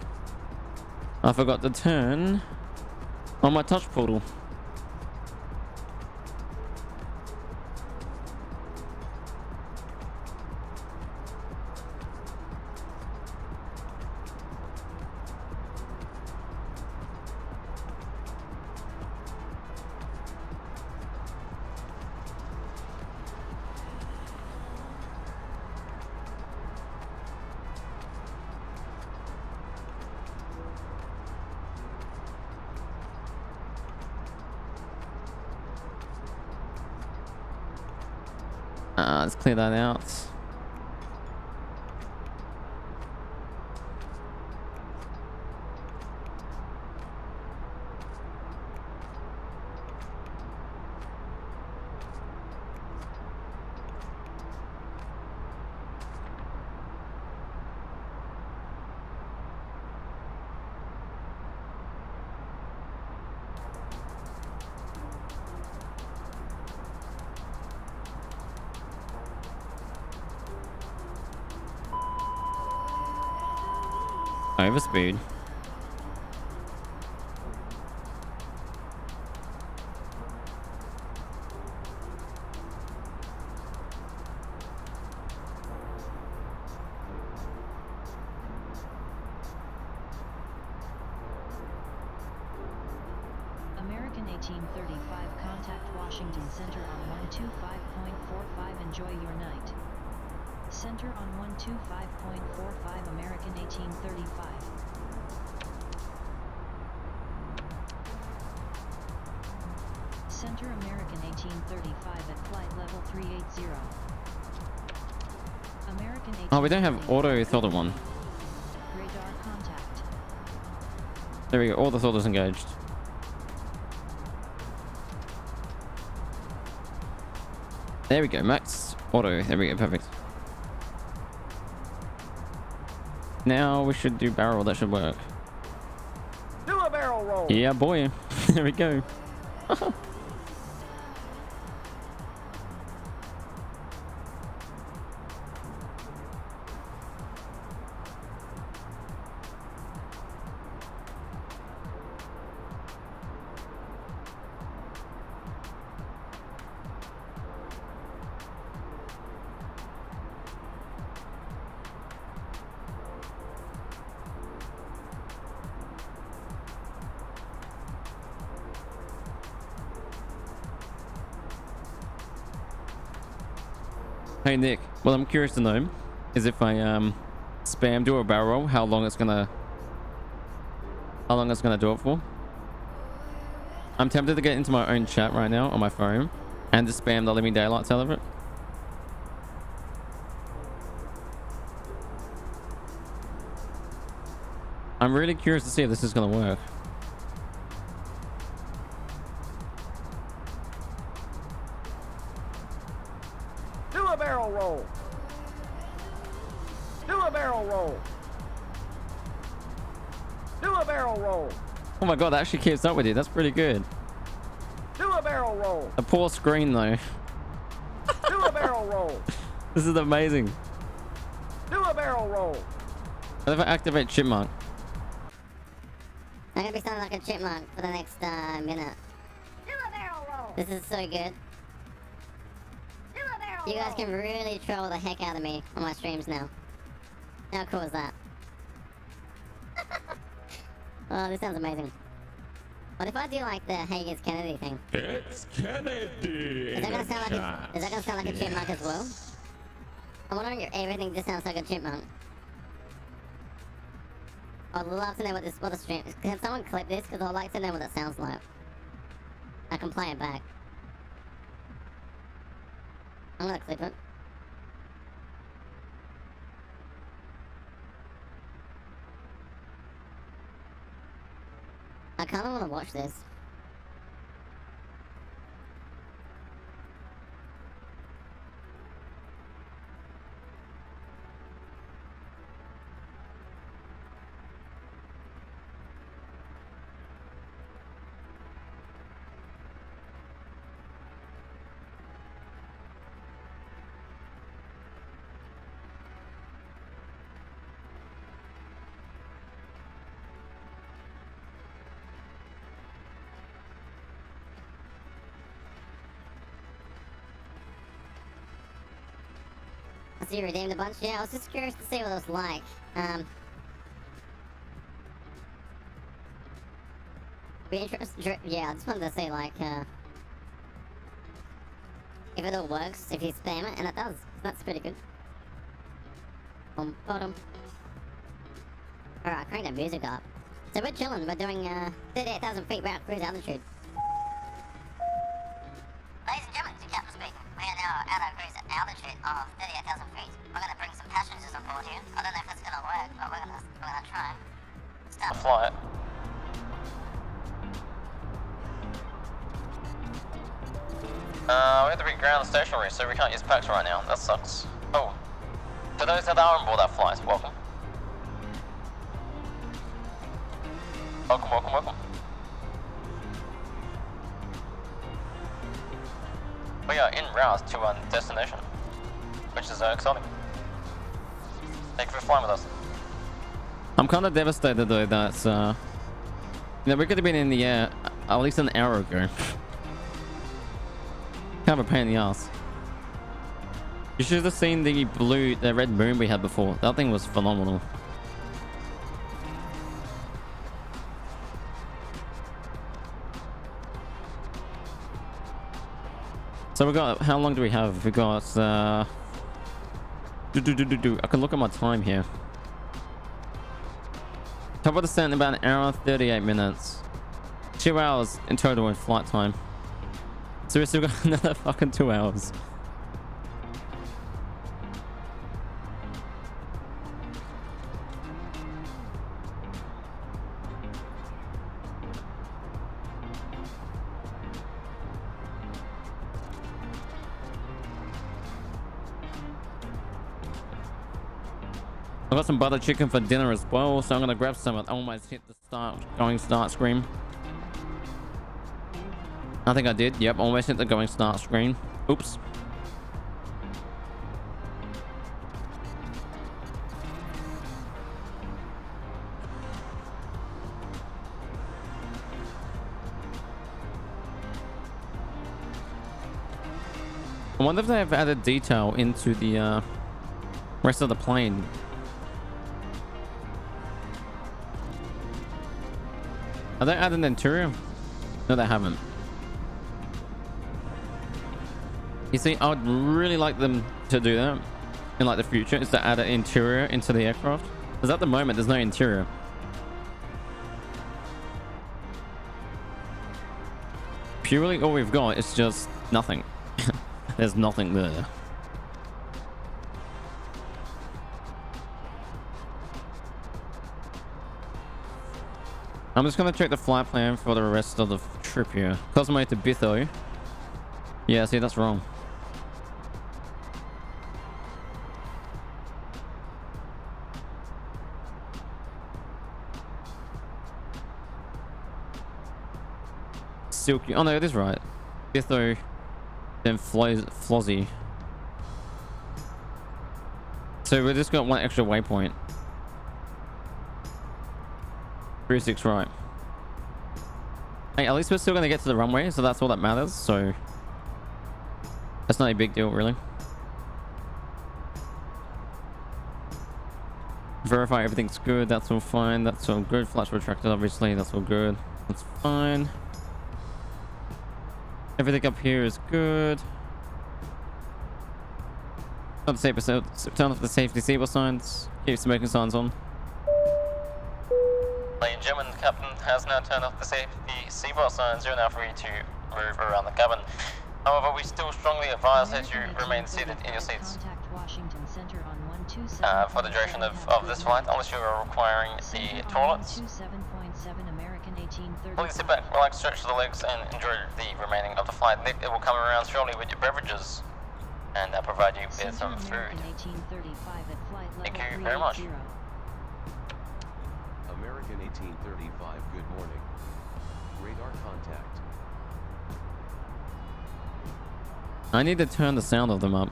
I forgot to turn on my touch portal. Let's clear that out. Overspeed. American 1835, contact Washington Center on 125.45. Enjoy your night. Center on 125.45, American 1835. Center American 1835 at flight level 380. American 1835. Oh, we don't have auto throttle one. Radar contact. There we go. All the throttles engaged. There we go. Max auto. There we go. Perfect. Now we should do barrel. That should work. Do a barrel roll. Yeah, boy. There we go. Hey Nick, well I'm curious to know is if I spam do a barrel roll, how long it's gonna do it for. I'm tempted to get into my own chat right now on my phone and just spam the living daylights out of it. I'm really curious to see if this is gonna work. Do a barrel roll. Do a barrel roll. Do a barrel roll. Oh my god, that actually keeps up with you. That's pretty good. Do a barrel roll. A poor screen though. Do a barrel roll. This is amazing. Do a barrel roll. What if I activate chipmunk? I'm gonna be sounding like a chipmunk for the next minute. Do a barrel roll. This is so good. Do a barrel You guys roll. can really troll the heck out of me on my streams now. How cool is that? Oh, this sounds amazing. What if I do like the Hey It's Kennedy thing? It's Kennedy. Is that gonna sound like a chipmunk as well? I'm wondering if everything just sounds like a chipmunk. I'd love to know what the stream is. Can someone clip this? Because I'd like to know what it sounds like. I can play it back. I'm gonna clip it. I kinda wanna watch this. I see you redeemed a bunch. Yeah, I was just curious to see what it was like. Be interested. Yeah, I just wanted to see like if it all works, if you spam it, and it does. That's pretty good. Bottom. Alright, crank that music up. So we're chilling. We're doing 38,000 feet route cruise altitude. Ladies and gentlemen, to Captain speaking. We are now at our cruise altitude of 38,000 feet. We're gonna bring some passengers on board here. I don't know if it's gonna work, but we're gonna try. Start Flight. We have to be ground stationary, so we can't use packs right now. That sucks. Oh. To those that are on board that flight, welcome. Welcome, welcome, welcome. We are en route to our destination, which is exciting. Thank you for flying with us. I'm kind of devastated though that we could have been in the air at least an hour ago. Kind of a pain in the ass. You should have seen the red moon we had before. That thing was phenomenal. So we got, how long do we have? We got I can look at my time here. Top of descent in about an hour 38 minutes. 2 hours in total in flight time. So we still got another fucking 2 hours. I got some butter chicken for dinner as well, so I'm gonna grab some. I almost hit the start screen. I think I did. Yep, almost hit the going start screen. Oops. I wonder if they have added detail into the rest of the plane. Are they adding interior? No, they haven't. You see, I would really like them to do that in like the future, is to add an interior into the aircraft. Because at the moment, there's no interior. Purely all we've got is just nothing. There's nothing there. I'm just gonna check the flight plan for the rest of the trip here. Cosmo to Bitho. Yeah, see, that's wrong. Silky. Oh no, it is right. Bitho, then Flozzy. So we just got one extra waypoint. 36 right. Hey, at least we're still gonna get to the runway, so that's all that matters. So that's not a big deal, really. Verify everything's good. That's all fine. That's all good. Flash retracted, obviously. That's all good. That's fine. Everything up here is good. Turn off the safety seatbelt signs. Keep smoking signs on. Ladies and gentlemen, the captain has now turned off the safety seatbelt signs. You're now free to move around the cabin. However, we still strongly advise that you remain seated in your seats for the duration of this flight, unless you are requiring the toilets. Please sit back, relax, stretch the legs, and enjoy the remaining of the flight. Nick, it will come around shortly with your beverages and provide you with some food. Thank you very much. American 1835, good morning. Radar contact. I need to turn the sound of them up.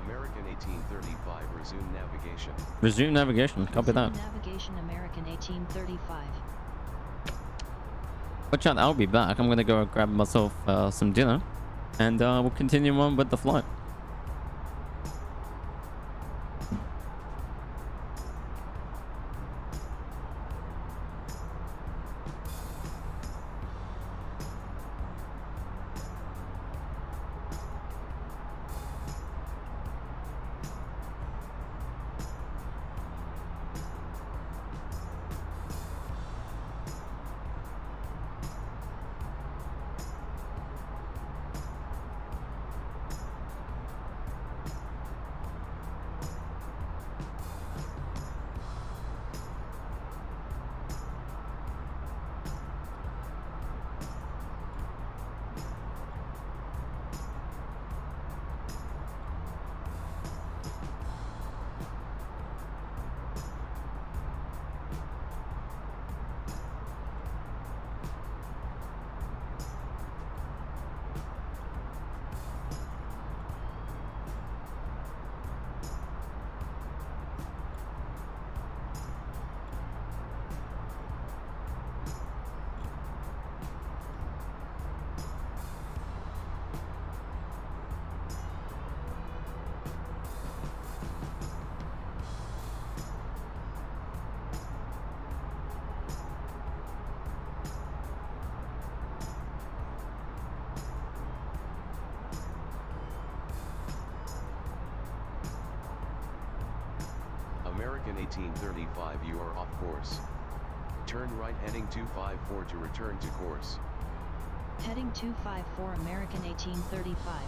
American 1835, resume navigation. Resume navigation, copy that. Navigation American 1835. Watch out, I'll be back. I'm gonna go grab myself some dinner, and we'll continue on with the flight. American 1835, you are off course. Turn right heading 254 to return to course. Heading 254 American 1835.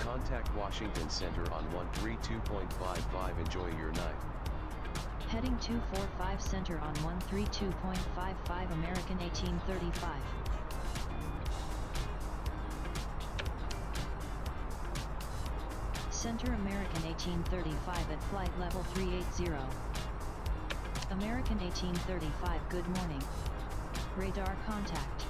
Contact Washington Center on 132.55. Enjoy your night. Heading 245 Center on 132.55 American 1835. Center American 1835 at flight level 380. American 1835, good morning. Radar contact.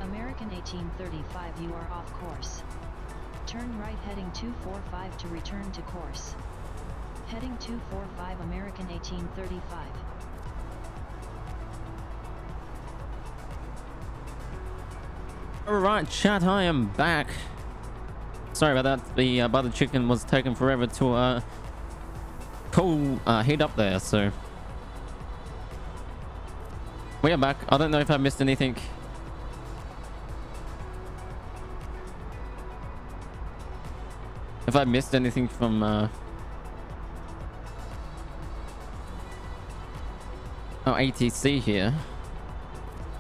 American 1835, you are off course. Turn right heading 245 to return to course. Heading 245 American 1835. Alright, chat, I am back. Sorry about that. The butter chicken was taking forever to heat up there, so we are back. I don't know if I missed anything. If I missed anything from ATC here,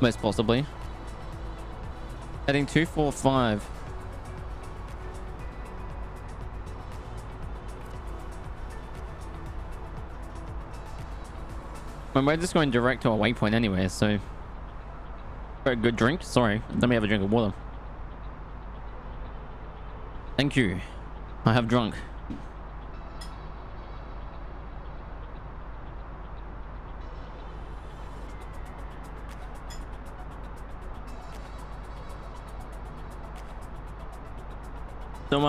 most possibly. Heading 245. Well, we're just going direct to a waypoint anyway, so for a good drink. Sorry, let me have a drink of water. Thank you. I have drunk. So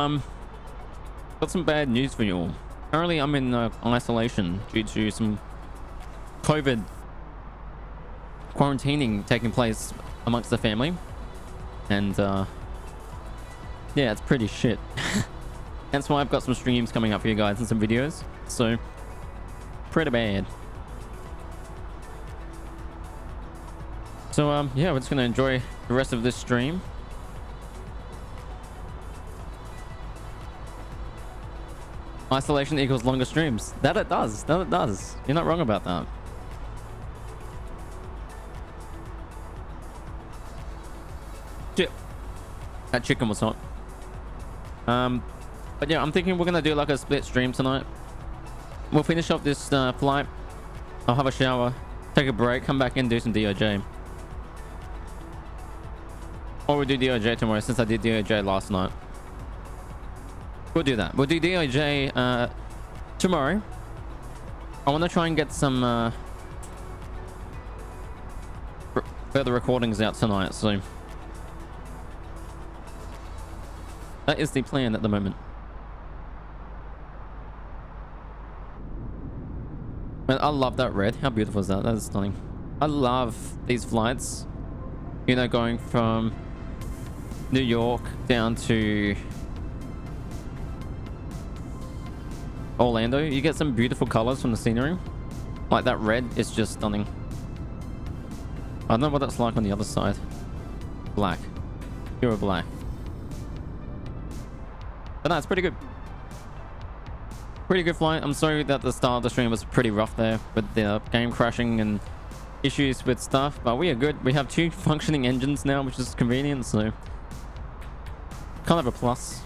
got some bad news for you all. Currently I'm in isolation due to some COVID quarantining taking place amongst the family. And yeah, it's pretty shit. That's why I've got some streams coming up for you guys and some videos. So, pretty bad. So, yeah, we're just going to enjoy the rest of this stream. Isolation equals longer streams. That it does. That it does. You're not wrong about that. Shit. That chicken was hot. But yeah, I'm thinking we're going to do like a split stream tonight. We'll finish off this flight. I'll have a shower, take a break, come back and do some DOJ. Or we'll do DOJ tomorrow since I did DOJ last night. We'll do that. We'll do DOJ tomorrow. I want to try and get some further recordings out tonight, so that is the plan at the moment. Man, I love that red. How beautiful is that? That is stunning. I love these flights. You know, going from New York down to Orlando. You get some beautiful colors from the scenery. Like that red is just stunning. I don't know what that's like on the other side. Black. Pure black. But no, it's pretty good. Pretty good flight. I'm sorry that the start of the stream was pretty rough there with the game crashing and issues with stuff, but we are good. We have 2 functioning engines now, which is convenient, so kind of a plus.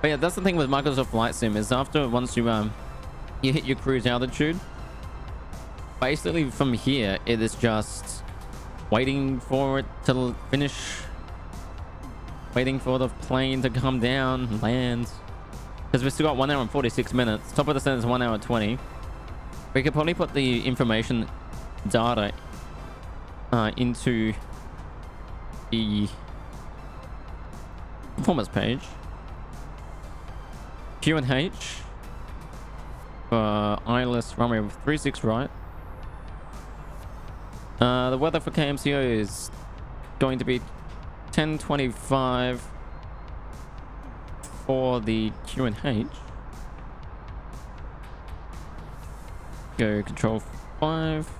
But yeah, that's the thing with Microsoft Flight Sim is once you hit your cruise altitude, basically from here it is just waiting for it to finish, waiting for the plane to come down, land. Because we've still got 1 hour and 46 minutes. Top of the set is 1 hour 20. We could probably put the information data into the performance page. Q&H for ILS runway 36 right. The weather for KMCO is going to be 10:25 for the Q&H. Go control 5.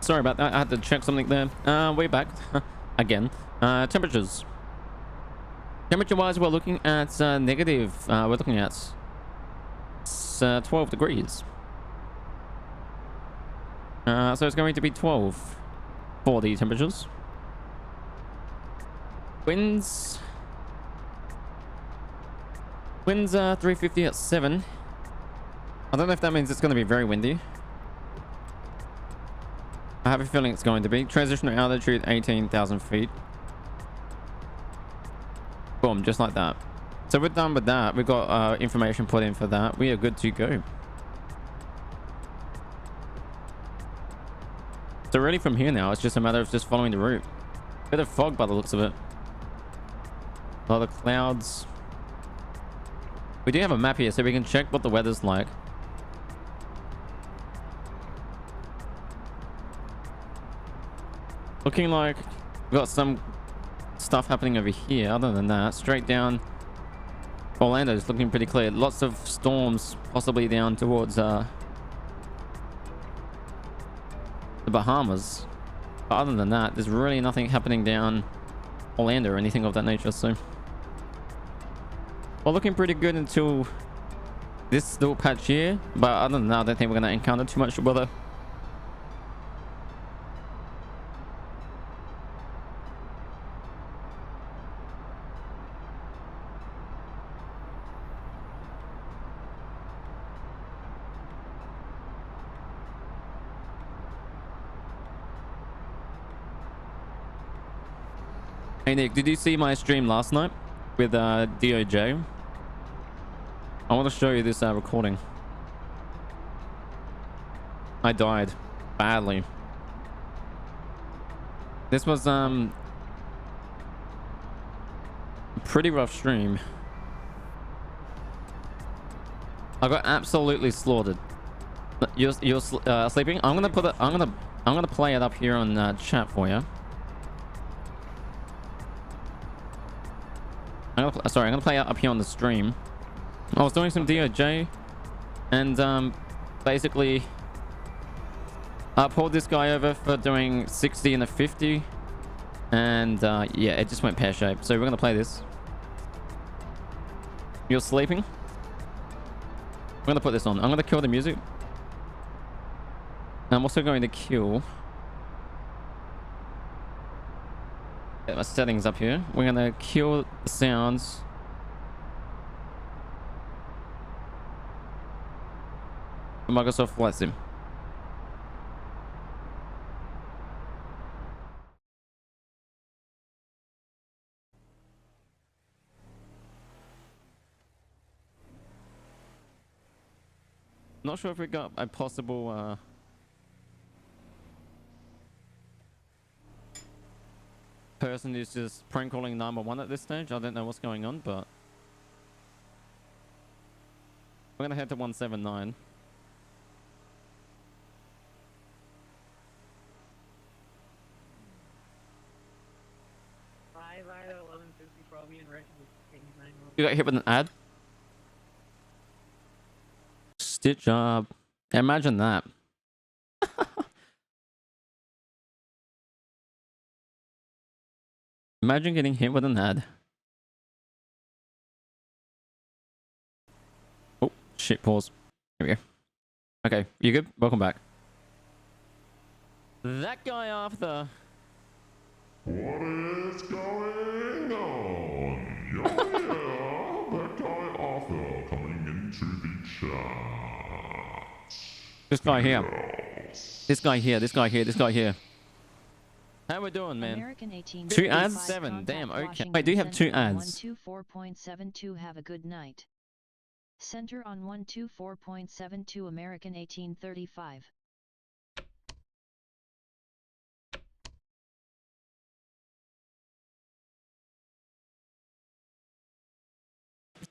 Sorry about that. I had to check something there. Way back again. Temperatures. Temperature-wise, we're looking at negative. We're looking at 12 degrees. So it's going to be 12 for the temperatures. Winds. Winds are 350 at 7. I don't know if that means it's going to be very windy. I have a feeling it's going to be. Transitional altitude 18,000 feet. Boom, just like that. So we're done with that. We've got information put in for that. We are good to go. So really from here now, it's just a matter of just following the route. Bit of fog by the looks of it. A lot of clouds. We do have a map here so we can check what the weather's like. Looking like We've got some stuff happening over here. Other than that, straight down Orlando is looking pretty clear. Lots of storms possibly down towards the Bahamas. But other than that, there's really nothing happening down Orlando or anything of that nature. So we're looking pretty good until this little patch here. But other than that, I don't think we're going to encounter too much weather. Hey Nick, did you see my stream last night with DOJ? I want to show you this recording. I died badly. This was a pretty rough stream. I got absolutely slaughtered. You're sleeping? I'm gonna play it up here on chat for you. I'm gonna play it up here on the stream. I was doing some DOJ and basically I pulled this guy over for doing 60 and a 50 and yeah, it just went pear-shaped. So we're gonna play this. You're sleeping? I'm gonna put this on. I'm gonna kill the music. I'm also going to kill... Get my settings up here. We're gonna kill the sounds. Microsoft Flight Sim. Not sure if we got a possible person who's just prank calling 911 at this stage. I don't know what's going on, but we're gonna head to 179. You got hit with an ad? Stitch job. Imagine that. Imagine getting hit with an ad. Oh, shit, pause. Here we go. Okay, you good? Welcome back. That guy after. What is going on? Yeah, that guy Arthur coming into the chat. This guy here. This guy here. This guy here. This guy here. How we doing, man? 2 ads? 7. Damn, okay. I do have 2 ads. 124.72. Have a good night. Center on 124.72 American 1835.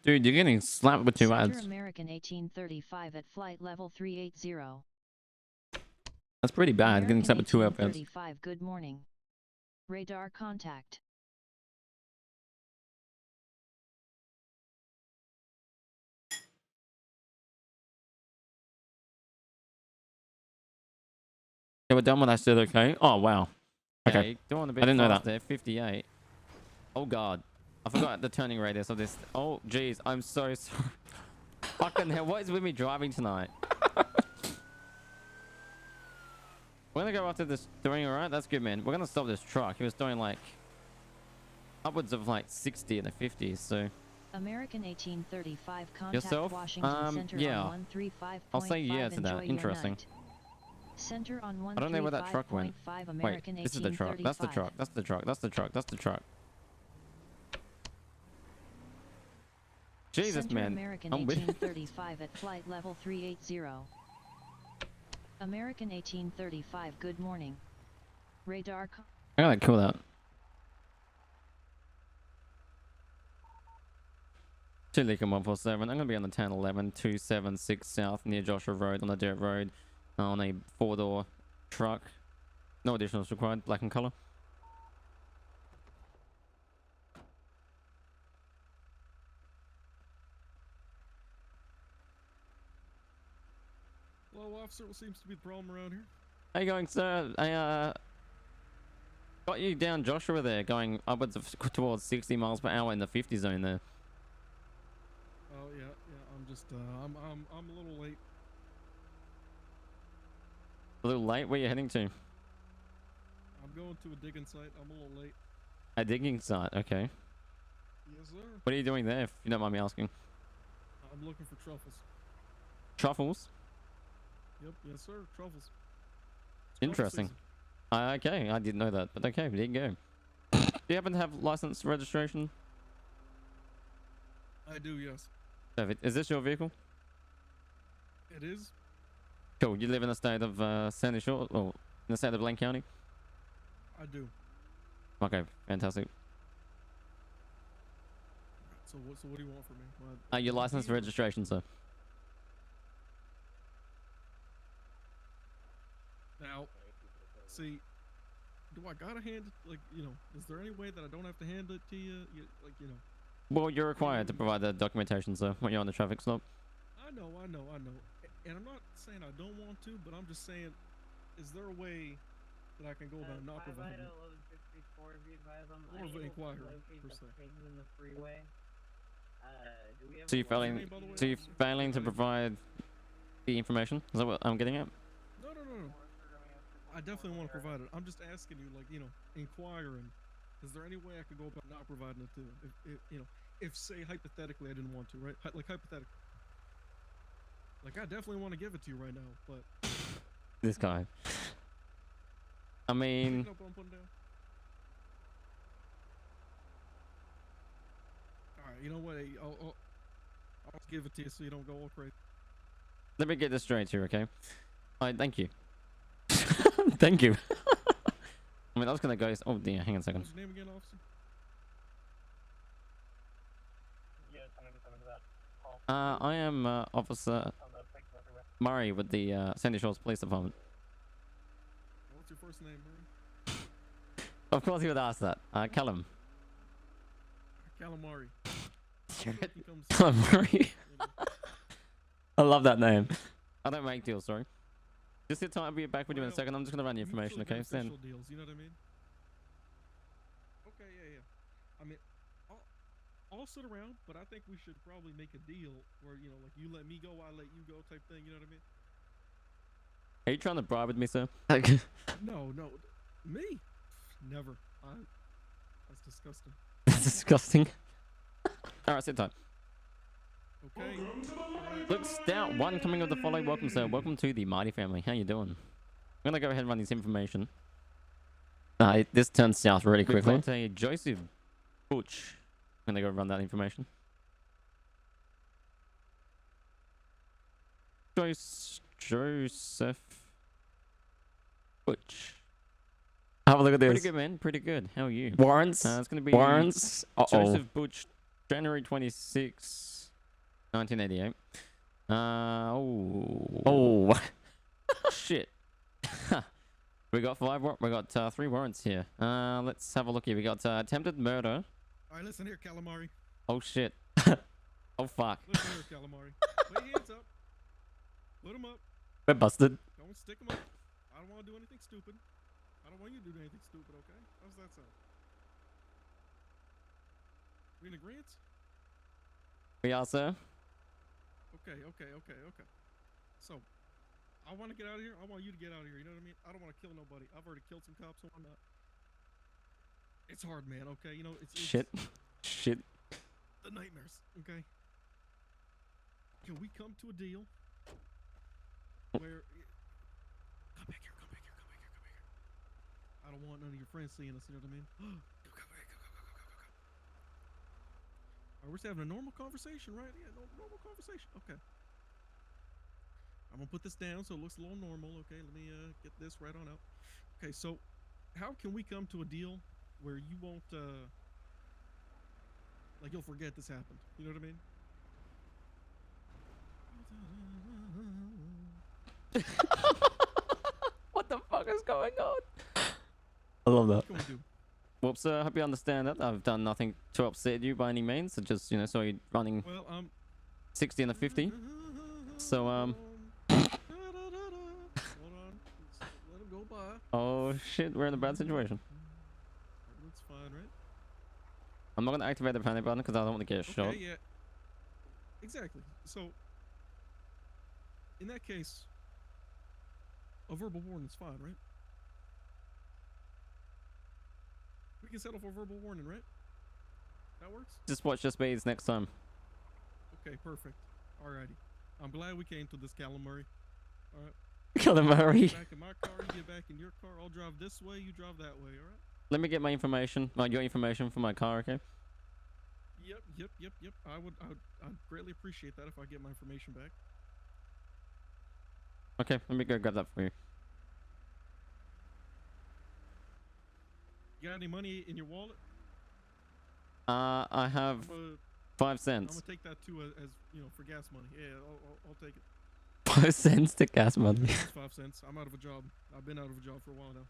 Dude, you're getting slapped with 2 Center ads. American 1835 at flight level 380. That's pretty bad, getting slapped with 2 ads. 1835. Good morning. Radar contact. Yeah, we're done with that still, okay? Oh, wow. Okay. Doing a bit I didn't know that. There, 58. Oh, God. I forgot the turning radius of this. Oh, jeez. I'm so sorry. Fucking hell. What is with me driving tonight? We're gonna go after this doing alright. That's good, man. We're gonna stop this truck. He was doing like upwards of like 60 in the 50s, so. American 1835 contact Yourself? Washington Center Yeah. on 135.5. I'll say yeah to that. Enjoy your Interesting. night. Center on 135.5. I don't know where that truck went. American Wait, this is the truck. That's the truck. That's the truck. That's the truck. That's the truck. Jesus, Center man. American I'm with 1835 at flight level 380. American 1835. Good morning. Radar. I gotta kill that. Lincoln 147. I'm gonna be on the 1011 276 South near Joshua Road on the dirt road on a 4-door truck. No additionals required. Black in color. Hello, officer. What seems to be the problem around here? How you going, sir? I got you down Joshua there, going upwards of towards 60 miles per hour in the 50 zone there. Oh yeah. I'm just I'm a little late. A little late. Where you heading to? I'm going to a digging site. I'm a little late. A digging site. Okay. Yes, sir. What are you doing there, if you don't mind me asking? I'm looking for truffles. Truffles. Yep. Yes, sir. Truffles. Interesting. Okay, I didn't know that, but okay, there you go. Do you happen to have license registration? I do, yes. Perfect. Is this your vehicle? It is. Cool. You live in the state of Sandy Shore, or in the state of Blaine County? I do. Okay, fantastic. So what do you want from me? Your license registration, sir. Now, see, do I gotta hand it, like, you know, is there any way that I don't have to hand it to you? Like, you know. Well, you're required to provide the documentation, sir, when you're on the traffic stop. I know. And I'm not saying I don't want to, but I'm just saying, is there a way that I can go about not providing it? Or of an inquiry, per se. So you're failing to provide the information? Is that what I'm getting at? No. I definitely want to provide it. I'm just asking you, like, you know, inquiring. Is there any way I could go about not providing it to you? If you know, if say hypothetically I didn't want to, right? Like hypothetically. Like I definitely want to give it to you right now, but this guy. I mean. All right, you know what? I'll just give it to you so you don't go all crazy. Let me get this straight here, okay? Alright, thank you. Thank you. I mean, I was gonna go. Oh dear, hang on a second. What's your name again, officer? I am Officer Murray with the Sandy Shores Police Department. What's your first name, Murray? Of course, you would ask that. Callum. Calamari. Calamari. I love that name. I don't make deals, sorry. Just sit tight, I'll be back with you in a second. I'm just gonna run the information, okay? Stand. Deals, you know what I mean? Okay, yeah. I mean, I'll sit around, but I think we should probably make a deal where, you know, like you let me go, I let you go type thing, you know what I mean? Are you trying to bribe with me, sir? No. Me? Never. That's disgusting. That's disgusting. Alright, sit tight. Okay. Look, Stout 1 coming with the follow. Welcome, sir. Welcome to the Mighty family. How you doing? I'm gonna go ahead and run this information. This turns south really quickly. We've got a Joseph Butch. I'm gonna go run that information. Joseph Butch. Have a look at this. Pretty good, man. Pretty good. How are you? Warrants. It's gonna be Warrants. Joseph Butch, January 26, 1988. Oh. Shit. We got 3 warrants here. Let's have a look here. We got attempted murder. All right, listen here, Calamari. Oh shit. Oh fuck. Listen here, Calamari. Put your hands up. Put them up. We're busted. Don't stick them up. I don't want to do anything stupid. I don't want you to do anything stupid, okay? How's that sound? We in agreement? We are, sir. Okay. So, I want to get out of here. I want you to get out of here. You know what I mean? I don't want to kill nobody. I've already killed some cops, so I'm not. It's hard, man, okay? You know, it's Shit. the nightmares, okay? Can we come to a deal where... Come back here. I don't want none of your friends seeing us, you know what I mean? Go. Alright, we're just having a normal conversation, right? Yeah, normal conversation. Okay. I'm gonna put this down so it looks a little normal, okay? Let me get this right on out. Okay, so how can we come to a deal where you won't, like you'll forget this happened? You know what I mean? What the fuck is going on? I love that. What can we do? Whoops, I hope you understand that. I've done nothing to upset you by any means. I just, saw you running 60 and a 50. So, Oh shit, we're in a bad situation. That's fine, right? I'm not gonna activate the panic button because I don't want to get shot. Okay, yeah. Exactly. So, in that case, a verbal warning is fine, right? We can settle for verbal warning, right? That works? Just watch your speeds next time. Okay, perfect. Alrighty. I'm glad we came to this, calamari. Alright. Calamari. Back in my car, you get back in your car. I'll drive this way, you drive that way, alright? Let me get my information, your information for my car, okay? Yep. I'd greatly appreciate that if I get my information back. Okay, let me go grab that for you. You got any money in your wallet? I have 5 cents. I'm gonna take that too as for gas money. Yeah, I'll take it. 5 cents to gas money. It's 5 cents. I'm out of a job. I've been out of a job for a while now.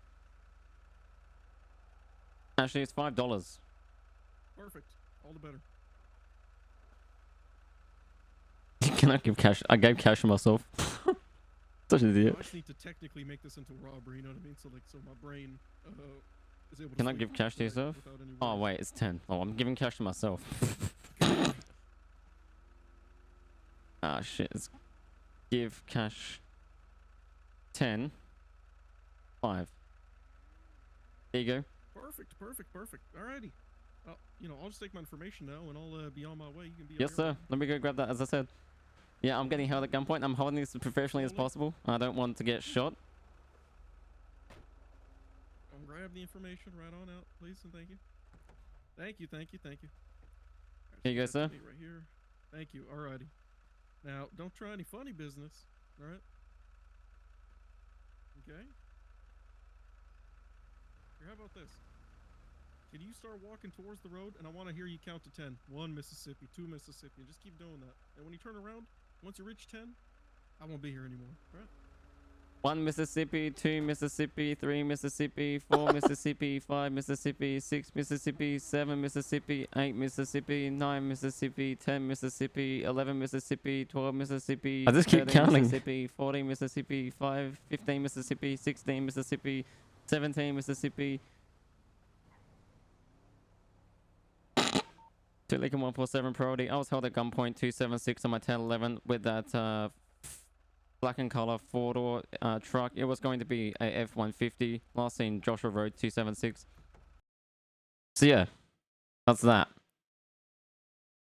Actually, it's $5. Perfect. All the better. Can I give cash? I gave cash to myself. Such an idiot. I just need to technically make this into a robbery. You know what I mean? So my brain is able to. Can I give cash to yourself? Oh wait, it's 10. Oh, I'm giving cash to myself. Ah shit. It's give cash 10 5. There you go. Perfect. Alrighty. I'll just take my information now and I'll be on my way. You can be. Yes, sir. Let me go grab that. As I said. Yeah, I'm getting held at gunpoint. I'm holding this as professionally as possible. I don't want to get shot. I'll grab the information right on out, please, and thank you. Thank you. Here you go, sir. Right here. Thank you. Alrighty. Now, don't try any funny business. All right. Okay. Here, how about this? Can you start walking towards the road, and I want to hear you count to 10. 1 Mississippi, 2 Mississippi, and just keep doing that. And when you turn around, once you reach 10, I won't be here anymore. Right? 1 Mississippi, 2 Mississippi, 3 Mississippi, 4 Mississippi, 5 Mississippi, 6 Mississippi, 7 Mississippi, 8 Mississippi, 9 Mississippi, 10 Mississippi, 11 Mississippi, 12 Mississippi. I just keep counting. Mississippi, 14 Mississippi, 15 Mississippi, 16 Mississippi, 17 Mississippi. 2 Lincoln 147 priority. I was held at gunpoint 276 on my 1011 with that black and color 4-door truck. It was going to be a F-150. Last seen Joshua Road 276. So yeah, that's that.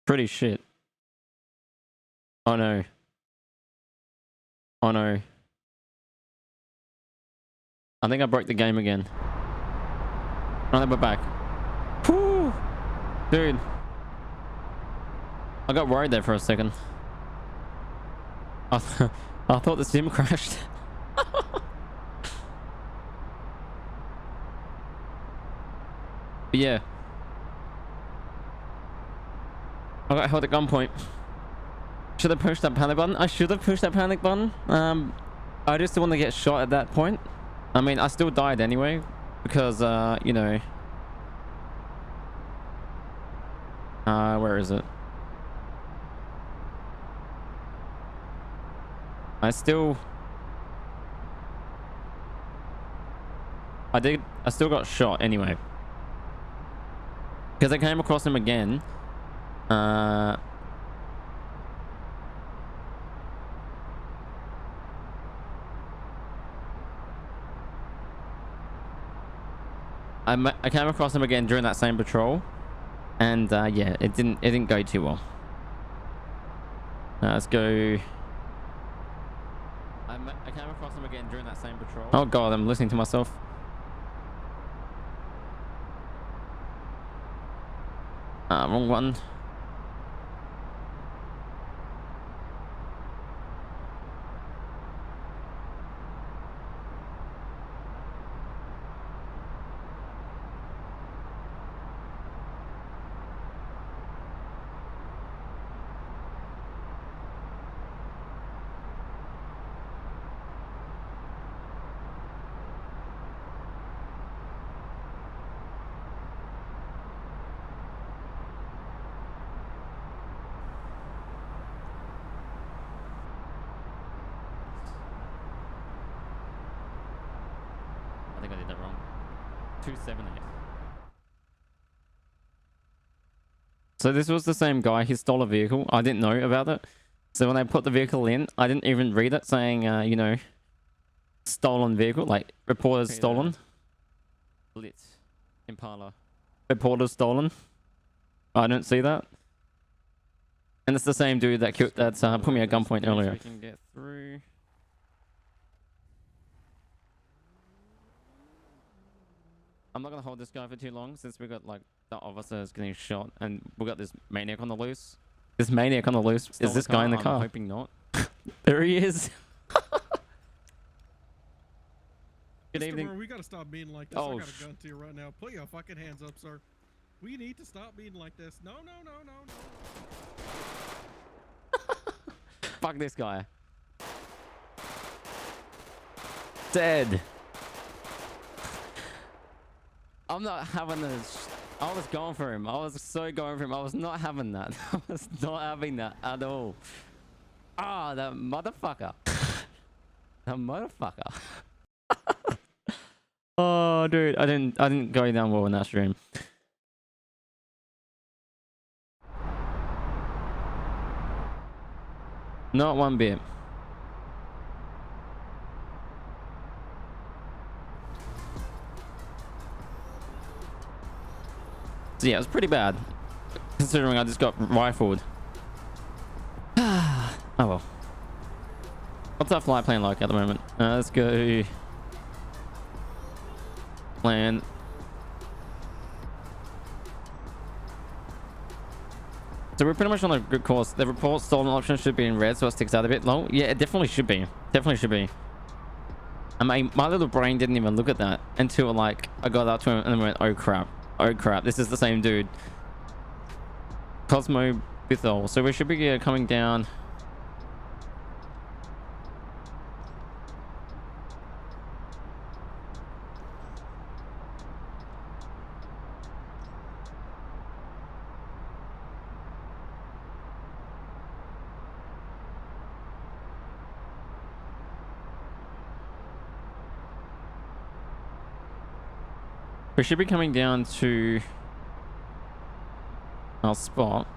Pretty shit. Oh no. Oh no. I think I broke the game again. Oh, then we're back. Whew. Dude. I got worried there for a second. I thought the sim crashed. But yeah. I got held at gunpoint. Should have pushed that panic button. I should have pushed that panic button. I just didn't want to get shot at that point. I mean, I still died anyway. Because, you know. Where is it? I still got shot anyway. Because I came across him again. I came across him again during that same patrol. And yeah, it didn't go too well. Let's go. I came across him again during that same patrol. Oh god, I'm listening to myself. Wrong one. 278. So this was the same guy. He stole a vehicle. I didn't know about it. So when I put the vehicle in, I didn't even read it saying, you know, stolen vehicle, like reported stolen. Blitz. Impala. Reported stolen. I didn't see that. And it's the same dude that killed, that put me at gunpoint earlier. We can get through. I'm not gonna hold this guy for too long since we got like the officer is getting shot and we got this maniac on the loose. This maniac on the loose. Is this guy in the car? I'm hoping not. There he is. Good evening. We gotta stop being like this. I got a gun to you right now. Put your fucking hands up, sir. We need to stop being like this. No. Fuck this guy. Dead. I'm not having this. I was going for him. I was so going for him. I was not having that. I was not having that at all. Ah, that motherfucker. That motherfucker. Oh, dude, I didn't go down well in that stream. Not one bit. So yeah, it was pretty bad, considering I just got rifled. Oh well. What's that flight plan like at the moment? Let's go. Plan. So we're pretty much on a good course. The report stolen option should be in red, so it sticks out a bit low. Yeah, it definitely should be. Definitely should be. I mean, my little brain didn't even look at that until like I got up to him and then went, oh crap. Oh crap, this is the same dude. Cosmo Bithol. So we should be coming down. We should be coming down to our spot.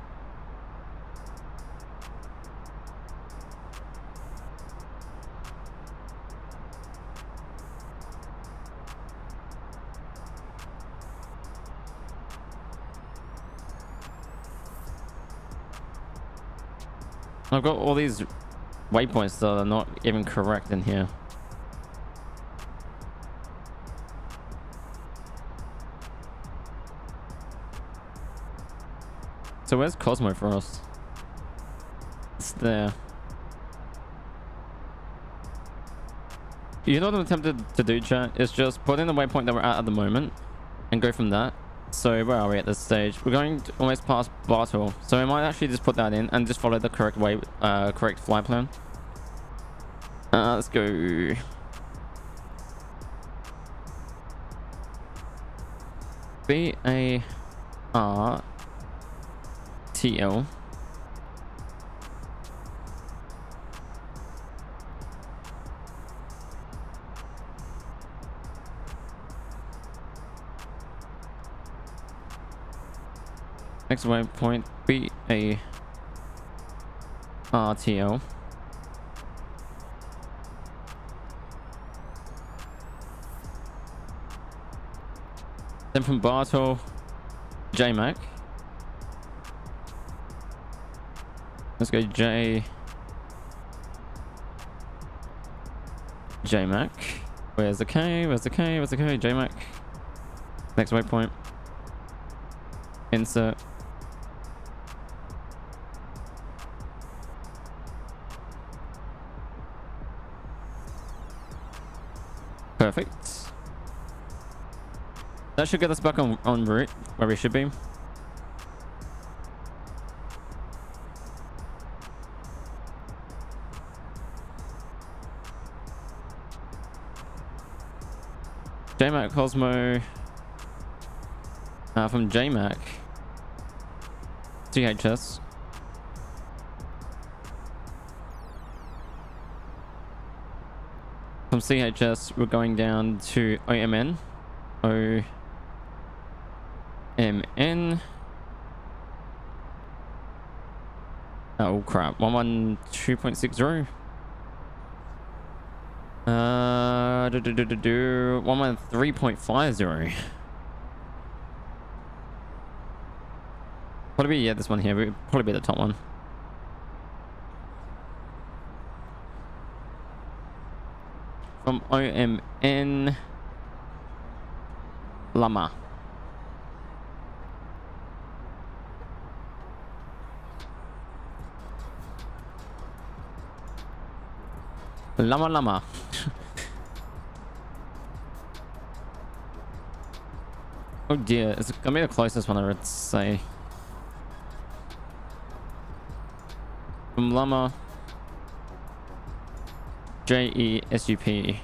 I've got all these waypoints that are not even correct in here. So where's Cosmo for us? It's there. You know what I'm tempted to do, chat? Is just put in the waypoint that we're at the moment and go from that. So where are we at this stage? We're going to almost past Bartle. So we might actually just put that in and just follow the correct way, correct flight plan. Let's go. B-A-R-T-L. Next waypoint, B-A-R-T-L. Then from Bartle, J-Mac. Let's go J-Mac. Where's the K? Where's the K? Where's the K? J-Mac. Next waypoint. Insert. Perfect. That should get us back on route where we should be. J-Mac Cosmo. From J-Mac. THS. From CHS, we're going down to OMN. OMN. Oh crap, 112.60. 113.50. Probably be, yeah, this one here, but probably be the top one. From OMN Lama. Lama. Oh dear, it's gonna be the closest one I would say. From Lama. JESUP.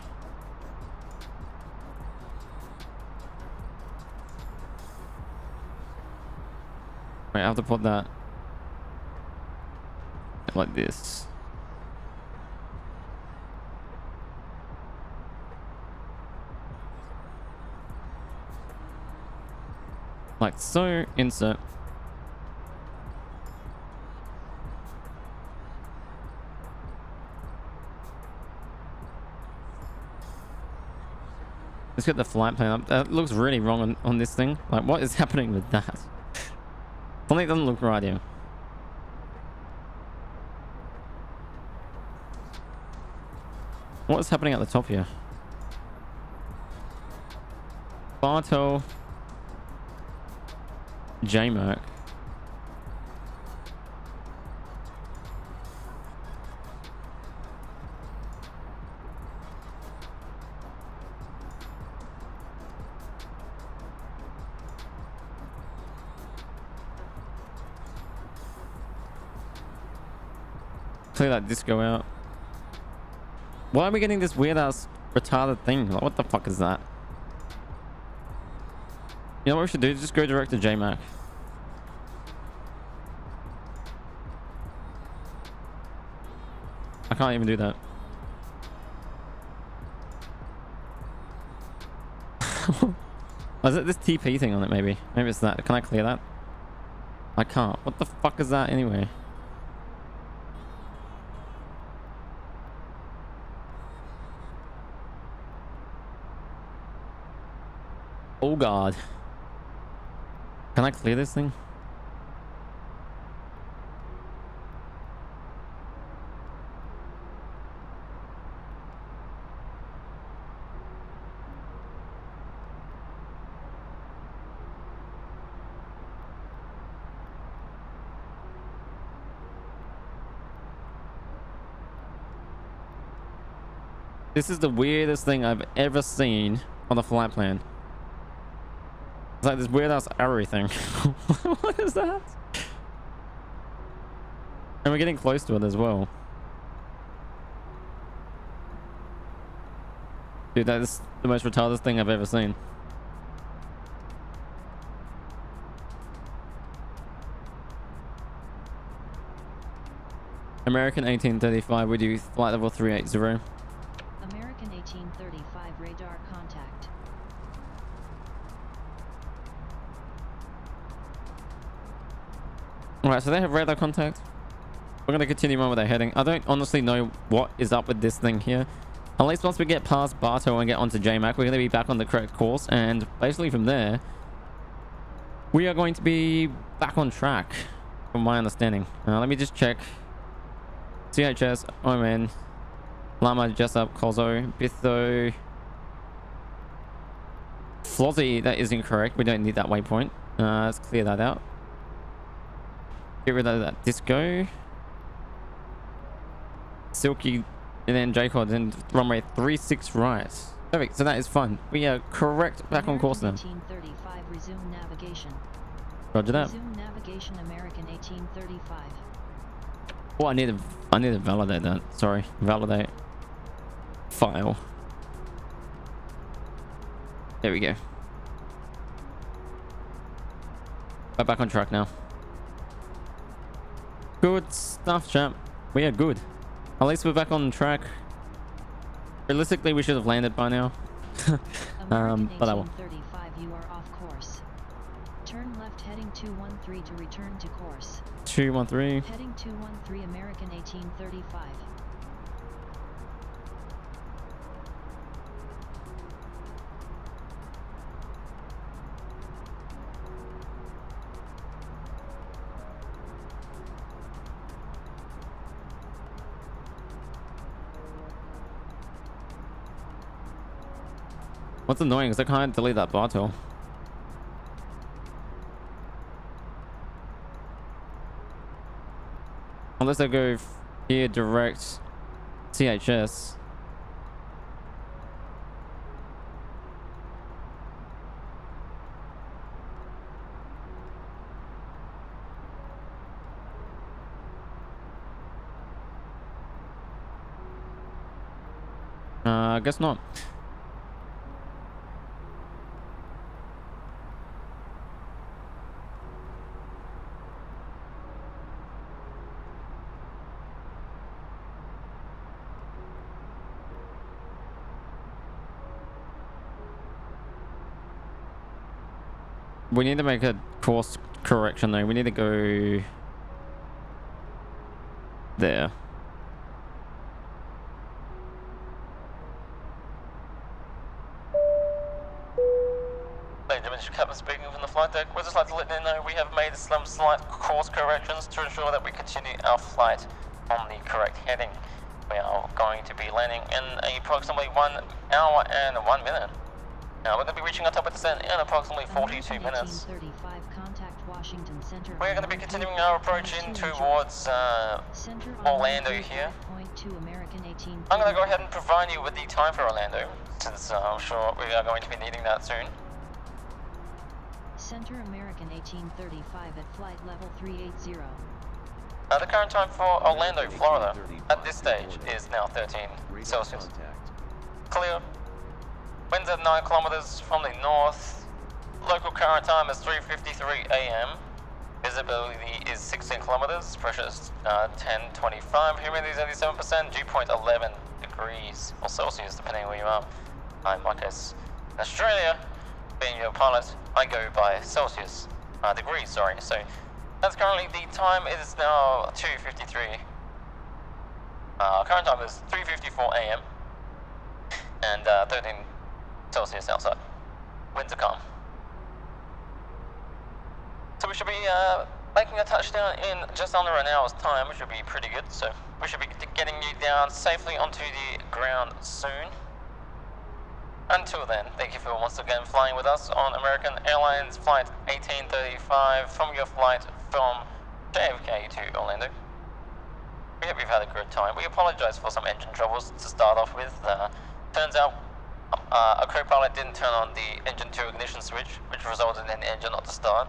Wait, I have to put that like this. Like so, insert. Let's get the flight plan up. That looks really wrong on this thing. Like, what is happening with that? Something doesn't look right here. What is happening at the top here? Bartel. JMerc. Clear that disco out. Why are we getting this weird ass retarded thing? Like, what the fuck is that? You know what we should do? Just go direct to JMac. I can't even do that. Oh, is it this TP thing on it maybe? Maybe it's that. Can I clear that? I can't. What the fuck is that anyway? Oh god. Can I clear this thing? This is the weirdest thing I've ever seen on the flight plan. It's like this weird ass arrow thing. What is that? And we're getting close to it as well. Dude, that is the most retarded thing I've ever seen. American 1835, we do flight level 380. American 1835 radar contact. Alright, so they have radar contact. We're going to continue on with our heading. I don't honestly know what is up with this thing here. At least once we get past Bartow and get onto JMac, we're going to be back on the correct course. And basically from there, we are going to be back on track, from my understanding. Let me just check. CHS, OMN, Lama, Jessup, Kozo, Bitho, Flozzy. That is incorrect. We don't need that waypoint. Let's clear that out. Get rid of that disco. Silky, and then J-Cod, and runway 36 right. Perfect, so that is fun. We are correct, back on course now. 1835, resume navigation. Roger that. Resume navigation, American 1835. Oh, I need to validate that. Sorry, validate file. There we go. We're back on track now. Good stuff, champ. We are good. At least we're back on track. Realistically, we should have landed by now. American but I will. 1835, you are off course. Turn 213 to return to course. 213. Heading 213 American 1835. What's annoying is I can't delete that bar tool. Unless I go here direct CHS. I guess not. We need to make a course correction though. We need to go there. Benjamin, Captain speaking from the flight deck. We'd just like to let you know we have made some slight course corrections to ensure that we continue our flight on the correct heading. We are going to be landing in approximately 1 hour and 1 minute. Now we're going to be reaching our top of descent in approximately 42 minutes. Contact Washington Center. We're going to be continuing our approach in towards Orlando here. I'm going to go ahead and provide you with the time for Orlando, since I'm sure we are going to be needing that soon. Center American 1835 at flight level 380. The current time for Orlando, Florida, at this stage is now 13 Celsius. Clear. Winds at 9 kilometers from the north. Local current time is 3:53 a.m. Visibility is 16 kilometers. Pressure is 1025. Humidity is 87%. Dew point 11 degrees or Celsius, depending where you are. In my case, in Australia, being your pilot, I go by Celsius degrees. Sorry. So that's currently the time. It is now 2:53. Current time is 3:54 a.m. and 13 Celsius outside. Winds are calm. So we should be making a touchdown in just under an hour's time, which would be pretty good. So we should be getting you down safely onto the ground soon. Until then, thank you for once again flying with us on American Airlines Flight 1835 from your flight from JFK to Orlando. We hope you've had a good time. We apologize for some engine troubles to start off with. Turns out a co-pilot didn't turn on the engine 2 ignition switch, which resulted in the engine not to start.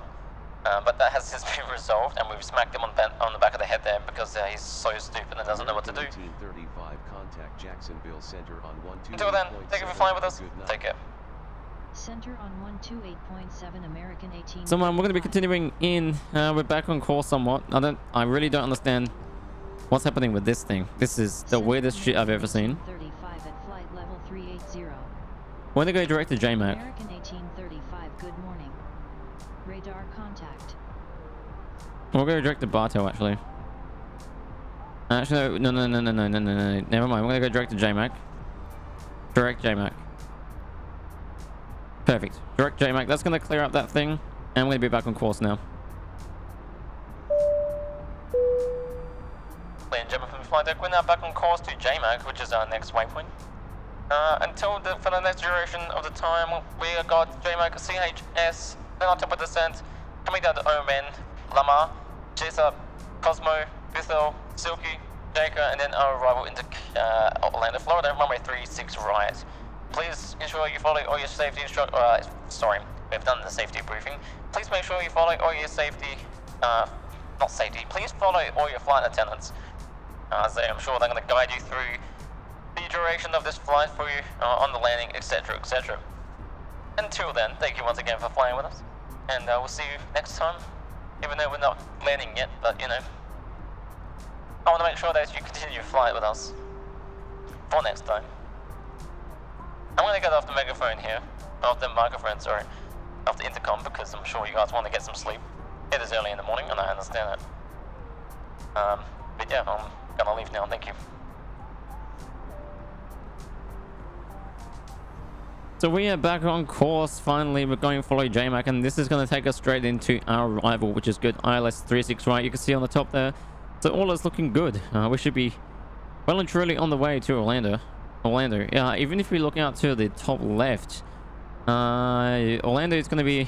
But that has since been resolved, and we've smacked him on the back of the head there because he's so stupid and doesn't know what to do. 1835, contact Jacksonville Center on 12. Until then, thank you for flying with us. Take care. Center on 128.7 American 18. So we're going to be continuing in. We're back on course somewhat. I really don't understand what's happening with this thing. This is the weirdest shit I've ever seen. 35 at flight level 380. We're going to go direct to JMAC. American 1835. Good morning. Radar contact. We'll go direct to Bartow actually. Actually, no. Never mind. We're going to go direct to JMAC. Direct JMAC. Perfect. Direct JMAC. That's going to clear up that thing. And we're going to be back on course now. Ladies and gentlemen from the flight deck, we're now back on course to JMAC, which is our next waypoint. For the next duration of the time, we have got JMAC CHS, then on top of descent, coming down to Omen, Lamar, Jessup, Cosmo, Bethel, Silky, Jaker, and then our arrival into Orlando, Florida, runway 36 right. Please ensure you follow all your safety sorry, we've done the safety briefing. Please make sure you follow all your safety, please follow all your flight attendants. As I'm sure they're going to guide you through the duration of this flight for you on the landing, etc., etc. Until then, thank you once again for flying with us, and we'll see you next time. Even though we're not landing yet, but you know, I want to make sure that you continue your flight with us for next time. I'm going to get off the megaphone here, off the microphone, sorry, off the intercom, because I'm sure you guys want to get some sleep. It is early in the morning, and I understand it. But yeah, I'm gonna leave now. Thank you. So we are back on course. Finally, we're going follow JMac, and this is going to take us straight into our arrival, which is good. ILS 36, right? You can see on the top there. So all is looking good. We should be well and truly on the way to Orlando. Even if we look out to the top left, Orlando is going to be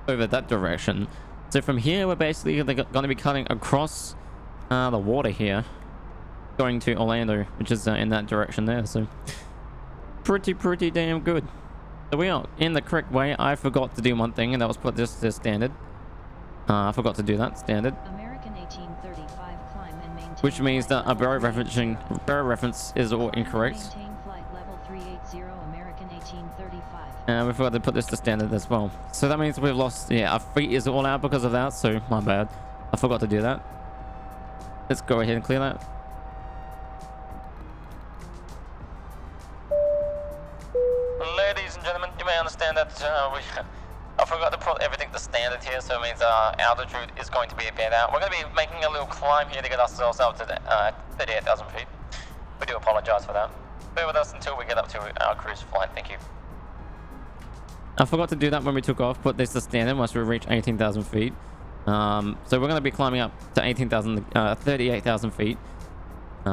over that direction. So from here, we're basically going to be cutting across the water here, going to Orlando, which is in that direction there. So pretty damn good. So we are in the correct way. I forgot to do one thing, and that was put this to standard. I forgot to do that standard. American 1835 climb and maintain, which means that our barrier level reference is all incorrect. Maintain flight level 380 American 1835. And we forgot to put this to standard as well. So that means we've lost, yeah, our feet is all out because of that. So my bad. I forgot to do that. Let's go ahead and clear that. Ladies and gentlemen, you may understand that I forgot to put everything to standard here, so it means our altitude is going to be a bit out. We're going to be making a little climb here to get ourselves up to the 38,000 feet. We do apologize for that. Bear with us until we get up to our cruise flight. Thank you. I forgot to do that when we took off. Put this to standard once we reach 18,000 feet. So we're going to be climbing up to 38,000 feet.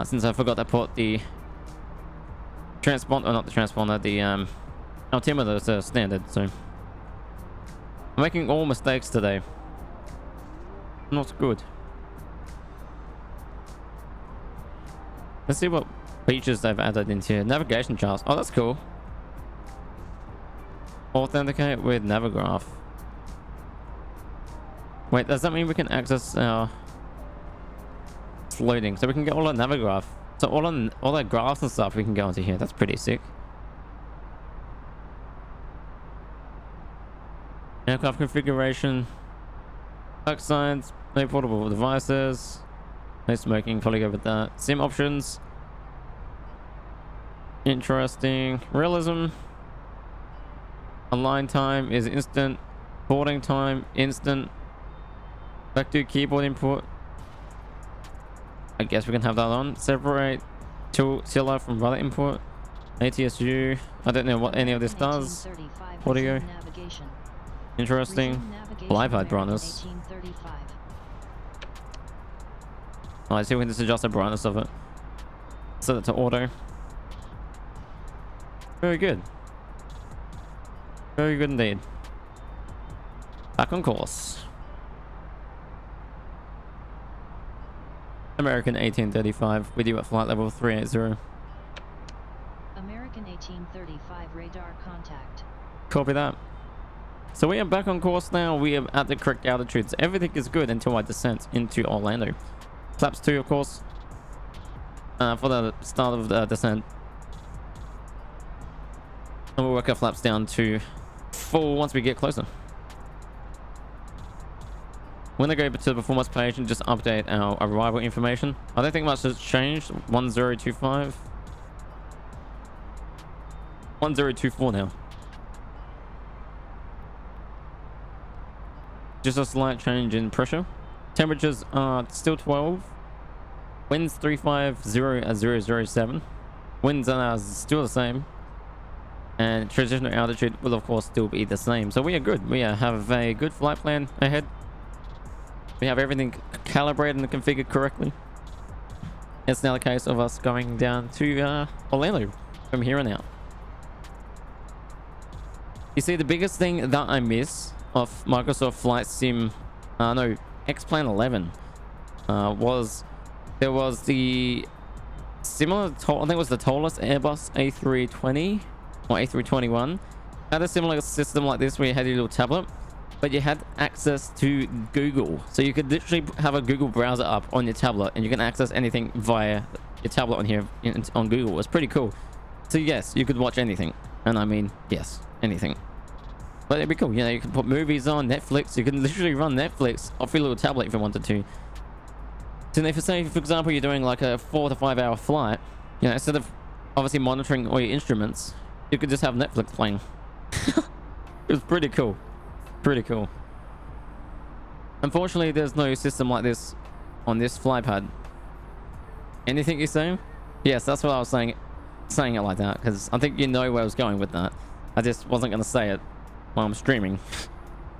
Since I forgot to put the transponder, not the transponder, the altimeter to standard. So I'm making all mistakes today. Not good. Let's see what features they've added into here. Navigation charts. Oh, that's cool. Authenticate with Navigraph. Wait, does that mean we can access our... It's loading, so we can get all our Navigraph. So all the graphs and stuff we can go into here. That's pretty sick. Aircraft configuration. Park signs. No portable devices. No smoking. Probably go with that. Sim options. Interesting. Realism. Align time is instant. Boarding time instant. Back to keyboard input. I guess we can have that on. Separate tiller from rudder input. ATSU. I don't know what any of this does. Audio. Interesting. Live brightness. Oh, I see we can just adjust the brightness of it. Set it to auto. Very good. Very good indeed. Back on course. American 1835 with you at flight level 380. American 1835 radar contact. Copy that. So we are back on course now. We are at the correct altitudes. Everything is good until I descent into Orlando. Flaps 2, of course. For the start of the descent. And we'll work our flaps down to full once we get closer. When I go to the performance page and just update our arrival information, I don't think much has changed. 1025. 1024 now. Just a slight change in pressure. Temperatures are still 12. Winds 350 at 007. Winds are still the same. And transitional altitude will of course still be the same. So we are good. We have a good flight plan ahead. We have everything calibrated and configured correctly. It's now the case of us going down to Orlando from here on out. You see, the biggest thing that I miss of Microsoft Flight Sim, X-Plane 11, was there was the similar, I think it was the tallest Airbus A320 or A321. Had a similar system like this where you had your little tablet, but you had access to Google. So you could literally have a Google browser up on your tablet and you can access anything via your tablet on here on Google. It's pretty cool. So yes, you could watch anything. And I mean, yes, anything. But it'd be cool. You know, you can put movies on Netflix. You can literally run Netflix off your little tablet if you wanted to. So if you say, for example, you're doing like a 4 to 5 hour flight, you know, instead of obviously monitoring all your instruments, you could just have Netflix playing. It was pretty cool. Pretty cool. Unfortunately, there's no system like this on this fly pad. Anything you say? Yes, that's what I was saying. Saying it like that because I think you know where I was going with that. I just wasn't going to say it while I'm streaming.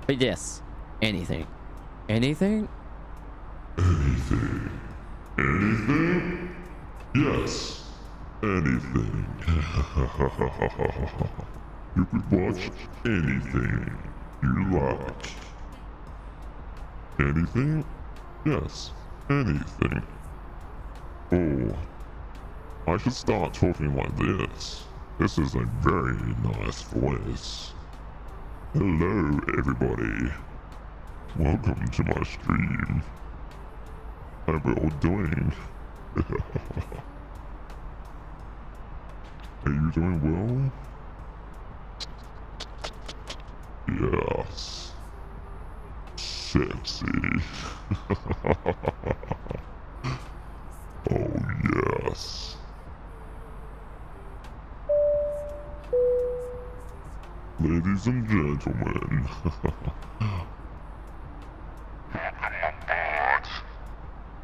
But yes, anything. Anything? Anything. Anything? Yes. Anything. You could watch anything you like. Anything? Yes. Anything. Oh. I should start talking like this. This is a very nice voice. Hello, everybody. Welcome to my stream. How we're all doing? Are you doing well? Yes. Sexy. Oh, yes. Ladies and gentlemen. Welcome aboard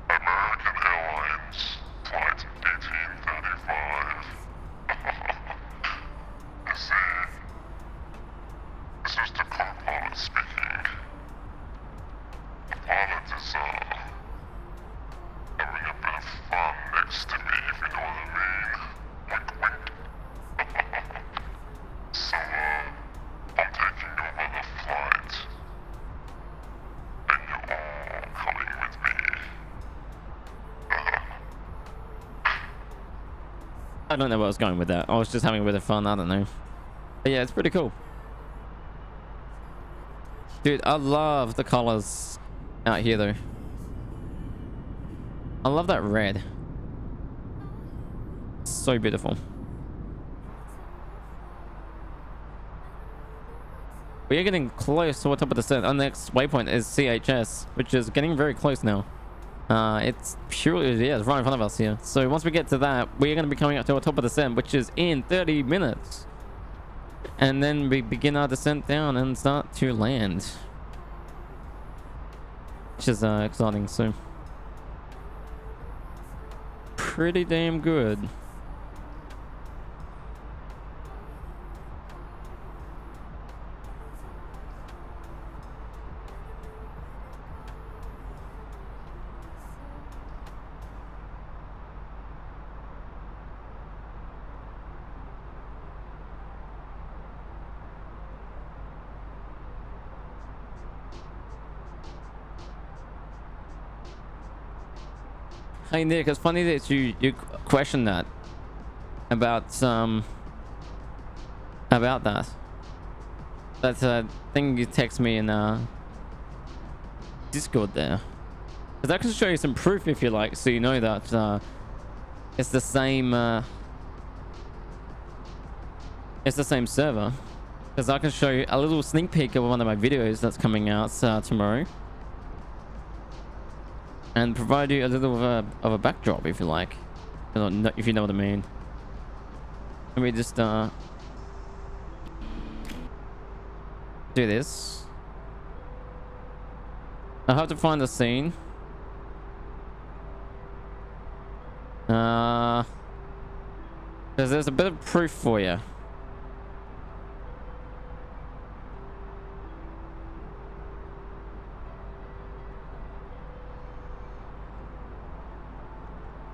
American Airlines Flight 1835. You see, this is the co-pilot speaking. The pilot is, having a bit of fun next to me, if you know what I mean. Wink, wink. So, I'm taking over the flight. And you're all coming with me. I don't know where I was going with that. I was just having a bit of fun. I don't know. But yeah, it's pretty cool. Dude, I love the colors out here though. I love that red. So beautiful. We are getting close to the top of the set. Our next waypoint is CHS, which is getting very close now. It's purely, yeah, it's right in front of us here. So once we get to that, we're going to be coming up to the top of the descent, which is in 30 minutes. And then we begin our descent down and start to land. Which is exciting, so. Pretty damn good. Hey Nick, it's funny that you question that about that thing you text me in Discord there, because I can show you some proof if you like, so you know that it's the same server. Because I can show you a little sneak peek of one of my videos that's coming out tomorrow. And provide you a little of a backdrop if you like. If you know what I mean. Let me just do this. I have to find the scene. Because there's a bit of proof for you.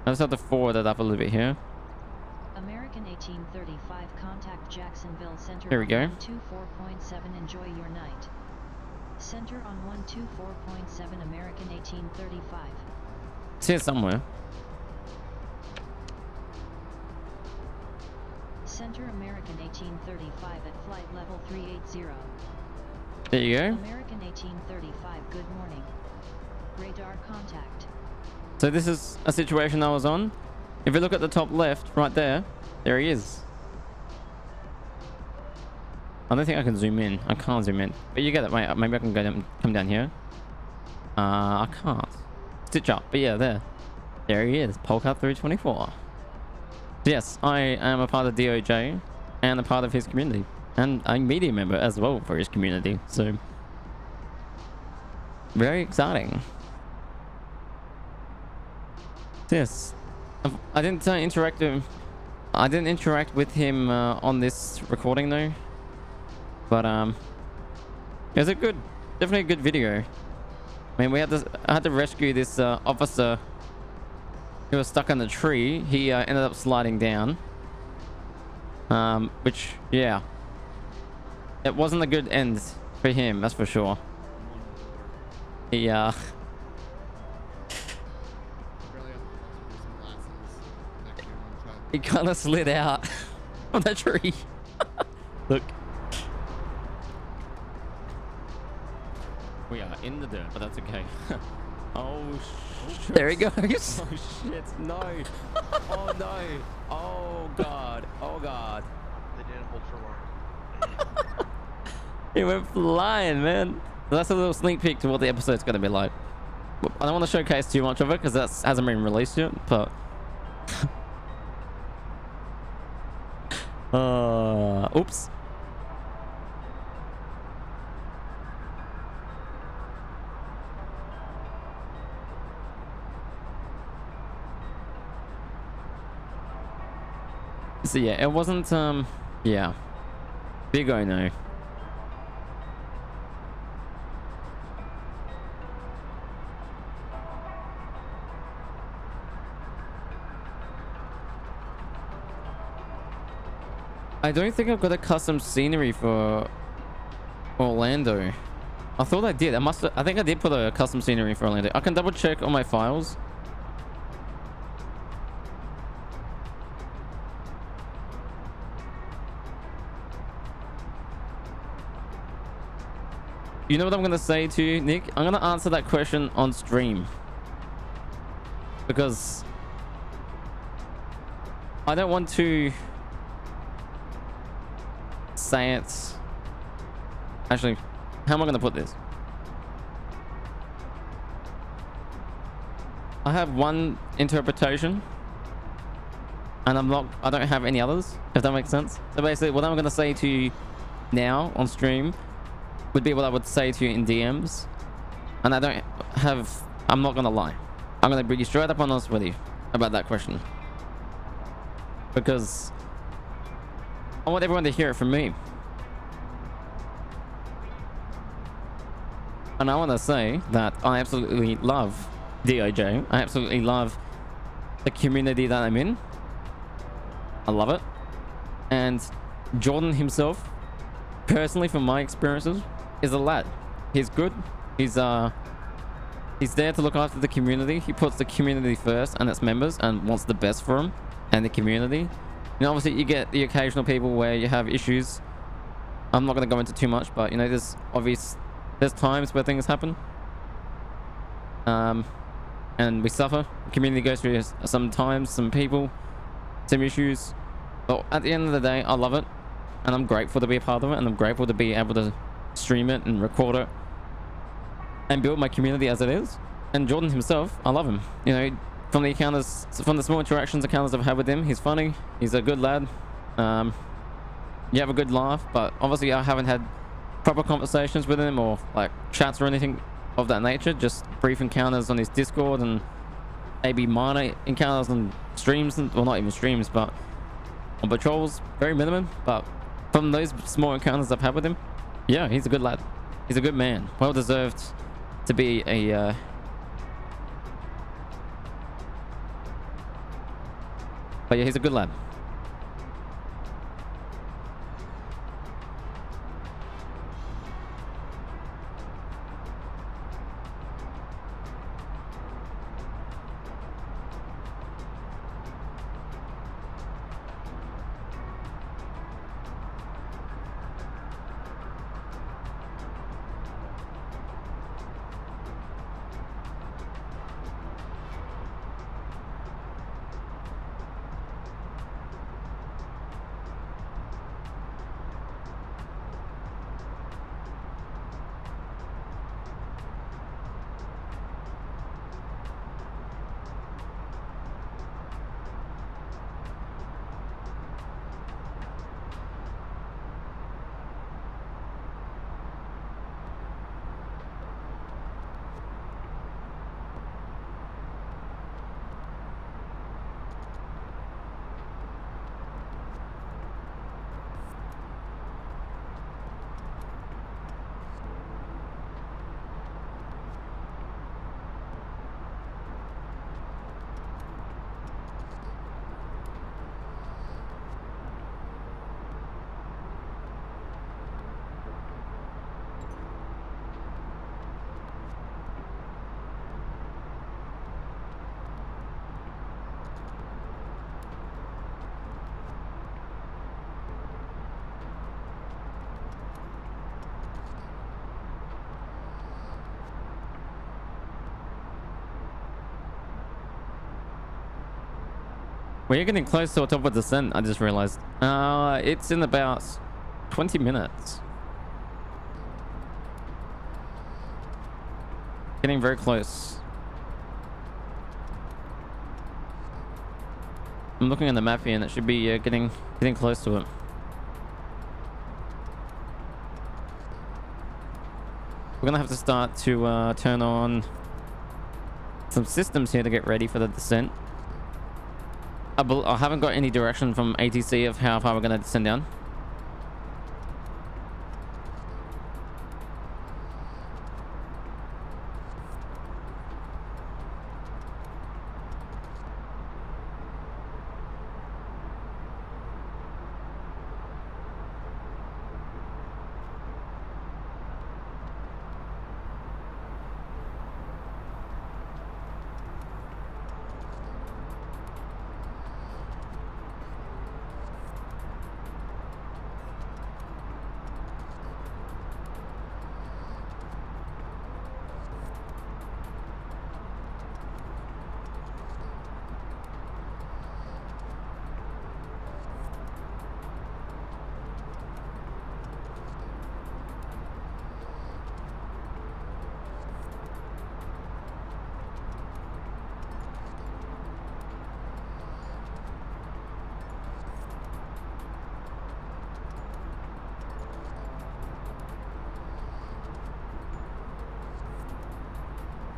I just have to forward it up a little bit here. American 1835, contact Jacksonville Center. Here we go. 124.7, enjoy your night. Center on 124.7, American 1835. It's here somewhere. Center American 1835 at flight level 380. There you go. American 1835, good morning. Radar contact. So this is a situation I was on. If you look at the top left, right there, there he is. I don't think I can zoom in. I can't zoom in. But you get it. Wait, maybe I can go down, come down here. I can't. Stitch up. But yeah, there. There he is. Polka 324. Yes, I am a part of DOJ and a part of his community. And a media member as well for his community. So Very exciting. Yes, I didn't interact with. I didn't interact with him on this recording though, but it was a good, definitely a good video. I mean, I had to rescue this officer who was stuck on the tree. He ended up sliding down, which yeah, it wasn't a good end for him, that's for sure. He he kind of slid out of the tree. Look. We are in the dirt, but that's okay. Oh, shit. There he goes. Oh, shit. No. Oh, no. Oh, God. Oh, God. They didn't hold for long. He went flying, man. So that's a little sneak peek to what the episode's going to be like. I don't want to showcase too much of it because that hasn't been released yet, but... oops. So yeah, it wasn't yeah. Big O no. I don't think I've got a custom scenery for Orlando. I thought I did. I think I did put a custom scenery for Orlando. I can double check on my files. You know what I'm going to say to you, Nick? I'm going to answer that question on stream. Because I don't want to say it. Actually, how am I going to put this? I have one interpretation. And I don't have any others, if that makes sense. So basically, what I'm going to say to you now on stream would be what I would say to you in DMs. And I'm not gonna lie. I'm gonna be straight up honest with you about that question. Because I want everyone to hear it from me. And I want to say that I absolutely love DOJ. I absolutely love the community that I'm in. I love it. And Jordan himself, personally from my experiences, is a lad. He's good. He's there to look after the community. He puts the community first and its members and wants the best for them and the community. You know, obviously you get the occasional people where you have issues. I'm not going to go into too much, but you know, there's times where things happen. And we suffer. The community goes through sometimes some people, some issues. But at the end of the day, I love it. And I'm grateful to be a part of it. And I'm grateful to be able to stream it and record it and build my community as it is. And Jordan himself, I love him. You know, from the encounters, from the small encounters I've had with him, he's funny. He's a good lad. You have a good laugh, but obviously I haven't had proper conversations with him or like chats or anything of that nature. Just brief encounters on his Discord and maybe minor encounters on streams, well, not even streams, but on patrols, very minimum. But from those small encounters I've had with him, yeah, he's a good lad. He's a good man. Well deserved to be a but yeah, he's a good lad. We're getting close to the top of the descent, I just realized. It's in about 20 minutes. Getting very close. I'm looking at the map here and it should be getting close to it. We're gonna have to start to turn on some systems here to get ready for the descent. I haven't got any direction from ATC of how far we're gonna descend down.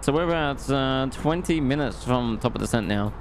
So we're about 20 minutes from top of the descent now.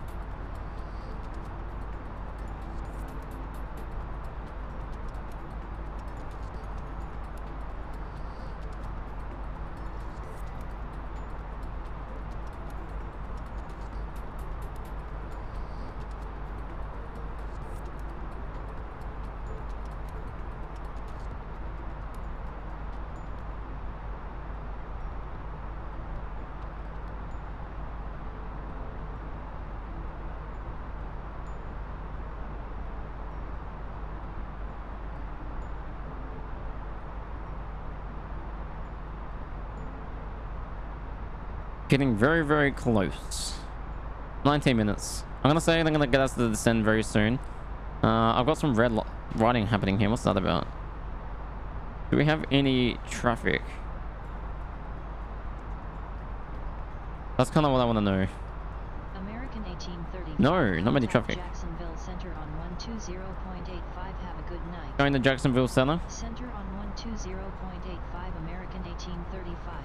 Getting very, very close. 19 minutes. I'm gonna say they're gonna get us to the descent very soon. I've got some red writing happening here. What's that about? Do we have any traffic? That's kind of what I want to know. American 1830. No, not many traffic. Jacksonville Center on 120.85. Have a good night. Going to Jacksonville Center. Center on 120.85. American 1835.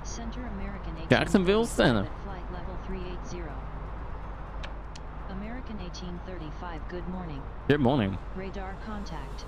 Center American 1835. Jacksonville Center. At flight level 380. American 1835. Good morning. Good morning. Radar contact.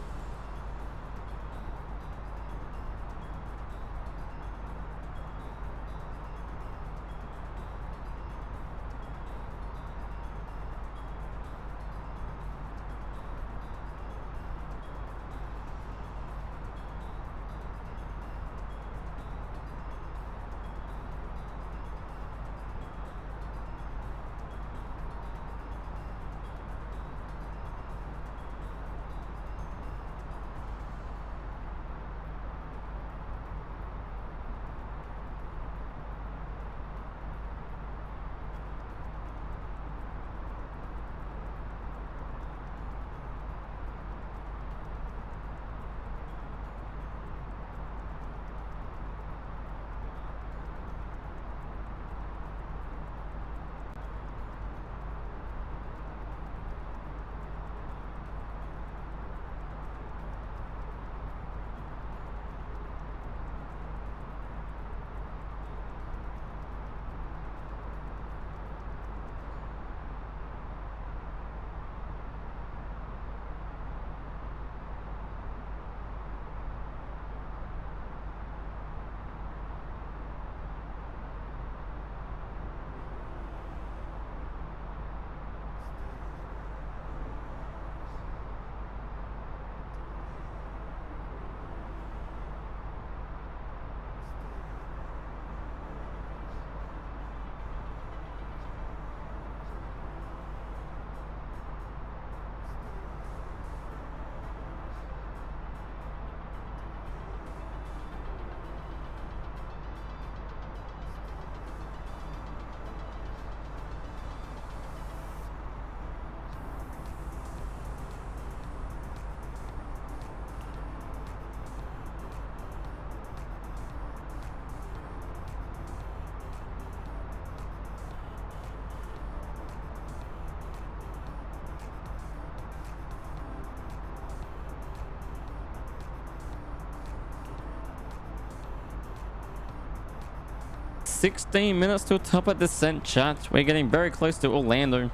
16 minutes till top of descent, chat. We're getting very close to Orlando.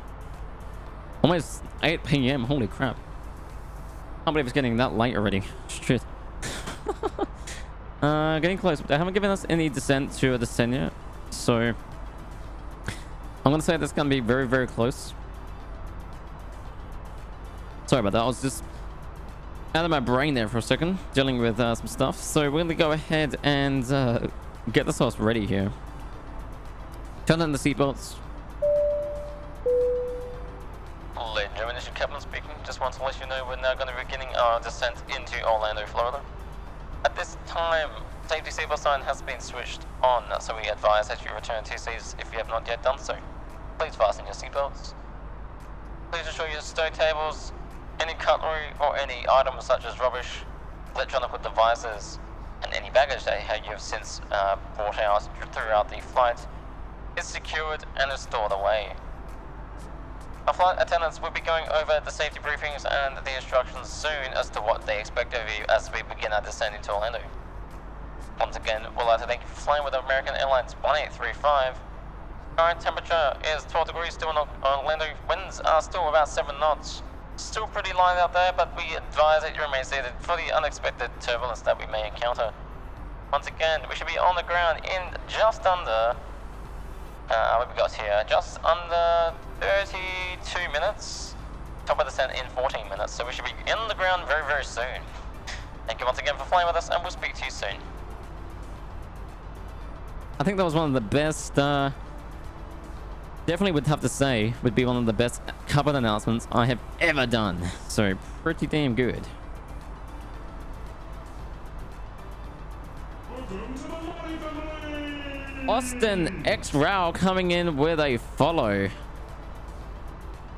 Almost 8 p.m. Holy crap. Can't believe it's getting that late already. Shit. Getting close. They haven't given us any descent to a descent yet. So I'm gonna say that's gonna be very, very close. Sorry about that. I was just out of my brain there for a second, dealing with some stuff. So we're gonna go ahead and get this horse ready here. Turn on the seatbelts. Ladies and gentlemen, this is Captain speaking. Just want to let you know we're now going to be beginning our descent into Orlando, Florida. At this time, safety seatbelt sign has been switched on, so we advise that you return to seats if you have not yet done so. Please fasten your seatbelts. Please ensure your stow tables, any cutlery or any items such as rubbish, electronic devices, and any baggage that you have since brought out throughout the flight is secured and is stored away. Our flight attendants will be going over the safety briefings and the instructions soon as to what they expect of you as we begin our descent into Orlando. Once again, we'd like to thank you for flying with American Airlines 1835. Current temperature is 12 degrees still in Orlando. Winds are still about 7 knots. Still pretty light out there, but we advise that you remain seated for the unexpected turbulence that we may encounter. Once again, we should be on the ground in just under, what we got here, just under 32 minutes. Top of descent in 14 minutes, so we should be in the ground very, very soon. Thank you once again for flying with us, and we'll speak to you soon. I think that was one of the best, definitely would have to say, would be one of the best covered announcements I have ever done. So, pretty damn good. Austin X Rao coming in with a follow.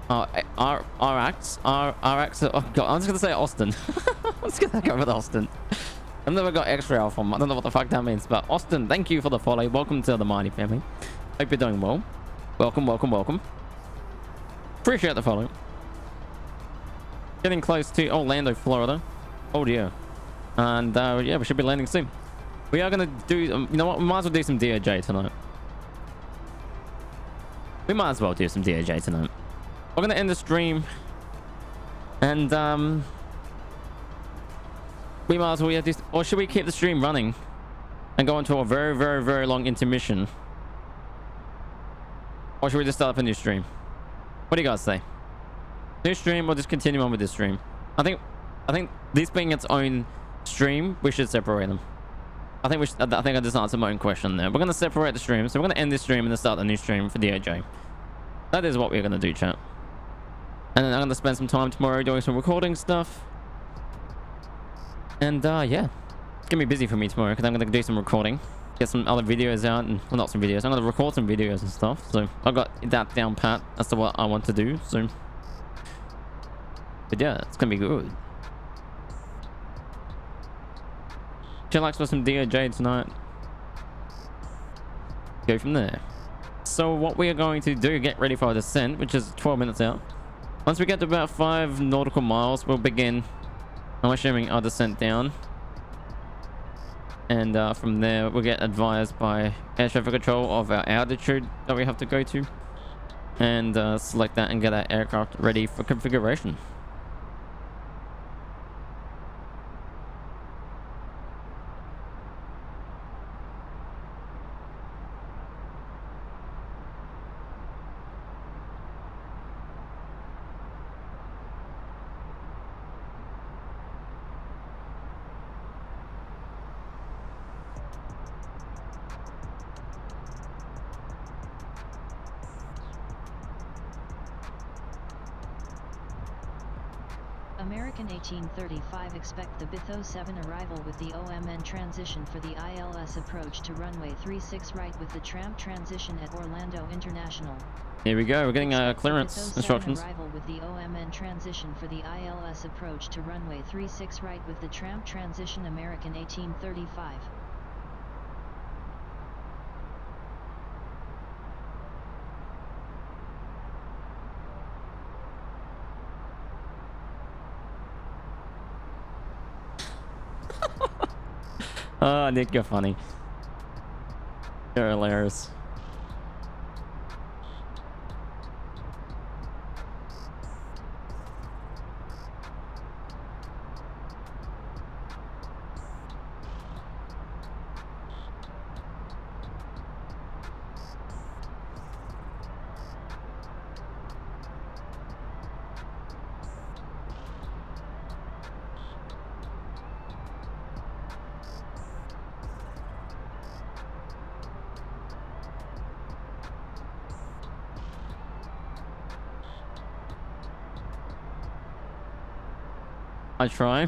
RX. Oh god, I'm just gonna say Austin. I'm just gonna go with Austin. I've never got X Rao from. I don't know what the fuck that means, but Austin, thank you for the follow. Welcome to the Mighty family. Hope you're doing well. Welcome, welcome, welcome. Appreciate the follow. Getting close to Orlando, Florida. Oh dear. And yeah, we should be landing soon. We are gonna do, you know what? We might as well do some DOJ tonight. We might as well do some DOJ tonight. We're gonna end the stream, and we might as well do, or should we keep the stream running and go into a very, very, very long intermission? Or should we just start up a new stream? What do you guys say? New stream or just continue on with this stream? I think this being its own stream, we should separate them. I think I just answered my own question there. We're gonna separate the stream, so we're gonna end this stream and then start a new stream for DOJ. That is what we're gonna do, chat. And then I'm gonna spend some time tomorrow doing some recording stuff. And yeah, it's gonna be busy for me tomorrow because I'm gonna do some recording, get some other videos out, and well, not some videos. I'm gonna record some videos and stuff. So I got that down pat as to what I want to do. So, but yeah, it's gonna be good. Chillax for some DOJ tonight. Go from there. So what we are going to do, get ready for our descent, which is 12 minutes out. Once we get to about 5 nautical miles, we'll begin, I'm assuming, our descent down. And from there, we'll get advised by air traffic control of our altitude that we have to go to. And select that and get our aircraft ready for configuration. American 1835 expect the BITH 07 arrival with the OMN transition for the ILS approach to runway 36 right with the tramp transition at Orlando International. Here we go, we're getting clearance instructions. Arrival with the OMN transition for the ILS approach to runway 36 right with the tramp transition American 1835. Oh, Nick, you're funny. They're hilarious. I try.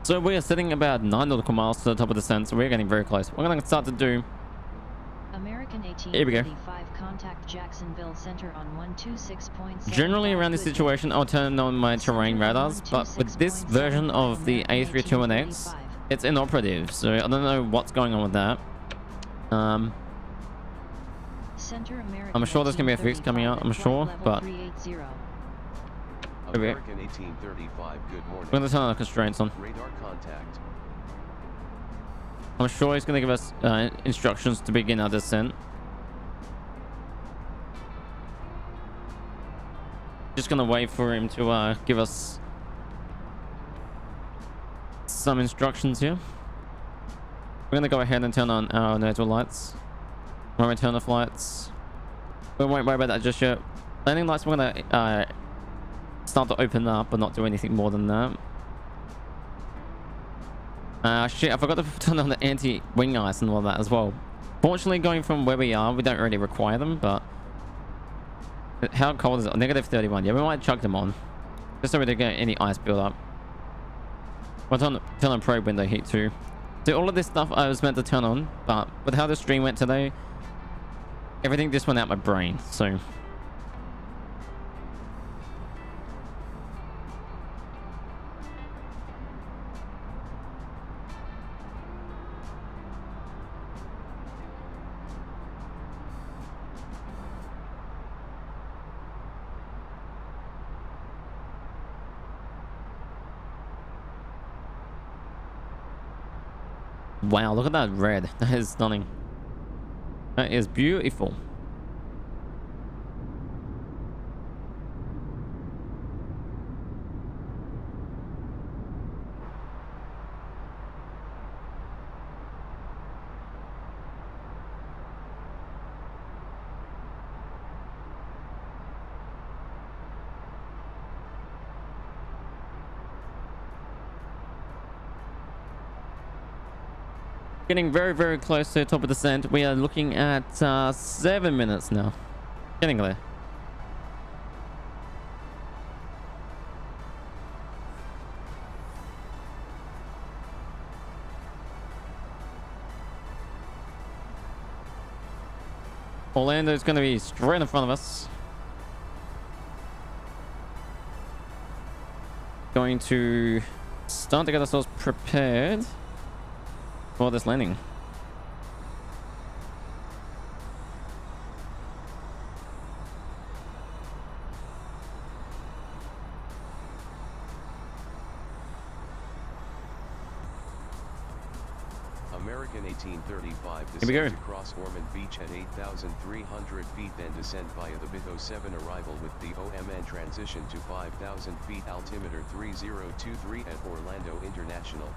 So we are sitting about 9 nautical miles to the top of the descent, so we're getting very close. We're going to start to do... American Here we go. 1835 contact Jacksonville Center on 126.7. Generally around this situation, I'll turn on my terrain radars, but with this version of the A321X, it's inoperative, so I don't know what's going on with that. I'm sure there's going to be a fix coming out, I'm sure, but... American 1835, good morning. We're going to turn our constraints on. Radar contact. I'm sure he's going to give us instructions to begin our descent. Just going to wait for him to give us some instructions here. We're going to go ahead and turn on our nodal lights. When we turn off lights, we won't worry about that just yet. Landing lights, we're going to start to open up, but not do anything more than that. Shit, I forgot to turn on the anti-wing ice and all that as well. Fortunately, going from where we are, we don't really require them, but... How cold is it? Negative 31. Yeah, we might chuck them on. Just so we don't get any ice build up. We'll turn on probe window heat too. So all of this stuff I was meant to turn on, but with how the stream went today, everything just went out my brain, so... Wow, look at that red. That is stunning. That is beautiful. Getting very, very close to the top of the descent. We are looking at 7 minutes now. Getting there. Orlando's going to be straight in front of us. Going to start to get ourselves prepared for this landing. American 1835 Here we go. descend to cross Ormond Beach at 8,300 feet, then descend via the Bito 7 arrival with the OMN transition to 5,000 feet altimeter 3023 at Orlando International.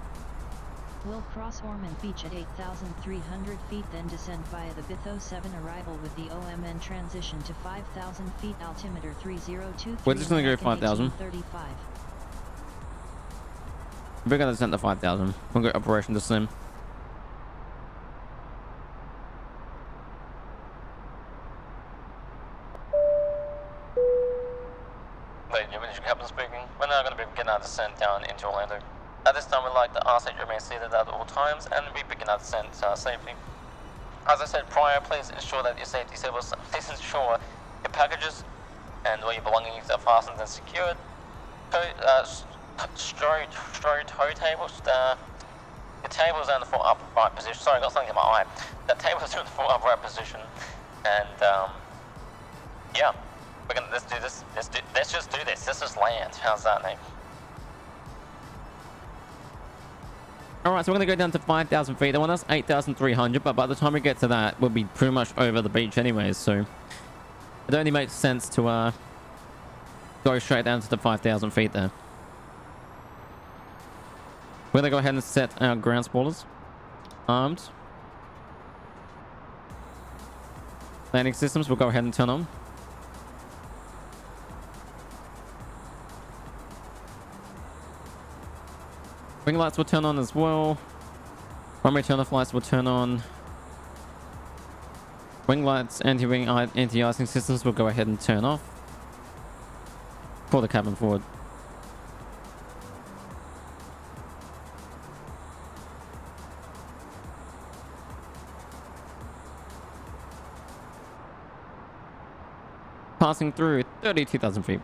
Will cross Ormond Beach at 8,300 feet, then descend via the Bitho 7 arrival with the OMN transition to 5,000 feet, altimeter 3023. We're just gonna go 5,000. 35. We're gonna descend to 5,000. We'll go operation to sim. Ladies and gentlemen, Captain speaking. We're now going to be beginning our descent down into Orlando. At this time, we'd like to ask that you remain seated at all times and we begin our descent safely. As I said prior, please ensure that your safety symbols, please ensure your packages and all your belongings are fastened and secured. Stow tow tables. The tables are in the full upright position. Sorry, I got something in my eye. The tables are in the full upright position, and yeah, let's do this. Let's just do this. Let's just land. How's that, Nate? Alright, so we're going to go down to 5,000 feet. They want us 8,300, but by the time we get to that, we'll be pretty much over the beach anyways, so it only makes sense to go straight down to the 5,000 feet there. We're going to go ahead and set our ground spoilers. Armed. Landing systems, we'll go ahead and turn on. Wing lights will turn on as well. Runway turn-off lights will turn on. Wing lights, anti-wing, anti-icing systems will go ahead and turn off. Pull the cabin forward. Passing through 32,000 feet.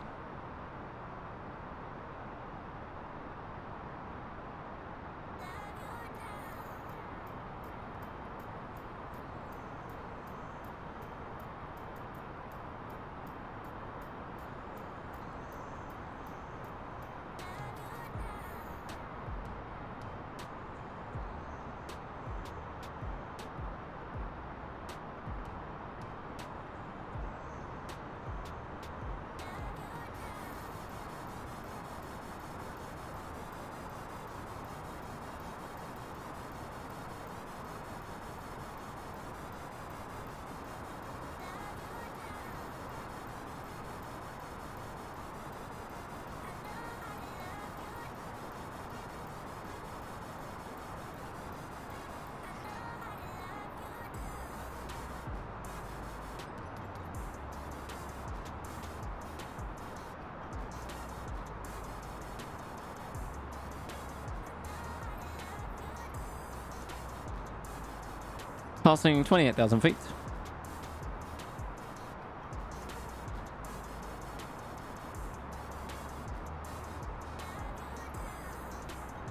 Passing 28,000 feet.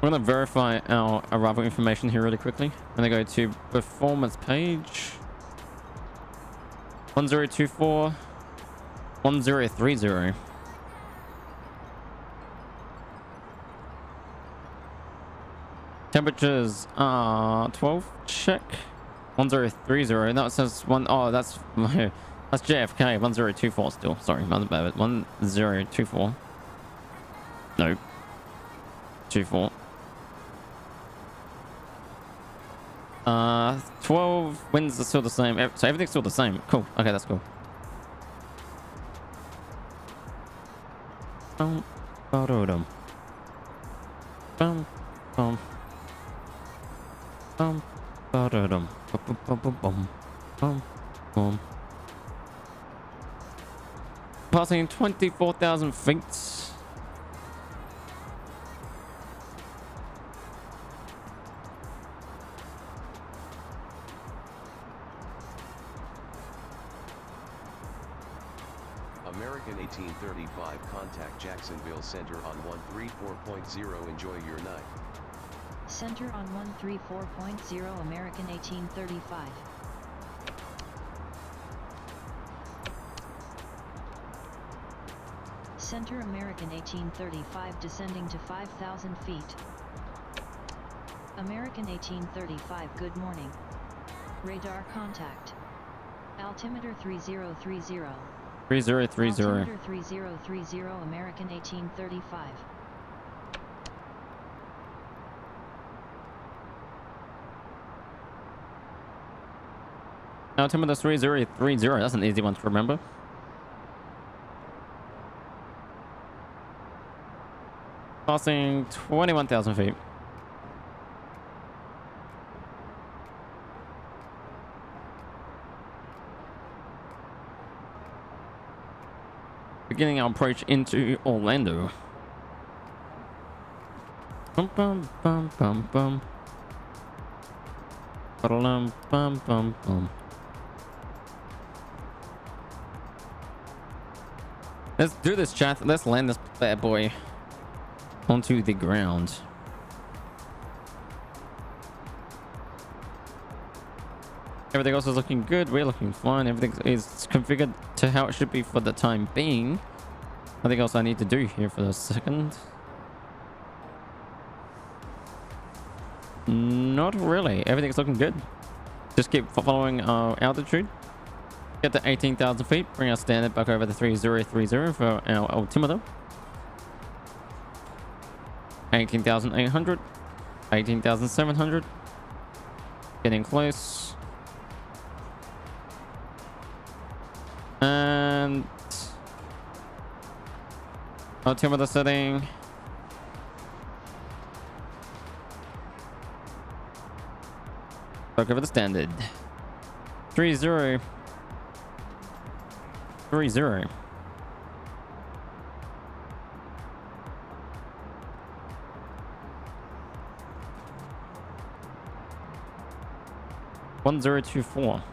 We're going to verify our arrival information here really quickly. I'm going to go to performance page. 1024 1030. Temperatures are 12. Check. 1030. That says one. Oh, that's JFK. 1024 still. Sorry, my bad. 1024. No. 24. 12 winds are still the same. So everything's still the same. Cool. Okay, that's cool. Bum, ba-do-dum. Bum, bum. Bum, ba-da-dum. Bum, bum, bum, bum. Bum, bum. Passing 24,000 feet. American 1835, contact Jacksonville Center on 134.0. Enjoy your night. Center on 134.0, American 1835. Center American 1835 descending to 5,000 feet. American 1835, good morning. Radar contact. Altimeter 3030. 3030. Altimeter 3030, American 1835. Altimeter 3030. That's an easy one to remember. Passing 21,000 feet. Beginning our approach into Orlando. Bum bum bum bum bum. Ba-da-dum, bum bum bum. Let's do this, chat. Let's land this bad boy onto the ground. Everything else is looking good. We're looking fine. Everything is configured to how it should be for the time being. Nothing else I need to do here for a second. Not really. Everything's looking good. Just keep following our altitude. Get to 18,000 feet. Bring our standard back over the 3030 for our altimeter. 18,800. 18,700. Getting close. And altimeter setting. Back over the standard. 3030. 1024.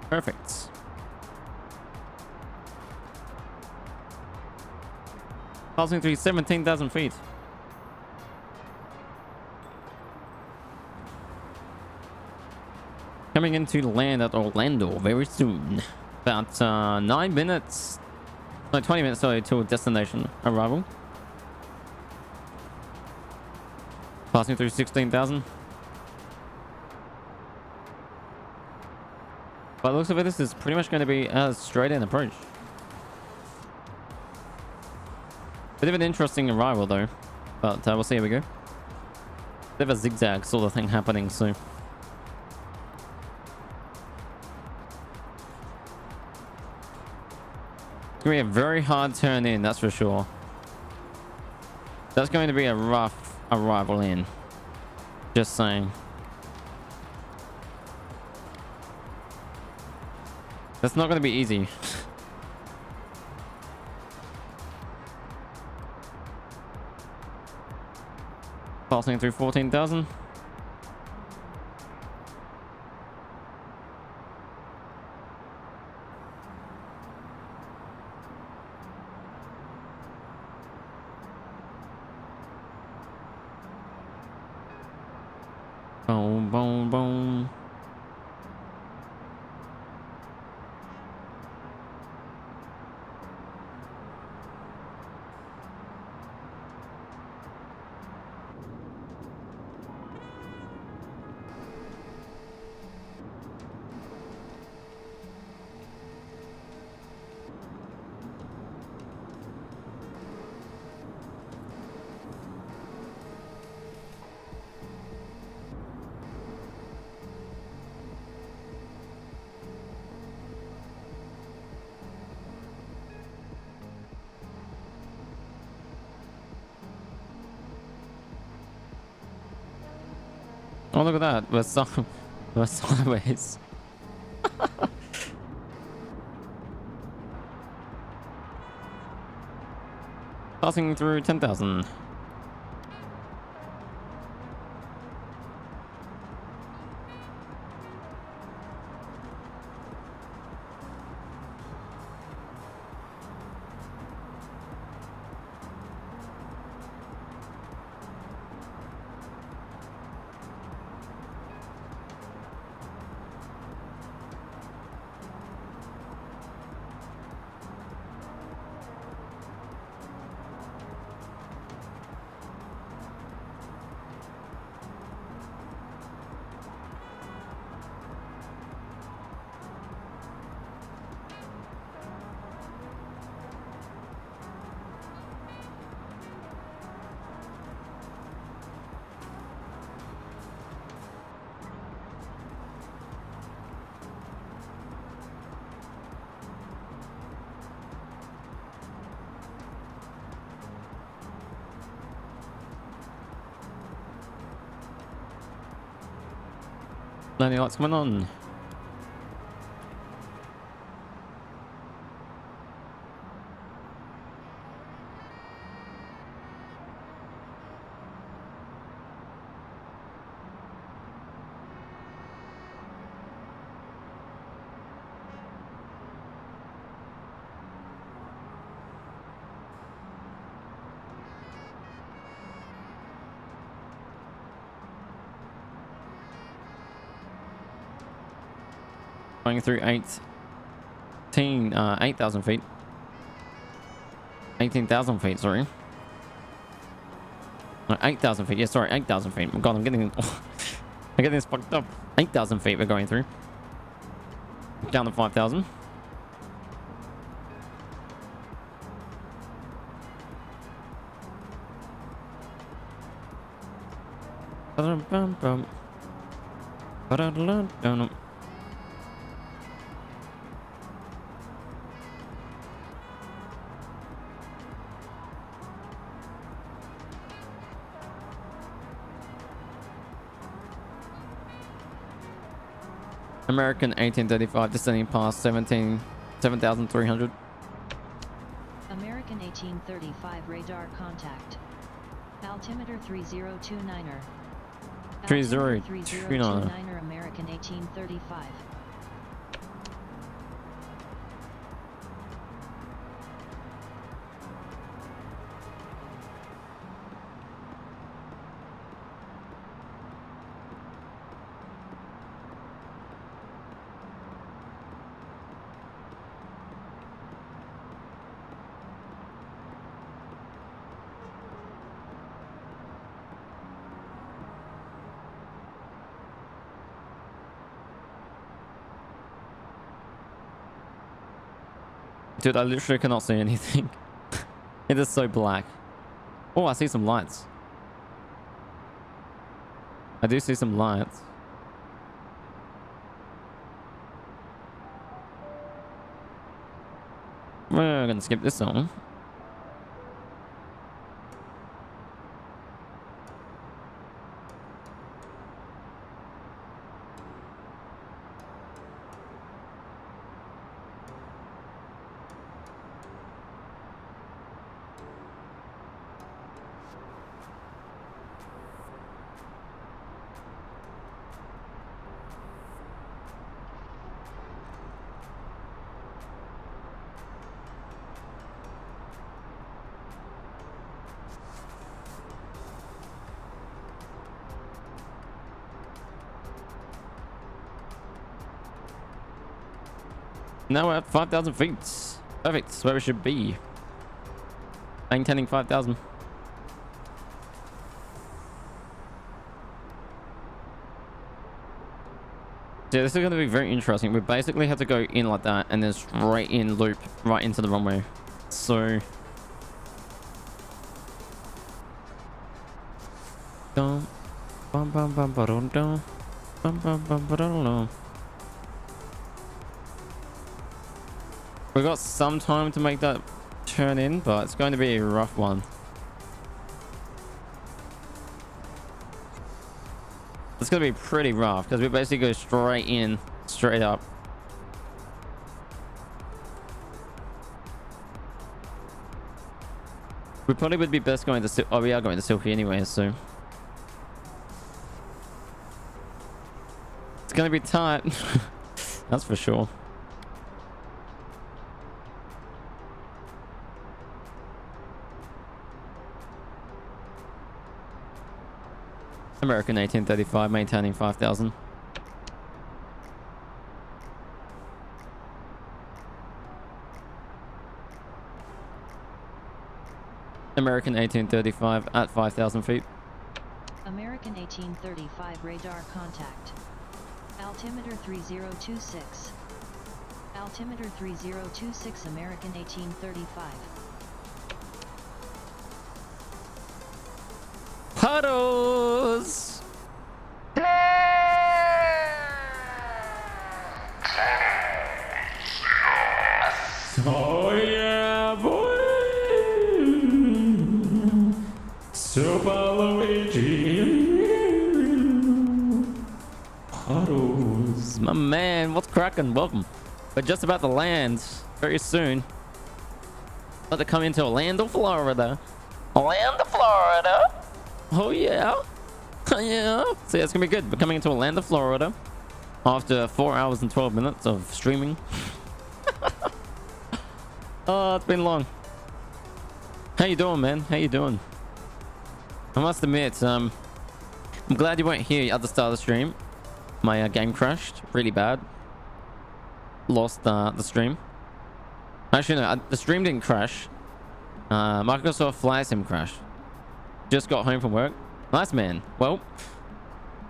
Perfect. Passing through 17,000 feet. Coming into land at Orlando very soon. About 9 minutes. No, 20 minutes, sorry, to destination arrival. Passing through 16,000. By the looks of it, this is pretty much going to be a straight in approach. Bit of an interesting arrival though, but we'll see how we go. Bit of a zigzag sort of thing happening, so. It's going to be a very hard turn in, that's for sure. That's going to be a rough arrival in. Just saying. That's not going to be easy. Passing through 14,000. Boom, boom, boom. Oh, look at that. We're sideways. Passing through 10,000. Landing lights coming on. Going through 8,000 feet. 18,000 feet, sorry. No, 8,000 feet. Yeah, sorry, 8,000 feet. Oh God, I'm getting this fucked up. 8,000 feet we're going through. Down to 5,000. American 1835 descending past 7,300. American 1835 radar contact. Altimeter 3029er. 3029er. American 1835. Dude, I literally cannot see anything. It is so black. Oh, I see some lights. I do see some lights. We're gonna skip this song. Now we're at 5,000 feet. Perfect. That's where we should be. Maintaining 5,000. Yeah, this is going to be very interesting. We basically have to go in like that and then straight in loop right into the runway. So... Dum, bum, bum, bum, ba-dum, dum, bum, bum, bum, ba-dum, dum. We've got some time to make that turn in, but it's going to be a rough one. It's going to be pretty rough because we basically go straight in, straight up. We probably would be best going to... Oh, we are going to Silky anyway, so... It's going to be tight. That's for sure. American 1835, maintaining 5,000. American 1835 at 5,000 feet. American 1835 radar contact. Altimeter 3026. Altimeter 3026 American 1835. Puddles! Oh yeah, boy! Super Luigi! Puddles! James, my man, what's cracking? Welcome. We're just about to land very soon. About to come into Orlando, Florida. Orlando, Florida. Oh yeah. Yeah. So yeah, it's gonna be good. We're coming into Orlando, Florida after 4 hours and 12 minutes of streaming. Oh, it's been long. How you doing, man? How you doing? I must admit, I'm glad you weren't here at the start of the stream. My game crashed really bad. Lost the stream. Actually, no, the stream didn't crash. Microsoft Flight Sim crashed. Just got home from work. Nice, man. Well,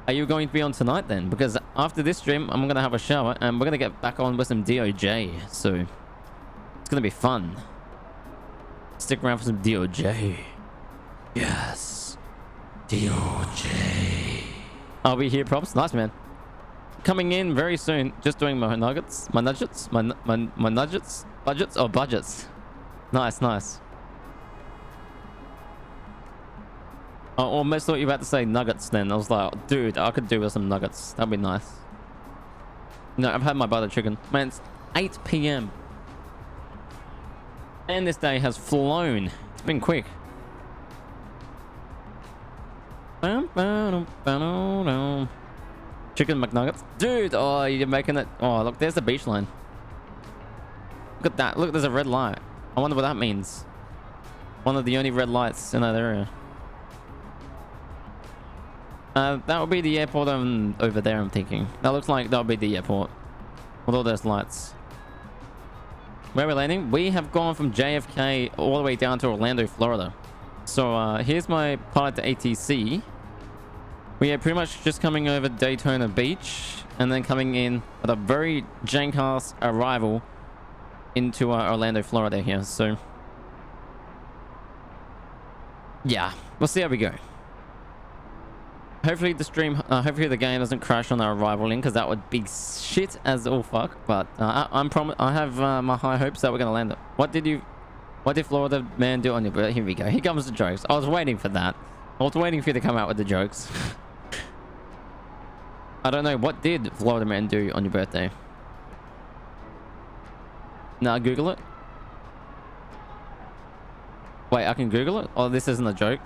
are you going to be on tonight then? Because after this stream, I'm going to have a shower and we're going to get back on with some DOJ. So it's going to be fun. Stick around for some DOJ. Yes. DOJ. I'll be here, props. Nice, man. Coming in very soon. Just doing my nuggets. My nudgets. My nudgets. Budgets. Oh, budgets. Nice, nice. I almost thought you were about to say nuggets then. I was like, dude, I could do with some nuggets. That'd be nice. No, I've had my butter chicken. Man, it's 8 p.m. And this day has flown. It's been quick. Chicken McNuggets. Dude, oh, you're making it. Oh, look, there's the beach line. Look at that. Look, there's a red light. I wonder what that means. One of the only red lights in that area. That would be the airport over there, I'm thinking. That looks like that would be the airport. With all those lights. Where we're landing? We have gone from JFK all the way down to Orlando, Florida. So here's my pilot to ATC. We are pretty much just coming over Daytona Beach. And then coming in at a very jank-ass arrival into Orlando, Florida here. So yeah, we'll see how we go. Hopefully the stream, hopefully the game doesn't crash on our arrival in, because that would be shit as all fuck. But I have my high hopes that we're gonna land it. What did Florida man do on your birthday? Here we go. Here comes the jokes. I was waiting for that. I was waiting for you to come out with the jokes. I don't know. What did Florida man do on your birthday? Nah, Google it. Wait, I can Google it? Oh, this isn't a joke.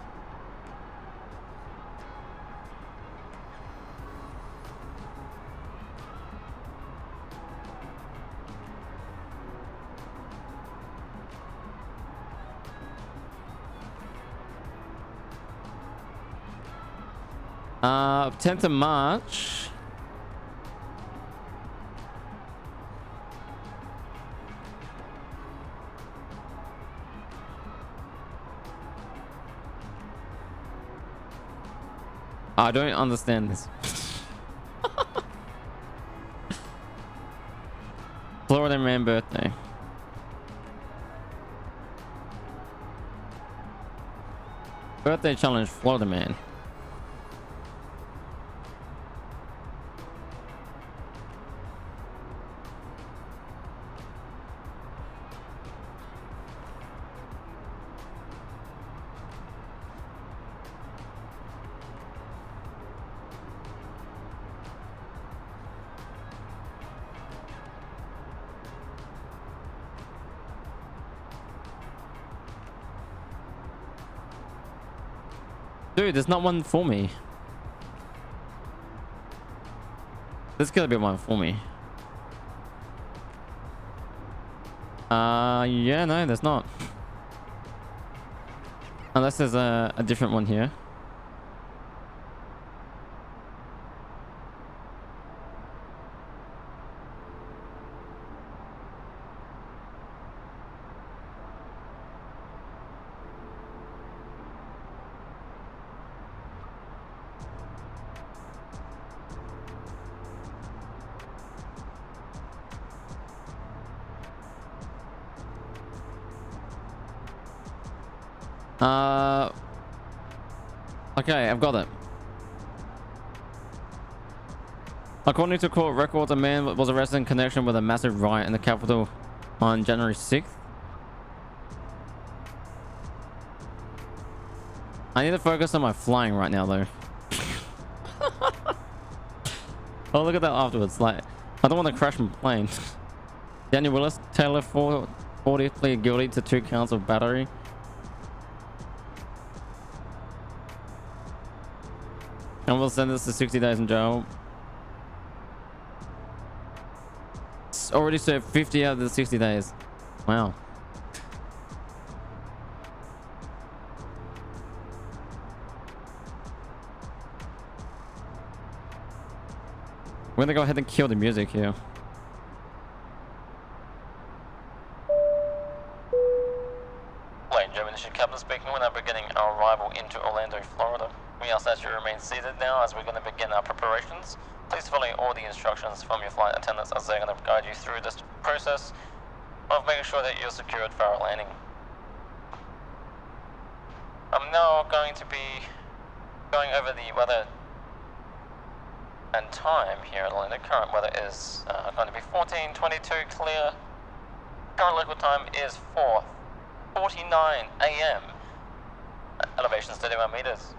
10th of March. I don't understand this. Florida man birthday. Birthday challenge, Florida man. Dude, there's not one for me. There's gotta be one for me. Yeah, no, there's not. Unless there's a different one here. Okay, I've got it. According to court records, a man was arrested in connection with a massive riot in the capital on January 6th. I need to focus on my flying right now, though. I'll look at that afterwards. Like, I don't want to crash my plane. Daniel Willis, Taylor 440 plead guilty to 2 counts of battery. And we'll send this to 60 days in jail. It's already served 50 out of the 60 days. Wow. We're gonna go ahead and kill the music here. Ladies and gentlemen, this is Captain speaking. We're now beginning our arrival into Orlando, Florida. We ask that you remain seated now as we're going to begin our preparations. Please follow all the instructions from your flight attendants as they're going to guide you through this process of making sure that you're secured for our landing. I'm now going to be going over the weather and time here in Orlando. Current weather is going to be 14:22 clear. Current local time is 4:49 a.m. Elevation 31 meters.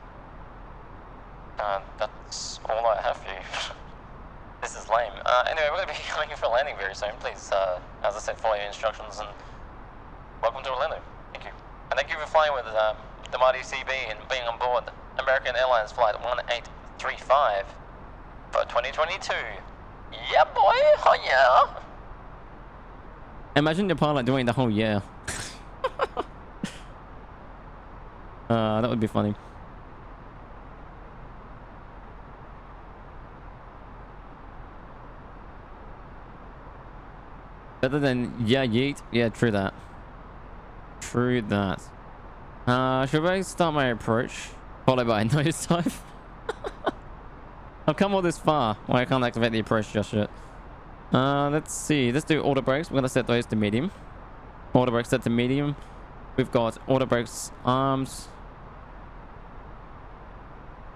That's all I have for you. This is lame. Anyway, we're going to be coming in for landing very soon. Please, as I said, follow your instructions and welcome to Orlando. Thank you. And thank you for flying with the Mighty CB and being on board American Airlines Flight 1835 for 2022. Yeah, boy! Oh, yeah! Imagine the pilot doing the whole yeah. That would be funny. Better than yeah yeet. Yeah, true that. True that. Should I start my approach? Followed by a nosedive? I've come all this far. Well, I can't activate the approach just yet. Let's see. Let's do auto brakes. We're gonna set those to medium. Auto brakes set to medium. We've got auto brakes arms.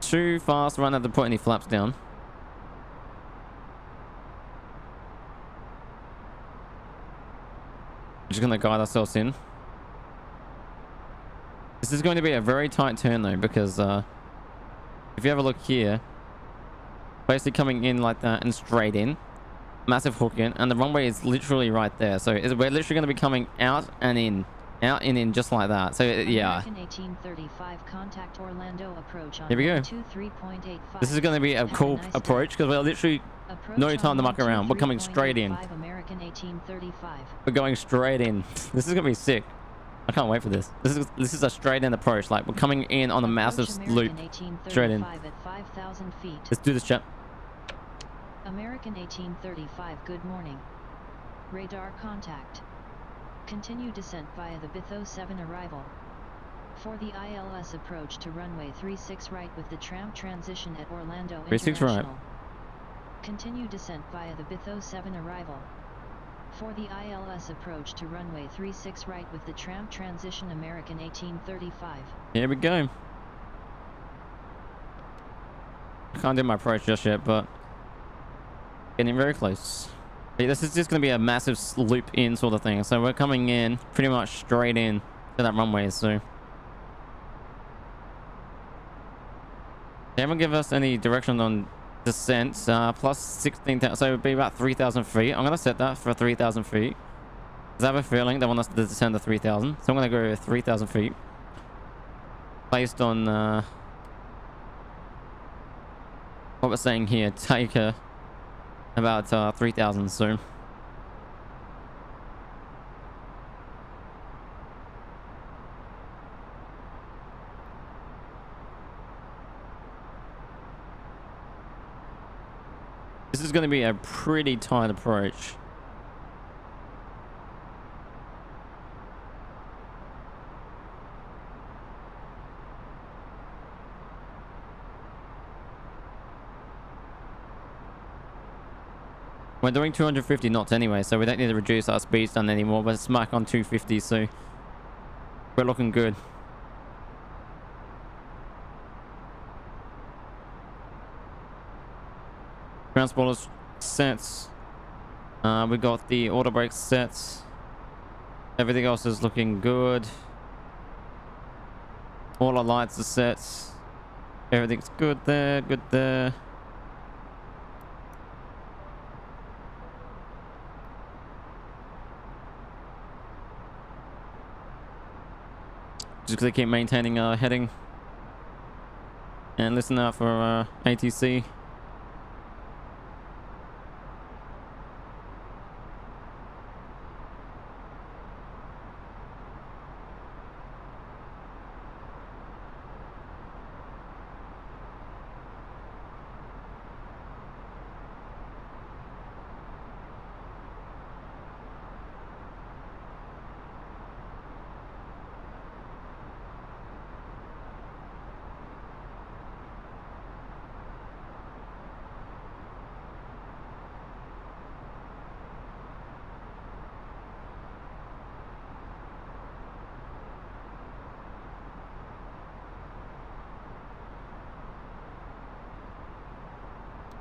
Too fast. Run out to put any flaps down. Just gonna guide ourselves in. This is going to be a very tight turn though, because if you have a look here, basically coming in like that and straight in, massive hook in, and the runway is literally right there. So we're literally going to be coming out and in, just like that. So yeah. American 1835 contact Orlando approach on Here we go. 23.85. This is going to be a cool approach because we're literally no time to muck around. We're coming straight in. American 1835. We're going straight in. This is going to be sick. I can't wait for this. This is a straight in approach. Like we're coming in on a massive loop. Straight in. At 5,000 feet. Let's do this, chat. American 1835, good morning. Radar contact. Continue descent via the Bitho 7 arrival. For the ILS approach to runway 36 right with the tram transition at Orlando 36 International. right. Continue descent via the Bitho 7 arrival. For the ILS approach to runway 36 right with the tram transition American 1835. Here we go. I can't do my approach just yet, but getting very close. Okay, this is just going to be a massive loop in sort of thing. So we're coming in pretty much straight in to that runway. So they haven't given us any direction on descent. Plus 16,000, so it would be about 3,000 feet. I'm going to set that for 3,000 feet. Because I have a feeling they want us to descend to 3,000. So I'm going to go 3,000 feet. Based on what we're saying here, take about 3,000 soon. This is going to be a pretty tight approach. We're doing 250 knots anyway, so we don't need to reduce our speeds down anymore. We're smack on 250, so we're looking good. Ground spoilers sets. We got the auto brakes sets. Everything else is looking good. All our lights are set. Everything's good there, good there. Just gonna keep maintaining our heading. And listen out for ATC.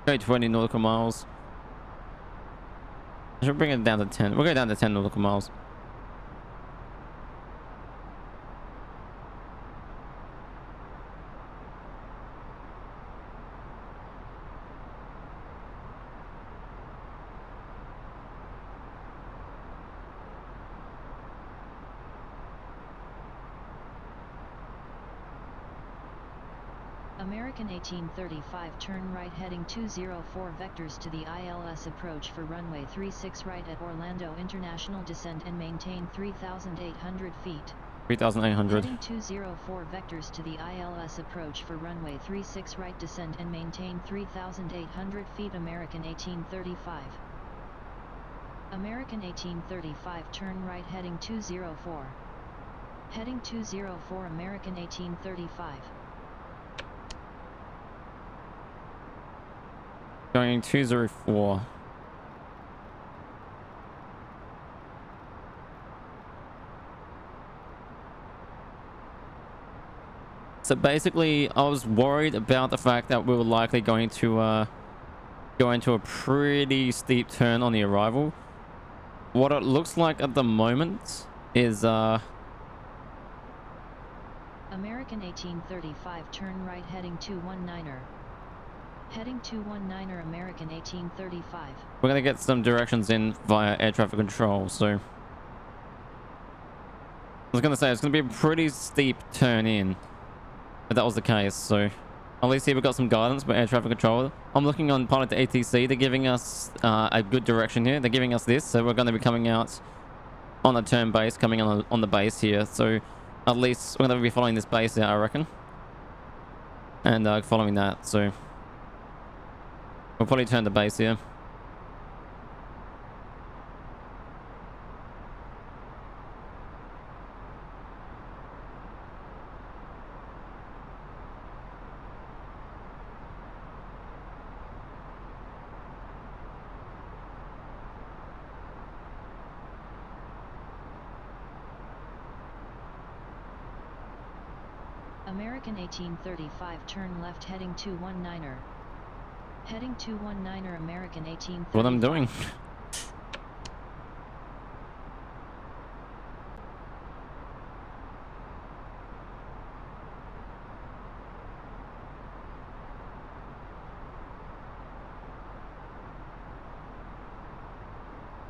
Okay, 20 nautical miles. I should bring it down to 10. We'll go down to 10 nautical miles. American 1835 turn right heading 204 vectors to the ILS approach for runway 36 right at Orlando International, descend and maintain 3,800 feet. 3,800. Heading 204 vectors to the ILS approach for runway 36 right, descend and maintain 3,800 feet. American 1835. American 1835 turn right heading 204. Heading 204 American 1835. Going 204. So basically, I was worried about the fact that we were likely going to go into a pretty steep turn on the arrival. What it looks like at the moment is American 1835 turn right heading 219er. Heading 219er American 1835. we're gonna get some directions in via air traffic control. So I was gonna say it's gonna be a pretty steep turn in, if that was the case. So at least here we've got some guidance by air traffic control. I'm looking on pilot to ATC. They're giving us a good direction here. They're giving us this, so we're going to be coming out on a turn base, coming on the base here. So at least we're going to be following this base here, I reckon, and following that. So we'll probably turn the base here. American 1835 turn left heading 219er. Heading 219er American 1835. What I'm doing.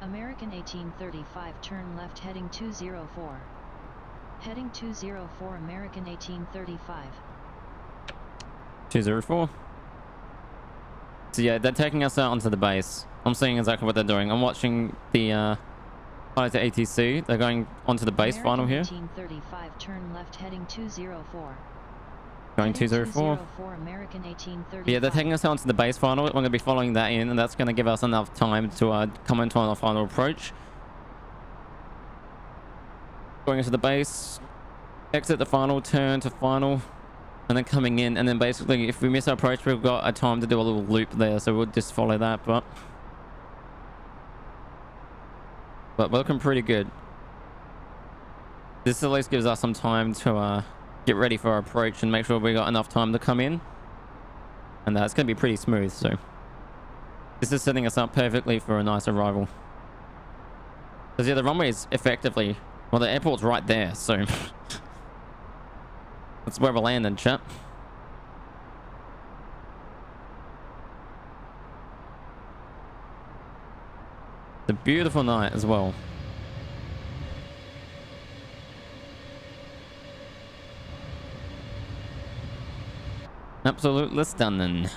American 1835 turn left heading 204. Heading 204 American 1835. 204. So yeah, they're taking us out onto the base. I'm seeing exactly what they're doing. I'm watching the pilot to ATC. They're going onto the base final here. 1835 turn left heading 204. Going 204. 204 American 1835. Yeah, they're taking us out onto the base final. We're going to be following that in, and that's going to give us enough time to come into our final approach. Going into the base, exit the final, turn to final, and then coming in. And then basically, if we miss our approach, we've got a time to do a little loop there, so we'll just follow that. But we're looking pretty good. This at least gives us some time to get ready for our approach and make sure we got enough time to come in. And it's going to be pretty smooth, so this is setting us up perfectly for a nice arrival. Because yeah, the runway is effectively, well, the airport's right there, so that's where we're landing, chat. It's a beautiful night as well. Absolutely stunning.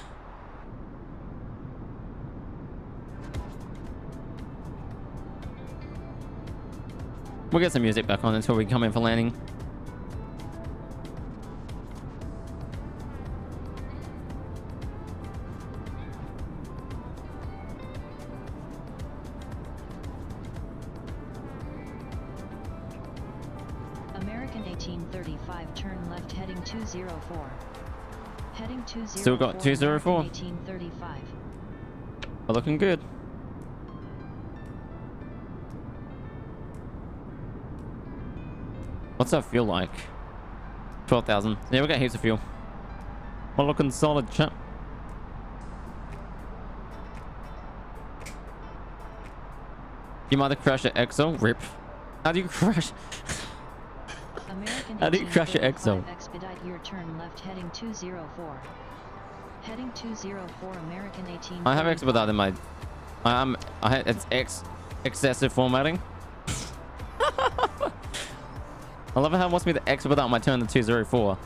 We'll get some music back on until we come in for landing. American 1835, turn left heading 204. Heading 204. Still got 204. 1835. We're looking good. What's that feel like? 12,000. Yeah, we got heaps of fuel. We're looking solid, chap. You might have crashed at EXO. Rip. How do you crash? American How do you crash at EXO? Expedite your turn left heading 204. Heading 204 American 18. I have expedite in my... it's excessive formatting. I love how it wants me to expedite my turn to 204.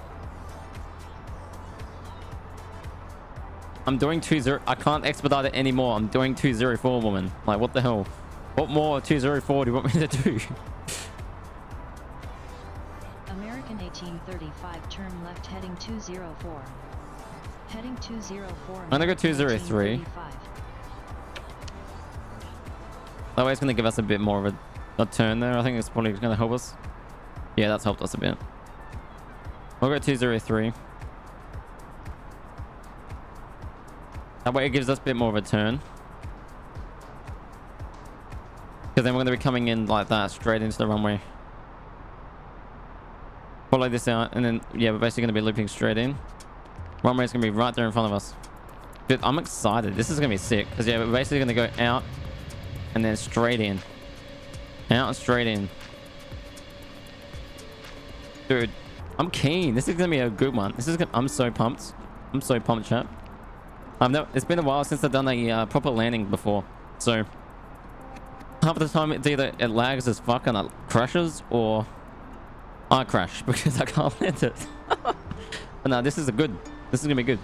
I'm doing 20. I can't expedite it anymore. I'm doing 204, woman. Like, what the hell? What more 204 do you want me to do? American 1835, turn left heading 204. Heading 204. I'm gonna go 203. That way it's gonna give us a bit more of a turn there. I think it's probably gonna help us. Yeah, that's helped us a bit. We'll go 203. That way it gives us a bit more of a turn. Because then we're going to be coming in like that, straight into the runway. Follow this out, and then, yeah, we're basically going to be looping straight in. Runway's going to be right there in front of us. Dude, I'm excited. This is going to be sick. Because, yeah, we're basically going to go out, and then straight in. Out and straight in. Dude, I'm keen. This is going to be a good one. I'm so pumped. I'm so pumped, chat. It's been a while since I've done a proper landing before. So, half the time it's either it lags as fuck and it crashes, or I crash because I can't land it. But no, this is going to be good.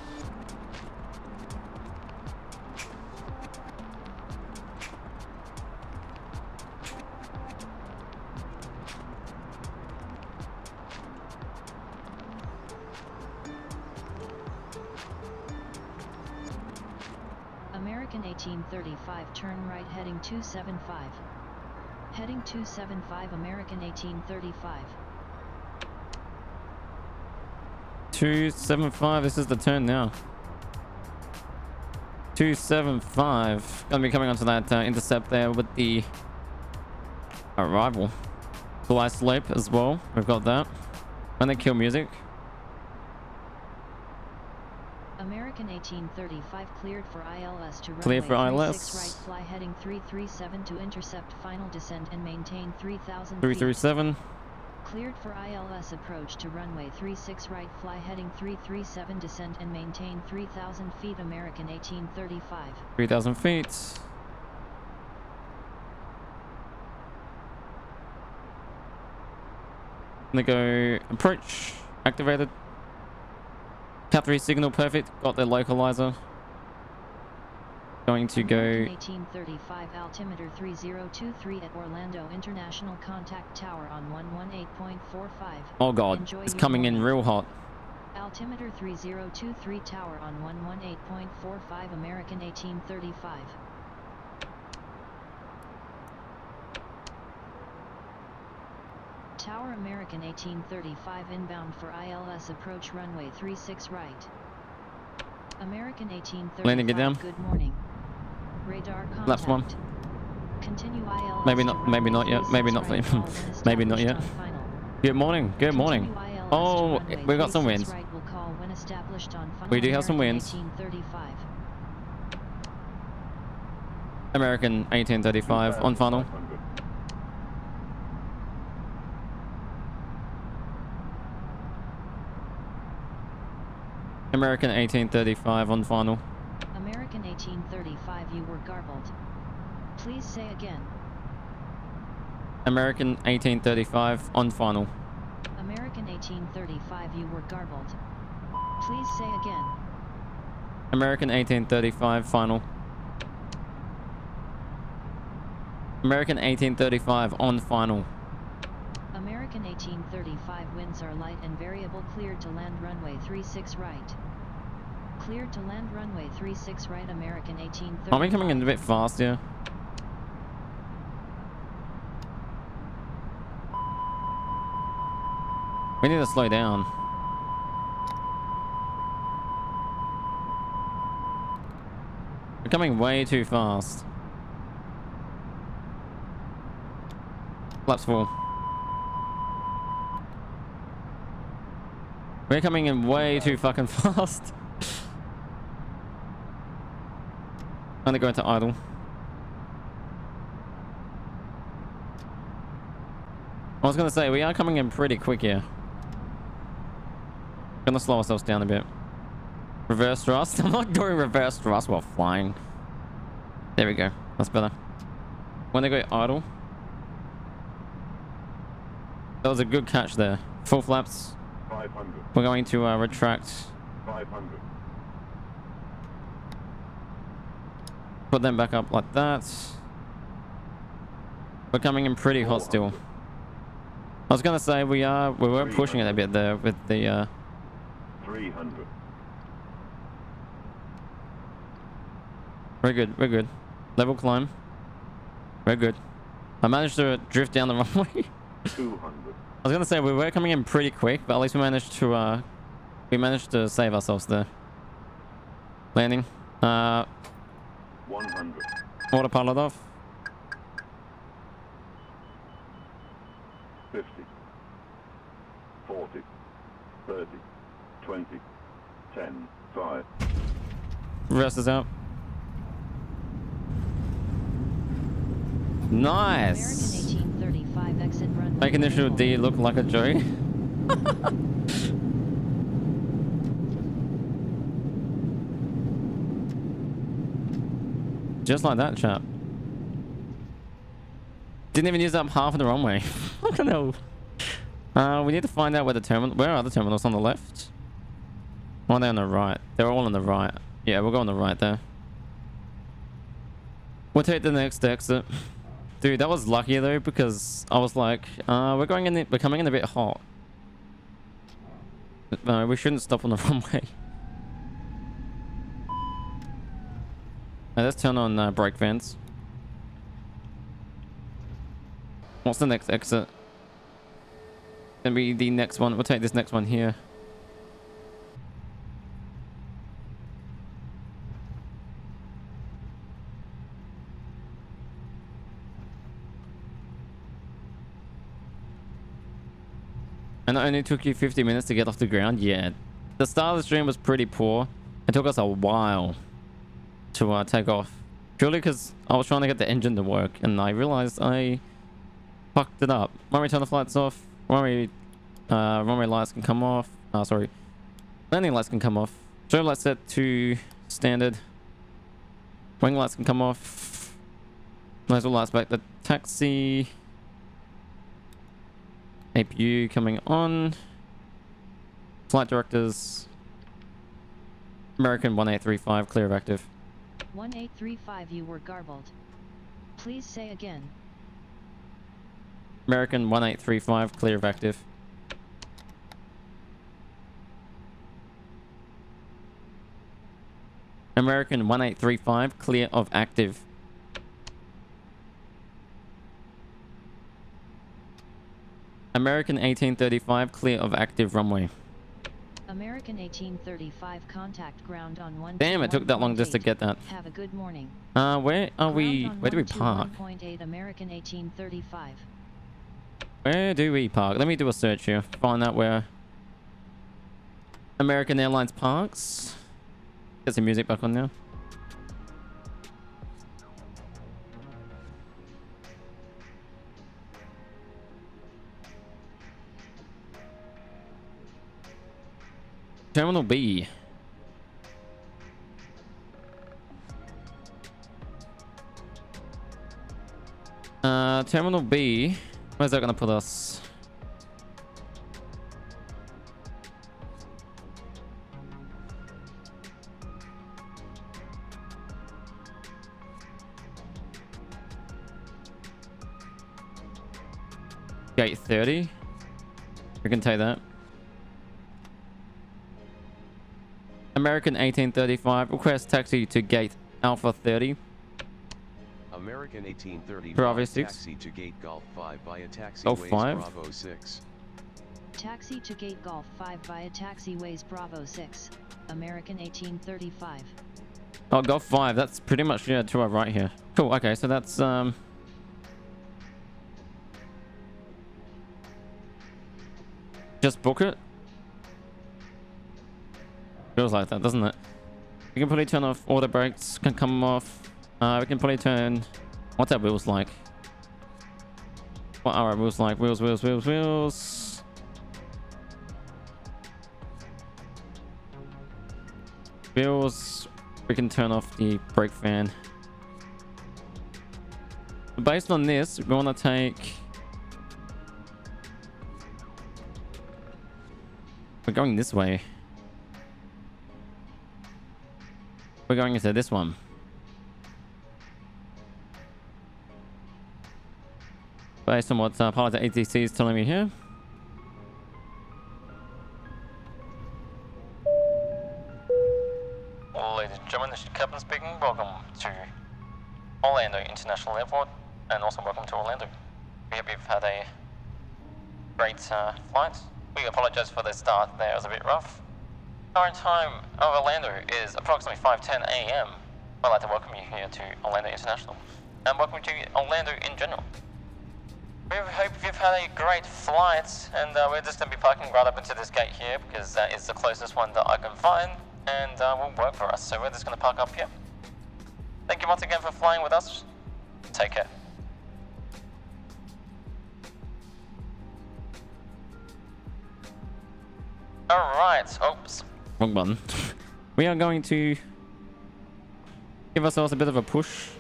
American 1835, turn right heading 275. Heading 275 American 1835. 275, this is the turn now. 275. Gonna be coming onto that intercept there with the arrival. Fly slope as well. We've got that. And they kill music. American 1835, cleared for ILS to Clear for runway ILS. 36 right, fly heading 337 to intercept final descent and maintain 3,000 feet. 337. Cleared for ILS, approach to runway 36 right, fly heading 337, descent and maintain 3,000 feet. American 1835. 3,000 feet. I'm gonna go approach. Activated. Cat 3 signal perfect. Got the localizer. Going to go. 1835, altimeter 3023 at Orlando International, contact tower on 118.45. Oh god, Enjoy it's your coming in morning. real hot. Altimeter 3023, tower on 118.45. American 1835. Tower American 1835, inbound for ILS, approach runway 36 right. American 1835. Landing it down. Good morning. Radar contact. Last one. Continue ILS. Maybe to not. Maybe not runway yet. Maybe 36 not. right, call when Maybe not yet. established on final. Good morning. Good morning. Continue ILS Oh, to runway we got some 36 winds. right, will call when established on final. We do have some American winds. 1835. American 1835 on funnel. American 1835 on final. American 1835, you were garbled. Please say again. American 1835 on final. American 1835, you were garbled. Please say again. American 1835 final. American 1835 on final. American 1835 winds are light and variable. Cleared to land runway 36 right. Cleared to land runway 36 right. American 1835. Are we coming in a bit fast here? We need to slow down. We're coming way too fast. Flaps full. We're coming in way too fucking fast. I'm gonna go into idle. I was gonna say, we are coming in pretty quick here. Gonna slow ourselves down a bit. Reverse thrust? I'm not doing reverse thrust while flying. There we go. That's better. When they go idle. That was a good catch there. Full flaps. 500. We're going to retract. 500. Put them back up like that. We're coming in pretty hot still. I was gonna say we were pushing it a bit there with the 300. We're good, we're good. Level climb. We're good. I managed to drift down the runway. 200. I was gonna say we were coming in pretty quick, but at least we managed to save ourselves there. Landing. 100. Autopilot off. 50. 40. 30. 20. 10. 5. Rest is out. Nice. American 1835 exit runway. Make initial D look like a joke. Just like that, chap. Didn't even use up half of the runway. Fucking hell. We need to find out where the terminal. Where are the terminals on the left? Oh, they're on the right. They're all on the right. Yeah, we'll go on the right there. We'll take the next exit. Dude, that was lucky though, because I was like, we're coming in a bit hot. We shouldn't stop on the runway. Now, let's turn on brake vents. What's the next exit? Gonna be the next one. We'll take this next one here. And it only took you 50 minutes to get off the ground? Yeah. The start of the stream was pretty poor. It took us a while to take off. Purely because I was trying to get the engine to work and I realized I fucked it up. When we turn the flights off, runway lights can come off. Sorry. Landing lights can come off. Strobe lights set to standard. Wing lights can come off. Nozzle lights back to taxi. APU coming on. Flight directors. American 1835 clear of active. 1835, you were garbled. Please say again. American 1835 clear of active. American 1835 clear of active. American 1835 clear of active runway. American 1835 contact ground on 1. Damn, it took that long just to get that. Have a good morning. Where are we? Where do we park? 121.8 American 1835. Where do we park? Let me do a search here. Find out where American Airlines parks. Get some music back on now. Terminal B. Terminal B. Where's that gonna put us? Gate 30. We can take that. American 1835. Request taxi to gate Alpha 30. American 1835 Bravo 6. taxi to gate Golf 5 via taxiways Golf 5. Bravo 6. Taxi to gate Golf 5 via taxiways Bravo 6. American 1835. Oh, Golf 5. That's pretty much, yeah, to our right here. Cool. Okay, so that's just book it. Feels like that, doesn't it? We can probably turn off auto brakes. Can come off. We can probably turn. What's our wheels like? What are our wheels like? Wheels, wheels, wheels, wheels. Wheels. We can turn off the brake fan. Based on this, we want to take. We're going this way. We're going into this one. Based on what pilot at ATC is telling me here. Ladies and gentlemen, this is Captain speaking. Welcome to Orlando International Airport, and also welcome to Orlando. We hope you've had a great flight. We apologize for the start there, it was a bit rough. Current time of Orlando is approximately 5:10 a.m. I'd like to welcome you here to Orlando International, and welcome to Orlando in general. We hope you've had a great flight, and we're just going to be parking right up into this gate here because that is the closest one that I can find, and will work for us. So we're just going to park up here. Thank you once again for flying with us. Take care. Alright, oops. Wrong button. We are going to give ourselves a bit of a push.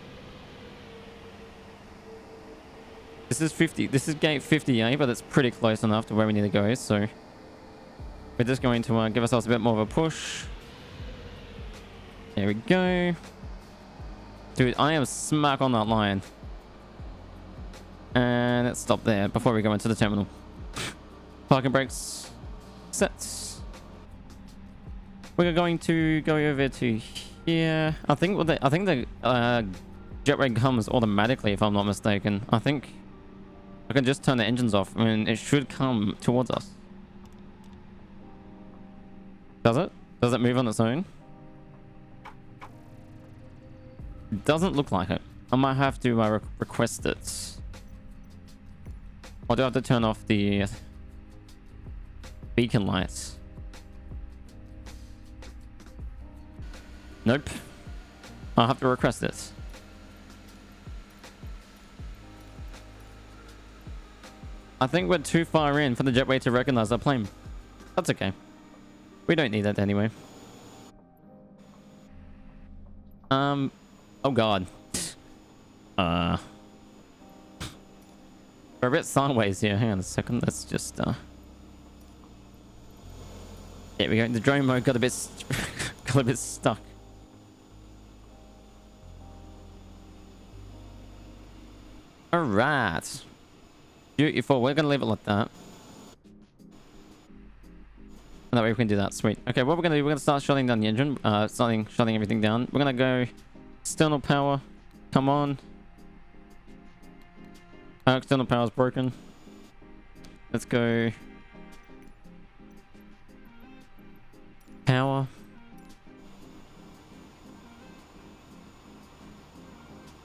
This is 50. This is gate 58, but it's pretty close enough to where we need to go. So we're just going to give ourselves a bit more of a push. There we go. Dude, I am smack on that line. And let's stop there before we go into the terminal. Parking brakes set. We're going to go over to here. I think the jetway comes automatically, if I'm not mistaken. I think I can just turn the engines off and it should come towards us. Does it? Does it move on its own? It doesn't look like it. I might have to request it. Or do I have to turn off the beacon lights? Nope. I'll have to request it. I think we're too far in for the jetway to recognize our plane. That's okay. We don't need that anyway. Oh god. We're a bit sideways here. Hang on a second. Let's just there we go. The drone mode got a bit stuck. All right. Beautiful. We're gonna leave it like that. That way we can do that. Sweet. Okay, what we're gonna do? We're gonna start shutting down the engine. Shutting everything down. We're gonna go external power. Come on. External power is broken. Let's go. Power.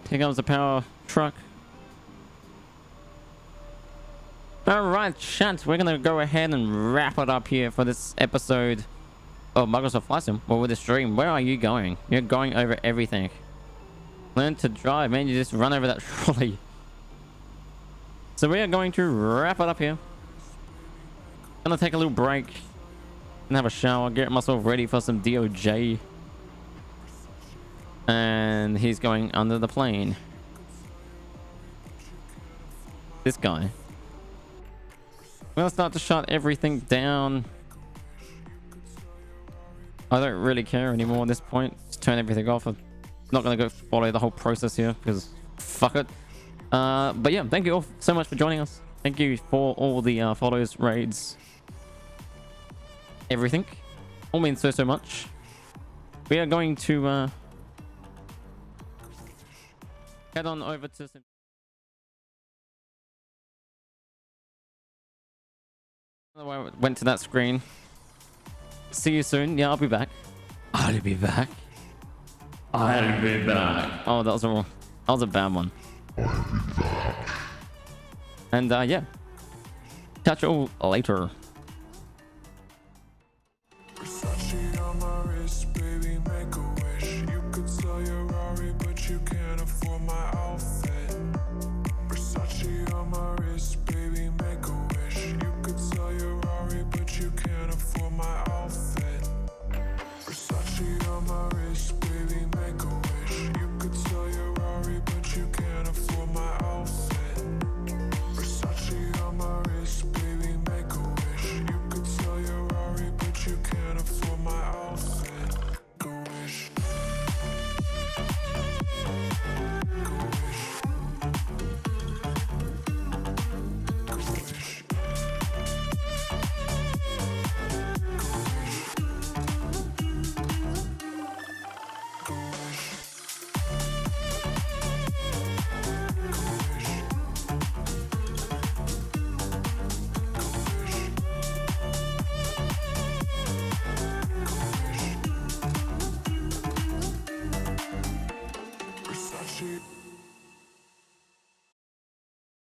Here comes the power truck. Alright, chat, we're gonna go ahead and wrap it up here for this episode of Microsoft Flight Sim. Well, with the stream, where are you going? You're going over everything. Learn to drive, man. You just run over that trolley. So we are going to wrap it up here. Gonna take a little break and have a shower, get myself ready for some DOJ. And he's going under the plane. This guy. I'm gonna start to shut everything down. I don't really care anymore at this point. Just turn everything off. I'm not gonna go follow the whole process here because fuck it. But yeah, thank you all so much for joining us. Thank you for all the follows, raids, everything. All means so much. We are going to head on over to some... I went to that screen. See you soon. Yeah, I'll be back. I'll be back. I'll be back. Oh, that was a bad one. And yeah, catch you all later.